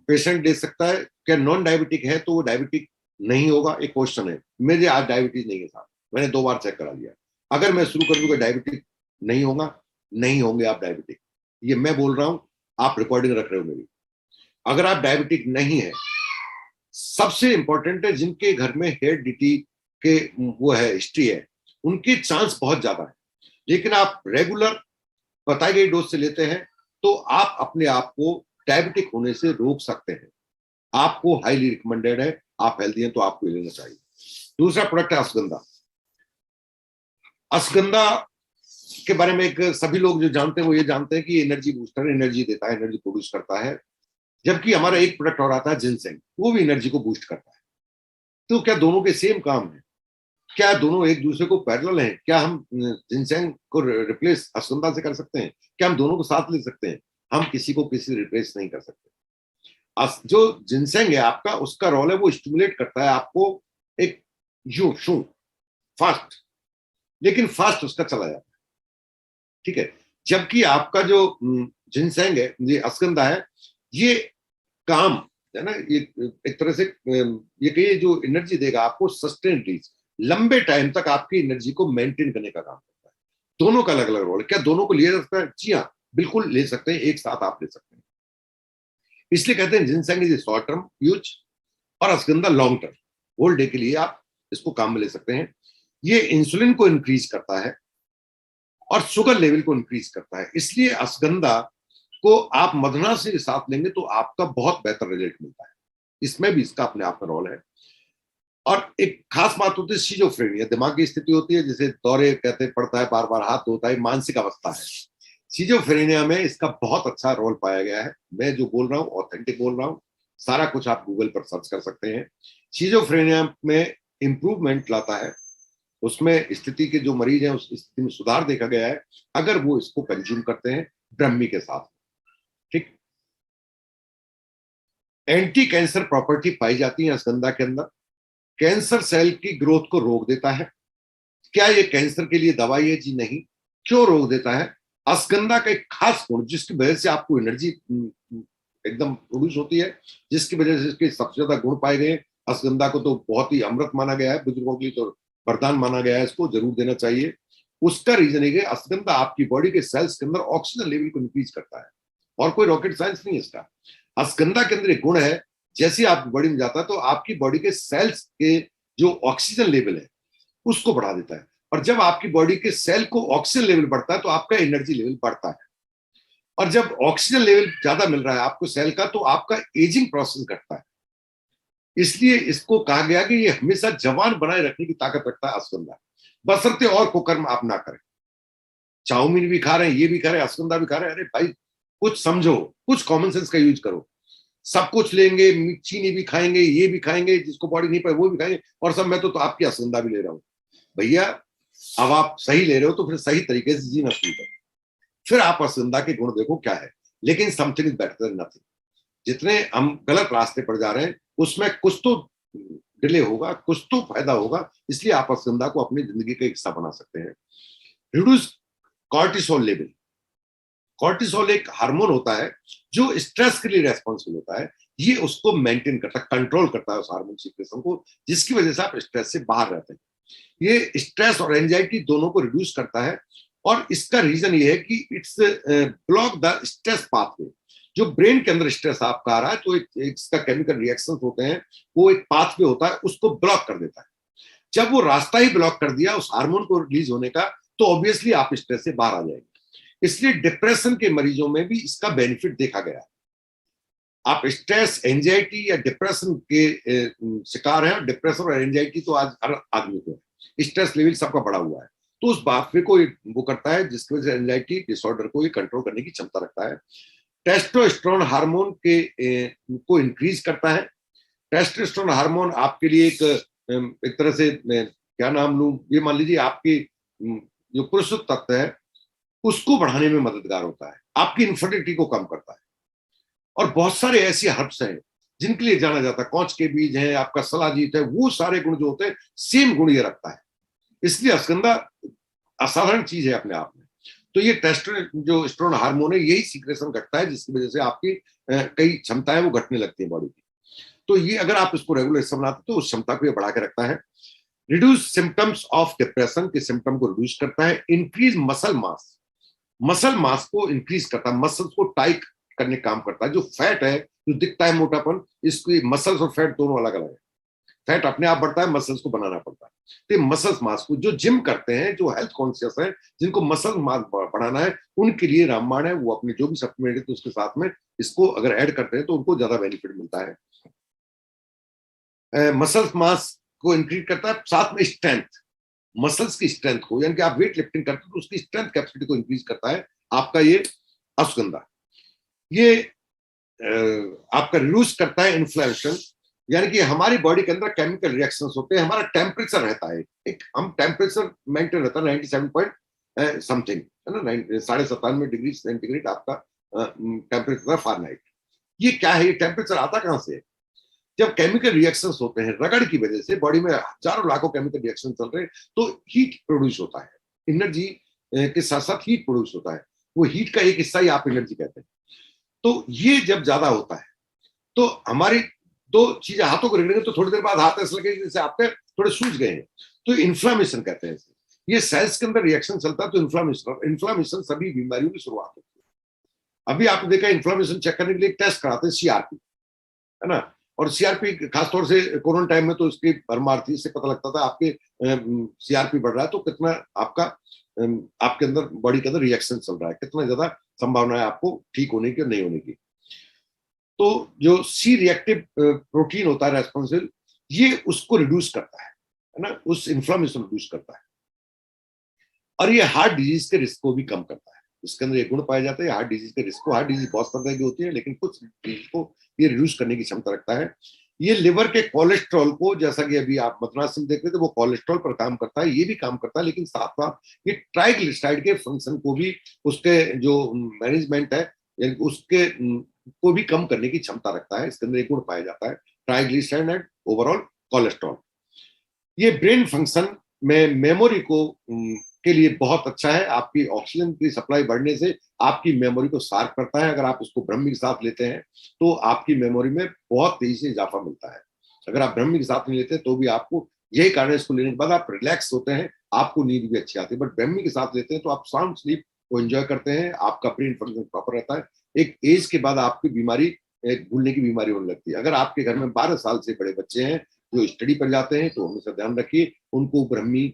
[SPEAKER 1] पेशेंट ले सकता है? क्या नॉन डायबिटिक है तो वो डायबिटिक नहीं होगा? एक क्वेश्चन है। मेरे आज डायबिटीज नहीं है साहब, मैंने 2 बार चेक करा लिया। अगर मैं शुरू कर दूंगा डायबिटिक नहीं होगा, नहीं होंगे आप डायबिटिक, ये मैं बोल रहा हूं, आप रिकॉर्डिंग रख रहे हो मेरी। अगर आप डायबिटिक नहीं है, सबसे इंपॉर्टेंट है जिनके घर में हेरिडिटी के वो है, हिस्ट्री है, उनके चांस बहुत ज्यादा है। लेकिन आप रेगुलर बताई गई डोज से लेते हैं तो आप अपने आप को डायबिटिक होने से रोक सकते हैं। आपको हाईली रिकमेंडेड है, आप हेल्दी हैं तो आपको लेना चाहिए। दूसरा प्रोडक्ट है अश्वगंधा। अश्वगंधा के बारे में एक सभी लोग जो जानते हैं वो ये जानते हैं कि एनर्जी बूस्टर, एनर्जी देता है, एनर्जी प्रोड्यूस करता है। जबकि हमारा एक प्रोडक्ट और आता है जिनसेंग, वो भी एनर्जी को बूस्ट करता है। तो क्या दोनों के सेम काम है? क्या दोनों एक दूसरे को पैरेलल हैं? क्या हम जिनसेंग को रिप्लेस अश्वगंधा से कर सकते हैं? क्या हम दोनों को साथ ले सकते हैं? हम किसी को किसी रिप्लेस नहीं कर सकते। जो जिनसेंग है आपका, उसका रोल है वो स्टिमुलेट करता है आपको एक यू शू फास्ट, लेकिन फास्ट उसका चला जाता है, ठीक है। जबकि आपका जो जिनसेंग है, ये अश्वगंधा है, ये काम है ना, ये एक तरह से ये कहिए जो एनर्जी देगा आपको सस्टेनली, लंबे टाइम तक आपकी एनर्जी को मेंटेन करने का काम करता है। दोनों का अलग अलग रोल है। क्या दोनों को लिया जा सकता है? जी हाँ, बिल्कुल ले सकते हैं, एक साथ आप ले सकते हैं। इसलिए कहते हैं ginseng is short term use और ashwagandha long term, whole day के लिए आप इसको काम में ले सकते हैं। ये इंसुलिन को इंक्रीज करता है और शुगर लेवल को इंक्रीज करता है। इसलिए अश्वगंधा को आप मधुना से साथ लेंगे तो आपका बहुत बेहतर रिजल्ट मिलता है। इसमें भी इसका अपने आप में रोल है। और एक खास बात होती है सिजोफ्रेनिया, दिमाग की स्थिति होती है जिसे दौरे कहते पड़ता है, बार बार हाथ धोता है, मानसिक अवस्था है। सिजोफ्रेनिया में इसका बहुत अच्छा रोल पाया गया है। मैं जो बोल रहा हूँ ऑथेंटिक बोल रहा हूँ, सारा कुछ आप गूगल पर सर्च कर सकते हैं। सिजोफ्रेनिया में इंप्रूवमेंट लाता है, उसमें स्थिति के जो मरीज हैं उस स्थिति में सुधार देखा गया है अगर वो इसको कंज्यूम करते हैं ब्रह्मी के साथ, ठीक। एंटी कैंसर प्रॉपर्टी पाई जाती है अश्वगंधा के अंदर। कैंसर सेल की ग्रोथ को रोक देता है। क्या ये कैंसर के लिए दवाई है? जी नहीं। क्यों रोक देता है? अश्वगंधा का एक खास गुण जिसकी वजह से आपको एनर्जी एकदम प्रोड्यूस होती है, जिसकी वजह से इसके सबसे ज्यादा गुण पाए गए, अश्वगंधा को तो बहुत ही अमृत माना गया है, बुजुर्गों के लिए तो वरदान माना गया है, इसको जरूर देना चाहिए। उसका रीजन है कि अश्वगंधा आपकी बॉडी के सेल्स के अंदर ऑक्सीजन लेवल को इंक्रीज करता है, और कोई रॉकेट साइंस नहीं है इसका। अश्वगंधा के अंदर एक गुण है, जैसे आपकी बॉडी में जाता है तो आपकी बॉडी के सेल्स के जो ऑक्सीजन लेवल है उसको बढ़ा देता है, और जब आपकी बॉडी के सेल को ऑक्सीजन लेवल बढ़ता है तो आपका एनर्जी लेवल बढ़ता है, और जब ऑक्सीजन लेवल ज्यादा मिल रहा है आपको सेल का तो आपका एजिंग प्रोसेस घटता है। इसलिए इसको कहा गया कि ये हमेशा जवान बनाए रखने की ताकत रखता है अश्वगंधा, बशर्ते और कुकर्म आप ना करें। चाउमीन भी खा रहे हैं, ये भी खा रहे हैं, अश्वगंधा भी खा रहे हैं, अरे भाई कुछ समझो, कुछ कॉमन सेंस का यूज करो। सब कुछ लेंगे, चीनी भी खाएंगे, ये भी खाएंगे, जिसको बॉडी नहीं पाए वो भी खाएंगे, और सब मैं तो आपकी अश्वगंधा भी ले रहा हूं। भैया अब आप सही ले रहे हो तो फिर सही तरीके से जीना शुरू करो, फिर आप अश्वगंधा के गुण देखो क्या है। लेकिन something is better than nothing. जितने हम गलत रास्ते पर जा रहे हैं उसमें कुछ तो डिले होगा, कुछ तो फायदा होगा, इसलिए आप अश्वगंधा को अपनी जिंदगी का हिस्सा बना सकते हैं। Reduce cortisol level. कॉर्टिसोल एक हार्मोन होता है जो स्ट्रेस के लिए रेस्पॉन्सिबल होता है, ये उसको मेंटेन करता है, कंट्रोल करता है उस हार्मोन सीक्रेशन को, जिसकी वजह से आप स्ट्रेस से बाहर रहते हैं। ये स्ट्रेस और एंजाइटी दोनों को रिड्यूस करता है, और इसका रीजन ये है कि it's block the stress pathway. जो ब्रेन के अंदर स्ट्रेस आपका आ रहा है तो इसका केमिकल रिएक्शंस होते हैं, वो एक पाथवे होता है, उसको ब्लॉक कर देता है। जब वो रास्ता ही ब्लॉक कर दिया उस हार्मोन को रिलीज होने का, तो ऑब्वियसली आप स्ट्रेस से बाहर आ जाएंगे। इसलिए डिप्रेशन के मरीजों में भी इसका बेनिफिट देखा गया है। आप स्ट्रेस, एंजाइटी या डिप्रेशन के शिकार हैं, डिप्रेशन और एंजाइटी तो आज हर आदमी को है, स्ट्रेस लेवल सबका बढ़ा हुआ है, तो उस बात को वो करता है जिसकी वजह से एंजाइटी डिसऑर्डर को ये कंट्रोल करने की क्षमता रखता है। टेस्टोस्टेरोन हार्मोन के को इंक्रीज करता है। टेस्टोस्टेरोन हार्मोन आपके लिए एक तरह से क्या नाम लूं, ये मान लीजिए आपकी जो पुरुष तत्व है उसको बढ़ाने में मददगार होता है, आपकी इन्फर्टिलिटी को कम करता है। और बहुत सारे ऐसे हर्ब्स हैं जिनके लिए जाना जाता है, कौच के बीज है, आपका सलाजीत है, वो सारे गुण जो होते हैं सेम गुण ये रखता है। इसलिए अश्वगंधा असाधारण चीज है अपने आप में। तो ये टेस्टोस्टेरोन हार्मोन है, यही सीक्रेशन घटता है जिसकी वजह से आपकी कई क्षमताएं वो घटने लगती है बॉडी की। तो ये अगर आप इसको रेगुलर हिस्सा बनाते तो उस क्षमता को ये बढ़ा के रखता है। रिड्यूस सिम्टम्स ऑफ डिप्रेशन के सिम्टम को रिड्यूस करता है। Increase muscle mass, muscle mass को इंक्रीज करता है, मसल्स को टाइट करने का काम करता है। जो फैट है, जो दिखता है मोटापन, इसकी मसल्स और फैट दोनों अलग अलग है। फैट अपने आप बढ़ता है, मसल्स को बनाना पड़ता है। तो मसल्स मास को जो जिम करते हैं, जो हेल्थ कॉन्शियस है, जिनको मसल मास बढ़ाना है, उनके लिए रामबाण है। वो अपने जो भी सप्लीमेंट है तो उसके साथ में इसको अगर ऐड करते हैं तो उनको ज्यादा बेनिफिट मिलता है। मसल्स मास को इंक्रीज करता है, साथ में स्ट्रेंथ, मसल्स की स्ट्रेंथ को, यानी कि आप वेट लिफ्टिंग करते हैं तो उसकी स्ट्रेंथ कैपेसिटी को इंक्रीज करता है आपका ये अश्वगंधा। ये आपका रिड्यूस करता है इन्फ्लेमेशन, यानी कि हमारी बॉडी के अंदर केमिकल रिएक्शंस होते हैं, हमारा टेम्परेचर रहता है, एक हम टेम्परेचर मेंटेन रहता है 97 पॉइंट समथिंग, है ना, 97.5 डिग्री सेंटीग्रेड आपका टेम्परेचर फारेनहाइट। ये क्या है, ये टेम्परेचर आता कहां से है? जब केमिकल रिएक्शंस होते हैं, रगड़ की वजह से बॉडी में हजारों लाखों केमिकल रिएक्शन चल रहे हैं, तो हीट प्रोड्यूस होता है, एनर्जी के साथ साथ हीट प्रोड्यूस होता है। वो हीट का एक हिस्सा ही आप एनर्जी कहते हैं। तो ये जब ज्यादा होता है तो हमारी दो चीजें, हाथों को रगड़ेंगे तो थोड़ी देर बाद हाथ ऐसे लगेगा जैसे आपके थोड़े सूज गए हैं, तो इन्फ्लामेशन कहते हैं इसे। ये सेल्स के अंदर रिएक्शन चलता है तो इन्फ्लामेशन सभी बीमारियों की शुरुआत होती है। अभी आपने देखा इन्फ्लामेशन चेक करने के लिए टेस्ट कराते हैं सीआरपी, है ना, और सीआरपी खासतौर से कोरोना टाइम में तो इसकी भरमार थी, इससे पता लगता था आपके सीआरपी बढ़ रहा है तो कितना आपका आपके अंदर बॉडी के अंदर रिएक्शन चल रहा है, कितना ज्यादा संभावना है आपको ठीक होने की और नहीं होने की। तो जो सी रिएक्टिव प्रोटीन होता है रेस्पॉन्सिबल, ये उसको रिड्यूस करता है ना, उस इन्फ्लामेशन रिड्यूस करता है, और ये हार्ट डिजीज के रिस्क को भी कम करता है। इसके अंदर एक गुण पाया जाता है हार्ट डिजीज के रिस्क को। हार्ट डिजीज बहुत तरह की होती है, लेकिन कुछ डिजीज को ये रिड्यूस करने की क्षमता रखता है। ये लिवर के कोलेस्ट्रॉल को, जैसा कि अभी आप मतनासिम देख रहे थे, वो कोलेस्ट्रॉल पर काम करता है, ये भी काम करता है, लेकिन साथ साथ ये ट्राइग्लिसराइड के फंक्शन को भी, उसके जो मैनेजमेंट है यानी उसके को भी कम करने की क्षमता रखता है। इसके अंदर एक गुण पाया जाता है ट्राइग्लिसराइड एंड ओवरऑल कोलेस्ट्रॉल। ये ब्रेन फंक्शन में मेमोरी को के लिए बहुत अच्छा है। आपकी ऑक्सीजन की सप्लाई बढ़ने से आपकी मेमोरी को शार्प करता है। अगर आप उसको ब्रह्मी के साथ लेते हैं तो आपकी मेमोरी में बहुत तेजी से इजाफा मिलता है। अगर आप ब्रह्मी के साथ नहीं लेते तो भी आपको, यही कारण है इसको लेने के बाद आप रिलैक्स होते हैं, आपको नींद भी अच्छी आती है। बट ब्रह्मी के साथ लेते हैं तो आप साउंड स्लीप को एंजॉय करते हैं, आपका ब्रेन फंक्शन प्रॉपर रहता है। एक एज के बाद आपकी बीमारी, एक भूलने की बीमारी होने लगती है। अगर आपके घर में 12 साल से बड़े बच्चे हैं जो स्टडी पर जाते हैं तो हमेशा ध्यान रखिए, उनको ब्रह्मी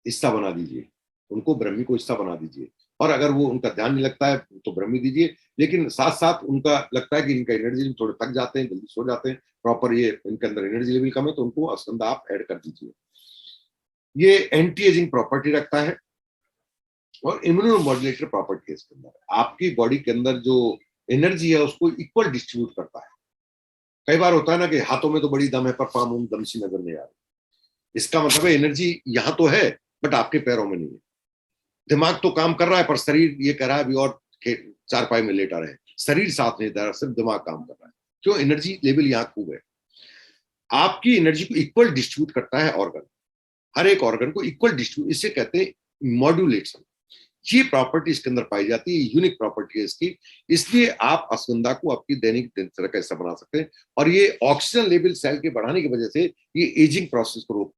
[SPEAKER 1] हिस्सा बना दीजिए, उनको ब्रह्मी को हिस्सा बना दीजिए। और अगर वो उनका ध्यान नहीं लगता है तो ब्रह्मी दीजिए, लेकिन साथ साथ उनका लगता है कि इनका एनर्जी थोड़े थक जाते हैं, जल्दी सो जाते हैं, प्रॉपर ये इनके अंदर एनर्जी लेवल कम है, तो उनको अश्वगंधा आप ऐड कर दीजिए। ये एंटी एजिंग प्रॉपर्टी रखता है और इम्यूनो मॉड्यूलेटर प्रॉपर्टी है इसके अंदर। आपकी बॉडी के अंदर जो एनर्जी है उसको इक्वल डिस्ट्रीब्यूट करता है। कई बार होता है ना कि हाथों में तो बड़ी दम है पर पाम दम सी नजर नहीं आ रही, इसका मतलब है एनर्जी यहां तो है बट आपके पैरों में नहीं है। दिमाग तो काम कर रहा है पर शरीर ये कह रहा है अभी और चारपाई में लेटा रहे, शरीर साथ नहीं दे रहा, सिर्फ दिमाग काम कर रहा है। क्यों? एनर्जी लेवल यहाँ खूब है। आपकी एनर्जी को इक्वल डिस्ट्रीब्यूट करता है ऑर्गन, हर एक ऑर्गन को इक्वल डिस्ट्रीब्यूट, इसे कहते हैं मॉड्यूलेशन। ये प्रॉपर्टी इसके अंदर पाई जाती है, यूनिक प्रॉपर्टी है इसकी। इसलिए आप अश्वगंधा को आपकी दैनिक दिनचर्या का हिस्सा बना सकते हैं और ये ऑक्सीजन लेवल सेल के बढ़ाने की वजह से ये एजिंग प्रोसेस को रोक